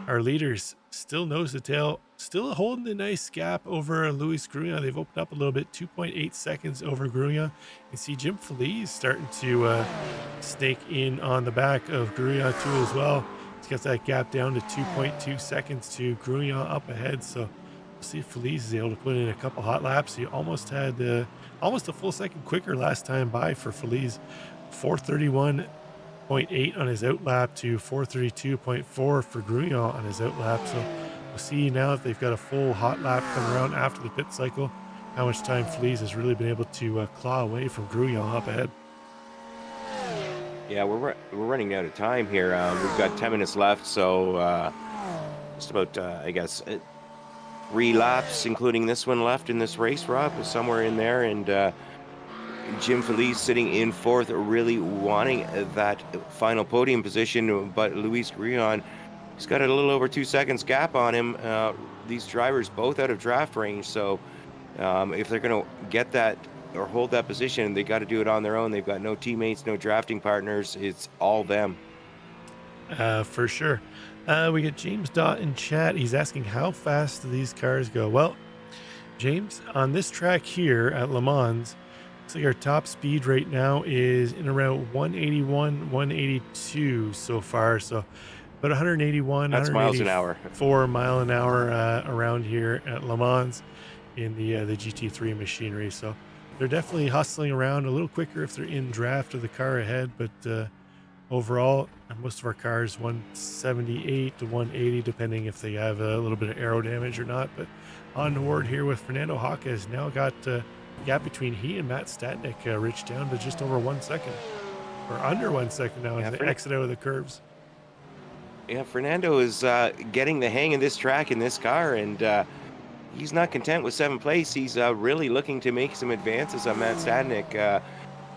our leaders still nose to tail, still holding a nice gap over Luis Grugnon. They've opened up a little bit, 2.8 seconds over Grugnon. You see Jim Feliz starting to snake in on the back of Grugnon too as well. He's got that gap down to 2.2 seconds to Grugnon up ahead. So we'll see if Feliz is able to put in a couple hot laps. He almost had almost a full second quicker last time by for Feliz. 431.8 on his outlap to 432.4 for Grugnon on his outlap. So we'll see now that they've got a full hot lap coming around after the pit cycle, how much time Feliz has really been able to claw away from Grugnon up ahead. Yeah, we're running out of time here. We've got 10 minutes left, so just about, I guess, 3 laps, including this one left in this race, Rob, somewhere in there. And Jim Feliz sitting in 4th, really wanting that final podium position, but Luis Grugnon, he's got a little over 2 seconds gap on him. These drivers both out of draft range, so if they're going to get that or hold that position, they got to do it on their own. They've got no teammates, no drafting partners. It's all them. For sure. We get James Dot in chat. He's asking how fast do these cars go? Well, James, on this track here at Le Mans, looks like our top speed right now is in around 181, 182 so far. So about 181, that's miles an hour. 4 mile an hour around here at Le Mans in the GT3 machinery. So they're definitely hustling around a little quicker if they're in draft of the car ahead, but overall, most of our cars 178 to 180, depending if they have a little bit of aero damage or not. But on the board here with Fernando Hawke has now got a gap between he and Matt Statnik, Rich, down to just over 1 second, or under 1 second now as they exit out of the curves. Yeah, Fernando is getting the hang of this track in this car, and he's not content with 7th place. He's really looking to make some advances on Matt Statnik.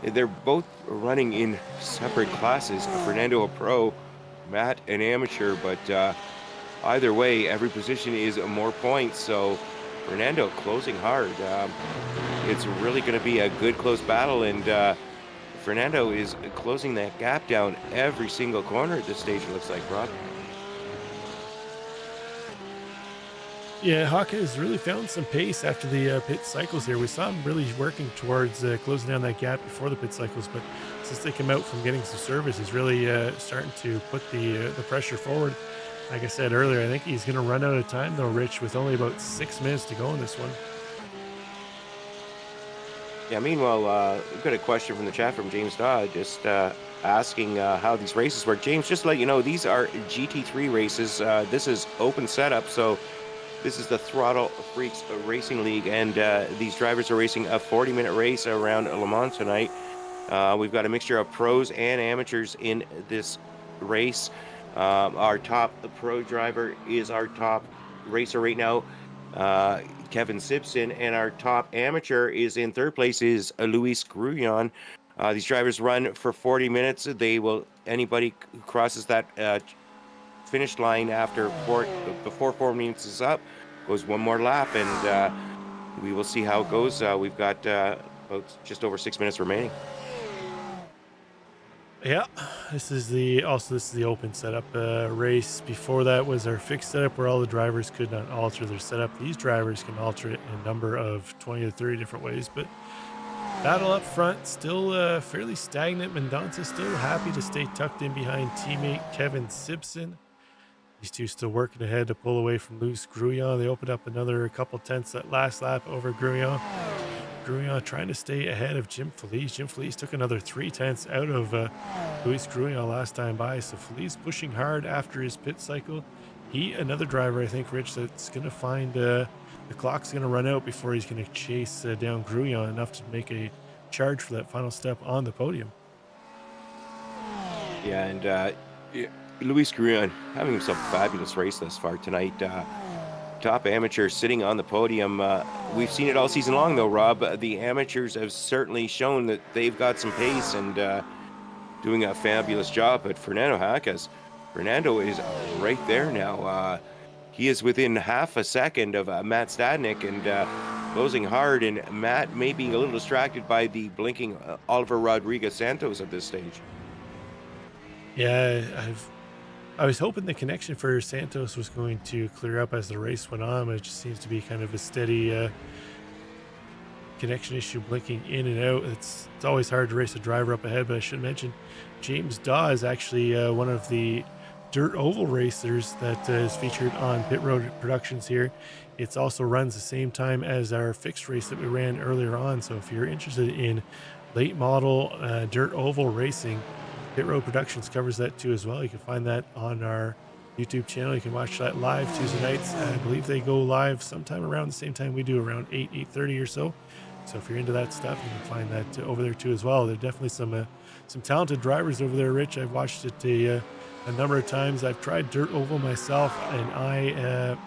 They're both running in separate classes. Fernando a pro, Matt an amateur, but either way, every position is more points. So Fernando closing hard. It's really going to be a good close battle, and Fernando is closing that gap down every single corner at this stage, it looks like, Rob. Yeah, Hawke has really found some pace after the pit cycles here. We saw him really working towards closing down that gap before the pit cycles, but since they come out from getting some service, he's really starting to put the pressure forward. Like I said earlier, I think he's going to run out of time, though, Rich, with only about 6 minutes to go in this one. Yeah, meanwhile, we've got a question from the chat from James Dodd, just asking how these races work. James, just to let you know, these are GT3 races. This is open setup, so this is the Throttle Freaks Racing League, and these drivers are racing a 40-minute race around Le Mans tonight. We've got a mixture of pros and amateurs in this race. Our top pro driver is our top racer right now, Kevin Simpson, and our top amateur is in third place is Luis Grullon. These drivers run for 40 minutes. Anybody who crosses that finish line before 4 minutes is up goes one more lap, and we will see how it goes. We've got about just over 6 minutes remaining. Yeah, this is the open setup race. Before that was our fixed setup where all the drivers could not alter their setup. These drivers can alter it in a number of 20 to 30 different ways, but battle up front still fairly stagnant. Mendonça still happy to stay tucked in behind teammate Kevin Simpson. These two still working ahead to pull away from Luis Grullon. They opened up another couple tenths that last lap over Grullon. Grullon trying to stay ahead of Jim Feliz. Jim Feliz took another 3 tenths out of Luis Grullon last time by. So Feliz pushing hard after his pit cycle. Another driver, I think, Rich, that's going to find the clock's going to run out before he's going to chase down Grullon enough to make a charge for that final step on the podium. Yeah, and Luis Grullon having himself a fabulous race thus far tonight. Top amateur sitting on the podium. We've seen it all season long, though, Rob. The amateurs have certainly shown that they've got some pace and doing a fabulous job. But Fernando is right there now. He is within half a second of Matt Stadnik and closing hard. And Matt may be a little distracted by the blinking Oliver Rodriguez Santos at this stage. Yeah, I was hoping the connection for Santos was going to clear up as the race went on, but it just seems to be kind of a steady connection issue blinking in and out. It's always hard to race a driver up ahead, but I should mention James Daw is actually one of the dirt oval racers that is featured on Pit Road Productions here. It's also runs the same time as our fixed race that we ran earlier on. So if you're interested in late model dirt oval racing, Pit Road Productions covers that too as well. You can find that on our YouTube channel. You can watch that live Tuesday nights. I believe they go live sometime around the same time we do, around 8:30 or so. So if you're into that stuff, you can find that over there too as well. There are definitely some talented drivers over there, Rich. I've watched it a number of times. I've tried dirt oval myself, and I'm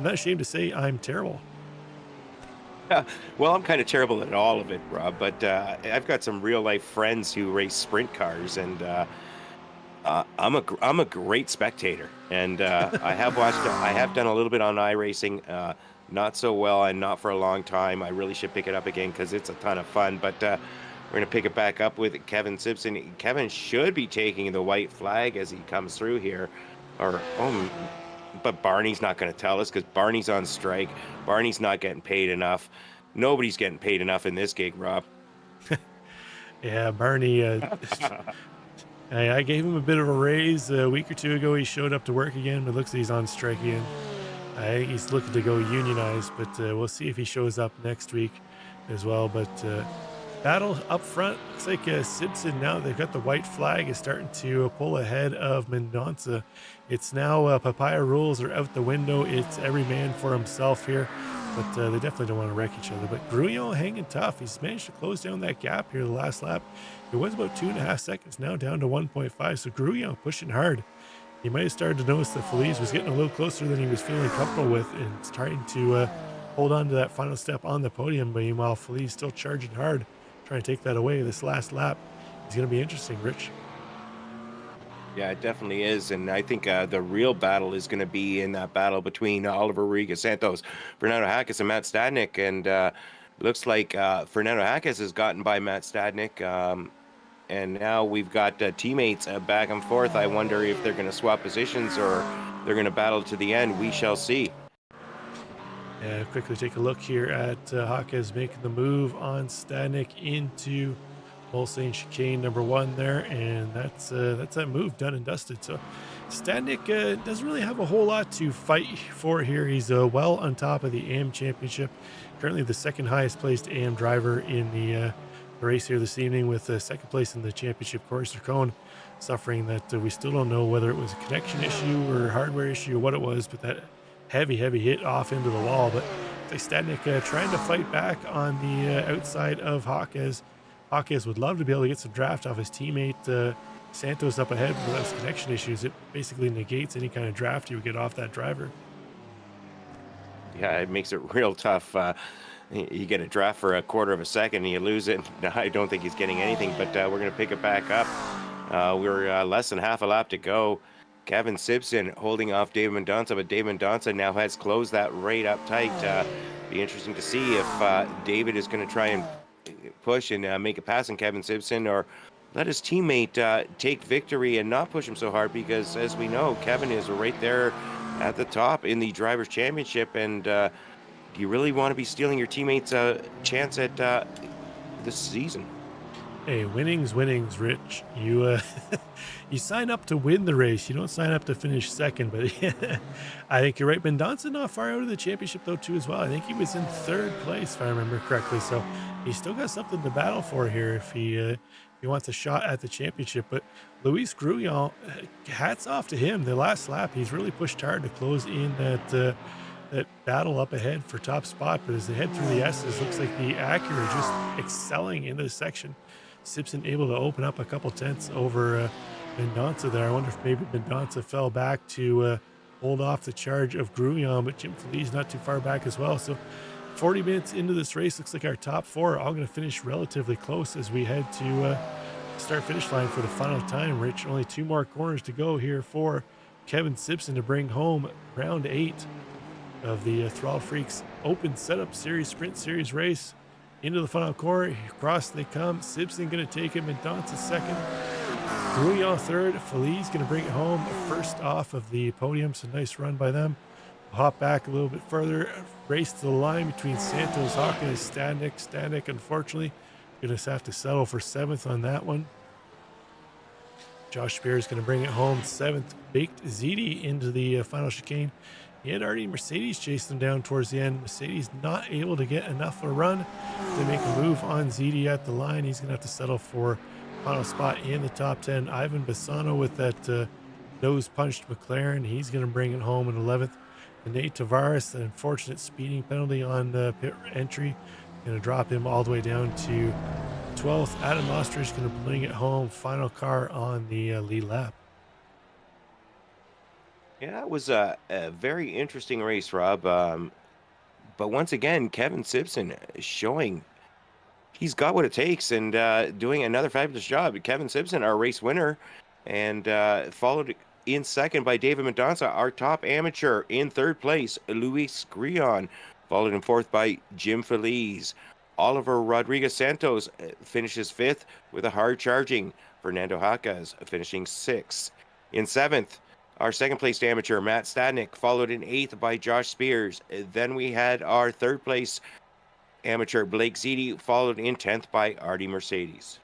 not ashamed to say I'm terrible. Well, I'm kind of terrible at all of it, Rob, but I've got some real life friends who race sprint cars, and I'm a great spectator. And I have done a little bit on iRacing, not so well and not for a long time. I really should pick it up again because it's a ton of fun. But we're gonna pick it back up with Kevin Simpson. Kevin should be taking the white flag as he comes through here, but Barney's not going to tell us because Barney's on strike. Barney's not getting paid enough. Nobody's getting paid enough in this gig, Rob. Yeah, Barney, I gave him a bit of a raise a week or two ago. He showed up to work again, but looks like he's on strike again. He's looking to go unionized, but we'll see if he shows up next week as well. But battle up front, looks like Simpson, now they've got the white flag, is starting to pull ahead of Mendonça. It's now Papaya rules are out the window. It's every man for himself here, but they definitely don't want to wreck each other. But Grullon hanging tough. He's managed to close down that gap here the last lap. It was about 2.5 seconds, now down to 1.5. So Grullon pushing hard. He might have started to notice that Feliz was getting a little closer than he was feeling comfortable with and trying to hold on to that final step on the podium. But meanwhile, Feliz still charging hard, trying to take that away this last lap. It's going to be interesting, Rich. Yeah, it definitely is. And I think the real battle is going to be in that battle between Oliver Rodriguez Santos, Fernando Hackes, and Matt Stadnik. And looks like Fernando Hackes has gotten by Matt Stadnik. And now we've got teammates back and forth. I wonder if they're going to swap positions or they're going to battle to the end. We shall see. Yeah, quickly take a look here at Hackes making the move on Stadnik into Mulsanne chicane number 1 there, and that's that move done and dusted. So Stadnik doesn't really have a whole lot to fight for here. He's well on top of the AM championship, currently the second highest placed AM driver in the race here this evening, with second place in the championship course or cone, suffering that we still don't know whether it was a connection issue or hardware issue or what it was, but that heavy hit off into the wall. But Stadnik trying to fight back on the outside of Hackes. Hackes would love to be able to get some draft off his teammate Santos up ahead, but those connection issues, it basically negates any kind of draft you would get off that driver. Yeah, it makes it real tough. You get a draft for a quarter of a second and you lose it. I don't think he's getting anything, but we're going to pick it back up. We're less than half a lap to go. Kevin Simpson holding off David Mendonça, but David Mendonça now has closed that right up tight. Be interesting to see if David is going to try and push and make a pass on Kevin Simpson, or let his teammate take victory and not push him so hard, because as we know, Kevin is right there at the top in the Drivers' Championship, and do you really want to be stealing your teammates' chance at this season? Hey, winning's, Rich. You you sign up to win the race. You don't sign up to finish second. But I think you're right. Mendonça not far out of the championship though too as well. I think he was in third place if I remember correctly. So he's still got something to battle for here if he wants a shot at the championship. But Luis Grullon, hats off to him. The last lap, he's really pushed hard to close in that battle up ahead for top spot. But as they head through the S's, looks like the Acura just excelling in this section. Simpson able to open up a couple tenths over Mendonça there. I wonder if maybe Mendonça fell back to hold off the charge of Grullon, but Jim Feliz not too far back as well. So 40 minutes into this race, looks like our top four are all going to finish relatively close as we head to start finish line for the final time. Rich, only 2 more corners to go here for Kevin Simpson to bring home round 8 of the Throttle Freaks Open Setup Series Sprint Series race. Into the final corner, across they come. Simpson going to take it. Mendonça second. Grullon third. Feliz going to bring it home first off of the podium. So nice run by them. Hop back a little bit further. Race to the line between Santos, Hawk, and Stanek. Stanek, unfortunately, going to have to settle for 7th on that one. Josh Spears going to bring it home 7th. Baked Ziti into the final chicane. He had already Mercedes chased them down towards the end. Mercedes not able to get enough of a run to make a move on Ziti at the line. He's going to have to settle for final spot in the top 10. Ivan Bassano with that nose-punched McLaren. He's going to bring it home in 11th. And Nate Tavares, an unfortunate speeding penalty on pit entry, going to drop him all the way down to 12th. Adam Ostrich going to bring it home. Final car on the lead lap. Yeah, it was a very interesting race, Rob. But once again, Kevin Simpson showing he's got what it takes and doing another fabulous job. Kevin Simpson, our race winner, and followed in second by David Mendonça, our top amateur. In third place, Luis Grullon, followed in fourth by Jim Feliz. Oliver Rodriguez Santos finishes 5th with a hard charging. Fernando Hacas finishing 6th. In 7th, our second place amateur, Matt Stadnik, followed in 8th by Josh Spears. Then we had our third place amateur, Blake Ziti, followed in 10th by Artie Mercedes.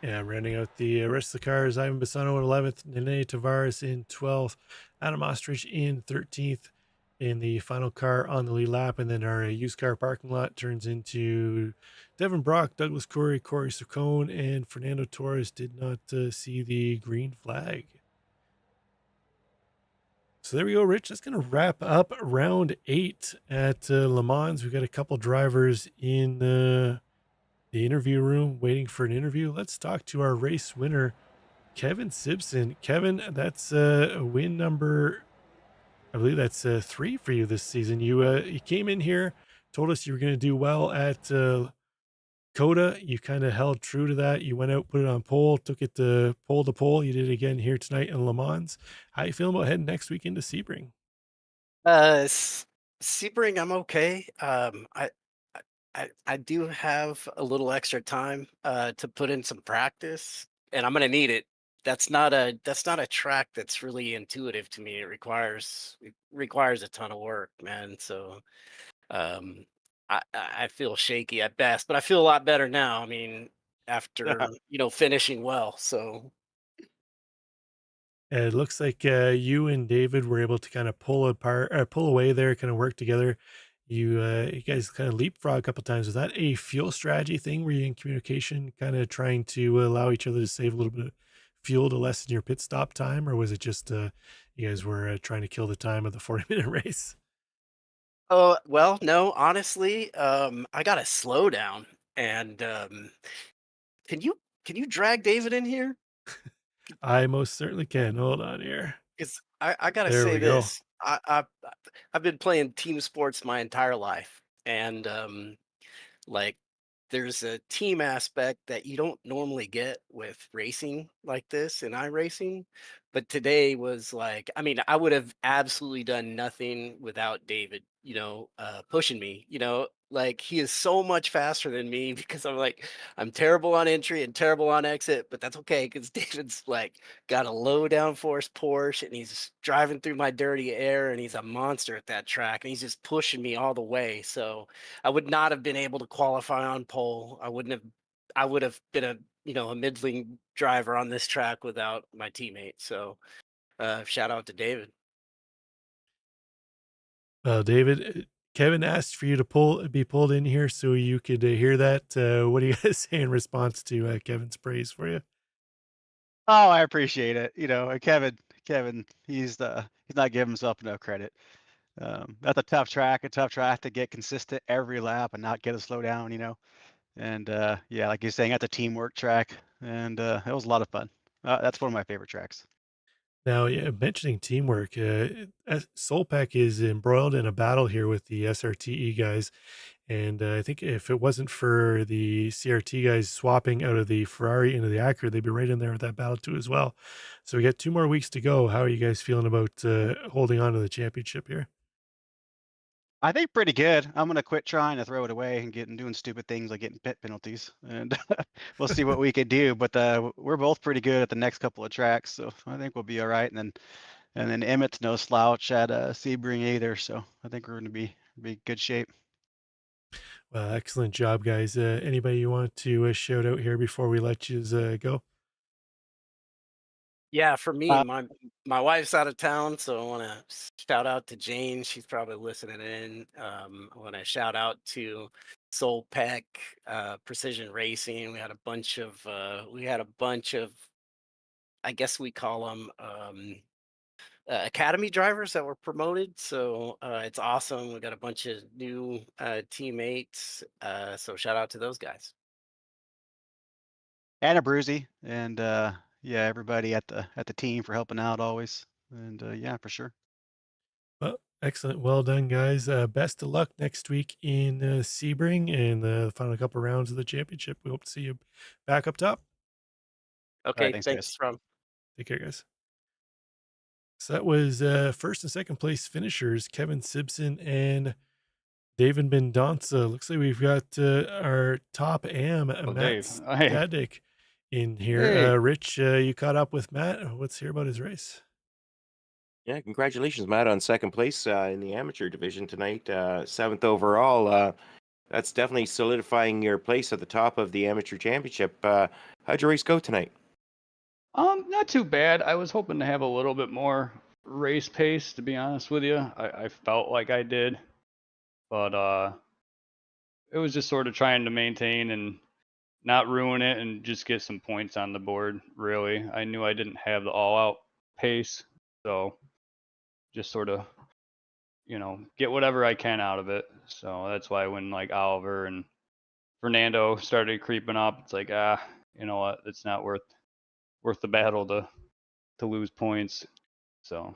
Yeah, rounding out the rest of the cars, Ivan Bassano in 11th, Nene Tavares in 12th, Adam Ostrich in 13th in the final car on the lead lap. And then our used car parking lot turns into Devin Brock, Douglas Corey, Corey Saccone, and Fernando Torres did not see the green flag. So there we go, Rich. That's going to wrap up round 8 at Le Mans. We've got a couple drivers in the interview room waiting for an interview. Let's talk to our race winner, Kevin Simpson. Kevin, that's a win number, I believe that's 3 for you this season. You came in here, told us you were going to do well at Coda. You kind of held true to that. You went out, put it on pole, took it to pole. You did it again here tonight in Le Mans. How you feeling about heading next week into Sebring? Sebring, I'm okay. I do have a little extra time to put in some practice, and I'm gonna need it. That's not a track that's really intuitive to me. It requires a ton of work, man. So um, I feel shaky at best, but I feel a lot better now. I mean, after finishing well. So It looks like you and David were able to kind of pull away there, kind of work together. You guys kind of leapfrog a couple times. Was that a fuel strategy thing? Were you in communication, kind of trying to allow each other to save a little bit of fuel to lessen your pit stop time, or was it just you guys were trying to kill the time of the 40-minute race? oh well, no, honestly, I got to slow down. And can you drag David in here? I most certainly can. Hold on here. Because I gotta There say we go. this. I've been playing team sports my entire life, and like there's a team aspect that you don't normally get with racing like this in iRacing. But today was like, I mean, I would have absolutely done nothing without David, pushing me, like he is so much faster than me because I'm terrible on entry and terrible on exit, but that's okay because David's like got a low downforce Porsche and he's driving through my dirty air and he's a monster at that track and he's just pushing me all the way. So I would not have been able to qualify on pole. I would have been a middling driver on this track without my teammate. So shout out to David. David, Kevin asked for you to be pulled in here so you could hear that. What do you guys say in response to Kevin's praise for you? Oh, I appreciate it. And Kevin, he's not giving himself enough credit. That's a tough track to get consistent every lap and not get a slow down, And yeah, like you're saying, that's a teamwork track, and it was a lot of fun. That's one of my favorite tracks. Now, yeah, mentioning teamwork, Solpack is embroiled in a battle here with the SRTE guys. And I think if it wasn't for the CRT guys swapping out of the Ferrari into the Acura, they'd be right in there with that battle too as well. So we got 2 more weeks to go. How are you guys feeling about holding on to the championship here? I think pretty good. I'm gonna quit trying to throw it away and doing stupid things like getting pit penalties, and we'll see what we can do. But we're both pretty good at the next couple of tracks, so I think we'll be all right. And then Emmett's no slouch at Sebring either, so I think we're gonna be good shape. Well, excellent job, guys. Anybody you want to shout out here before we let you go? Yeah, for me, Uh, my wife's out of town, so I want to shout out to Jane. She's probably listening in. I want to shout out to Soul Peck, Precision Racing. We had a bunch of, I guess we call them academy drivers that were promoted. So it's awesome. We got a bunch of new teammates. So shout out to those guys. Anna Bruzy, and yeah, everybody at the team for helping out always, and yeah, for sure. Well, excellent. Well done, guys. Best of luck next week in Sebring and the final couple rounds of the championship. We hope to see you back up top. Okay, Thanks, thanks, guys. Rob. Take care, guys. So that was first and second place finishers, Kevin Simpson and David Mendonça. Looks like we've got our top AM, Matt Dave. Hey. Stadik, in here. Hey. Rich, you caught up with Matt. Let's hear about his race. Yeah, congratulations, Matt, on second place in the amateur division tonight, 7th overall. That's definitely solidifying your place at the top of the amateur championship. How'd your race go tonight? Not too bad. I was hoping to have a little bit more race pace, to be honest with you. I felt like I did, but it was just sort of trying to maintain and not ruin it and just get some points on the board, really. I knew I didn't have the all-out pace, so just sort of, get whatever I can out of it. So that's why when like Oliver and Fernando started creeping up, it's like, you know what, it's not worth the battle to lose points. So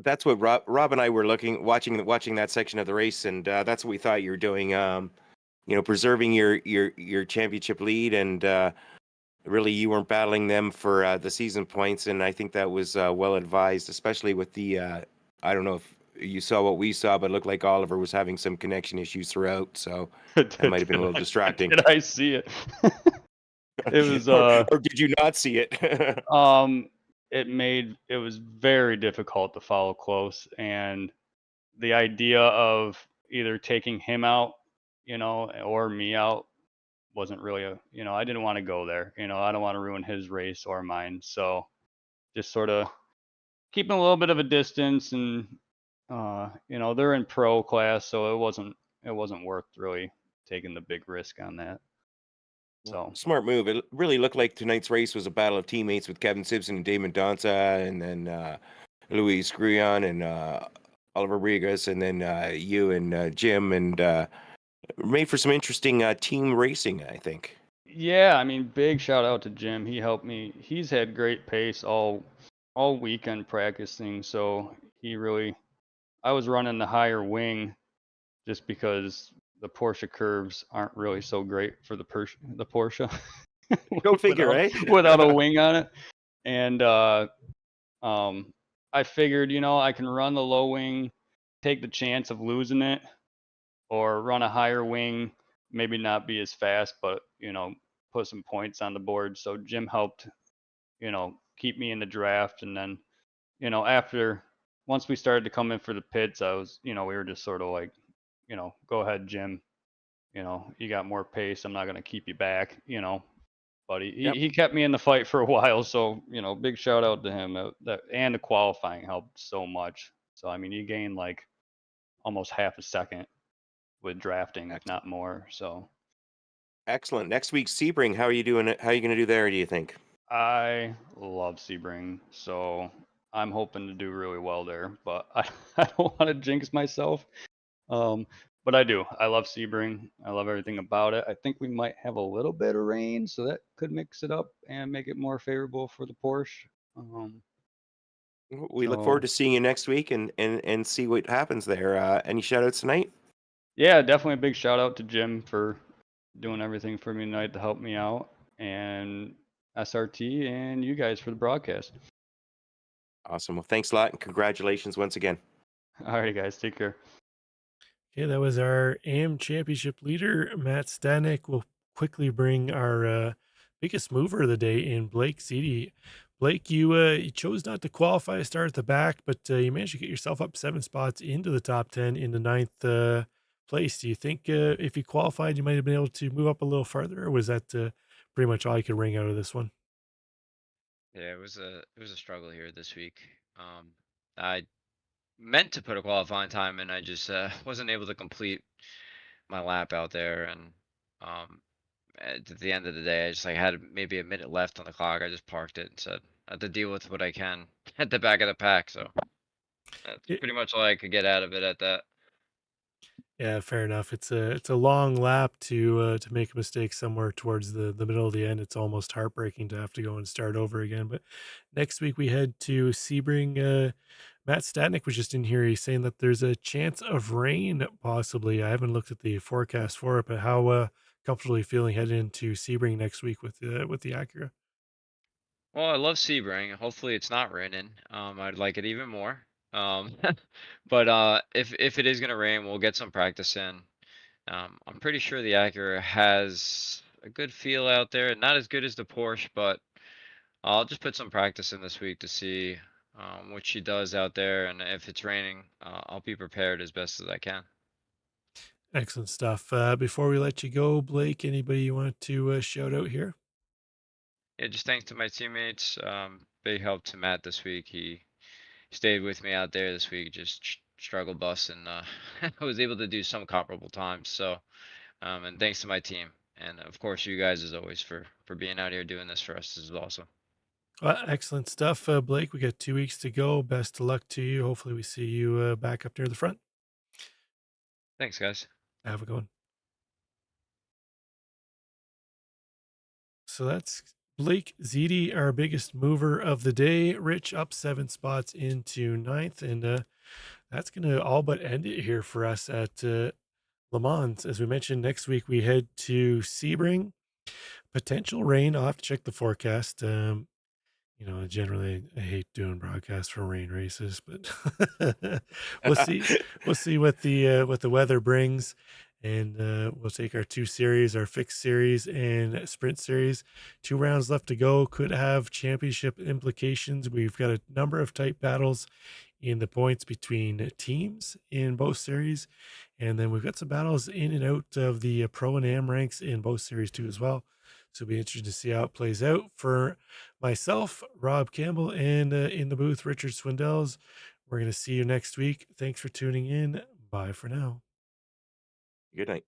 That's what Rob and I were watching that section of the race, and that's what we thought you were doing. Preserving your championship lead, and really you weren't battling them for the season points. And I think that was well advised, especially with the I don't know if you saw what we saw, but it looked like Oliver was having some connection issues throughout, so that might have been a little distracting. Did I see it? It was or did you not see it? It was very difficult to follow close, and the idea of either taking him out, or me out wasn't really I didn't want to go there. I don't want to ruin his race or mine. So just sort of keeping a little bit of a distance, and they're in pro class, so it wasn't worth really taking the big risk on that. So smart move. It really looked like tonight's race was a battle of teammates with Kevin Simpson and Damon Donza, and then Luis Grion and Oliver Rodriguez, and then you and Jim, and made for some interesting team racing, I think. Yeah, I mean, big shout out to Jim. He helped me. He's had great pace all weekend practicing, so he really I was running the higher wing just because the Porsche curves aren't really so great for the Porsche Go figure, eh? without a wing on it. And I figured, I can run the low wing, take the chance of losing it, or run a higher wing, maybe not be as fast, but put some points on the board. So Jim helped, keep me in the draft, and then, after once we started to come in for the pits, I was, we were just sort of like, go ahead, Jim. You got more pace. I'm not gonna keep you back. But Yep. he kept me in the fight for a while. So big shout out to him. That and the qualifying helped so much. So I mean, you gained like almost half a second with drafting, if not more. So Excellent. Next week, Sebring, how are you doing? How are you going to do there, do you think? I love Sebring, so I'm hoping to do really well there. But I don't want to jinx myself. But I do. I love Sebring. I love everything about it. I think we might have a little bit of rain, so that could mix it up and make it more favorable for the Porsche. We look forward to seeing you next week and see what happens there. Any shout outs tonight? Yeah, definitely a big shout out to Jim for doing everything for me tonight to help me out, and SRT and you guys for the broadcast. Awesome. Well, thanks a lot and congratulations once again. All right, guys, take care. Okay, that was our AM championship leader, Matt Stanek. We'll quickly bring our biggest mover of the day in Blake Seedy. Blake, you chose not to qualify to start at the back, but you managed to get yourself up 7 spots into the top 10 in the 9th place. Do you think if you qualified, you might have been able to move up a little farther, or was that pretty much all you could wring out of this one? Yeah, it was a struggle here this week. I meant to put a qualifying time, and I just wasn't able to complete my lap out there. And um, at the end of the day, I just like had maybe a minute left on the clock. I just parked it and said I have to deal with what I can at the back of the pack. So that's It- pretty much all I could get out of it at that. Yeah, fair enough. It's a long lap to make a mistake somewhere towards the middle of the end. It's almost heartbreaking to have to go and start over again. But next week we head to Sebring. Matt Statnik was just in here. He's saying that there's a chance of rain possibly. I haven't looked at the forecast for it, but how comfortable are you feeling heading into Sebring next week with the Acura? Well, I love Sebring. Hopefully it's not raining. I'd like it even more. Um, but if it is gonna rain, we'll get some practice in. I'm pretty sure the Acura has a good feel out there. Not as good as the Porsche, but I'll just put some practice in this week to see what she does out there. And if it's raining, I'll be prepared as best as I can. Excellent stuff. Before we let you go, Blake, anybody you want to shout out here? Yeah, just thanks to my teammates. Big help to Matt this week. He stayed with me out there this week, just struggle bus, and I was able to do some comparable times. So, and thanks to my team, and of course you guys as always for being out here doing this for us. This is awesome. Excellent stuff, Blake. We got 2 weeks to go. Best of luck to you. Hopefully, we see you back up near the front. Thanks, guys. Have a good one. So that's Blake Seedy, our biggest mover of the day. Rich up 7 spots into 9th, and that's going to all but end it here for us at Le Mans. As we mentioned, next week we head to Sebring. Potential rain. I'll have to check the forecast. Generally I hate doing broadcasts for rain races, but we'll see. We'll see what the weather brings, and we'll take our 2 series, our fixed series and sprint series. 2 rounds left to go. Could have championship implications. We've got a number of tight battles in the points between teams in both series, and then we've got some battles in and out of the pro and am ranks in both series too as well. So it'll be interesting to see how it plays out. For myself, Rob Campbell, and in the booth, Richard Swindells, we're going to see you next week. Thanks for tuning in. Bye for now. Good night.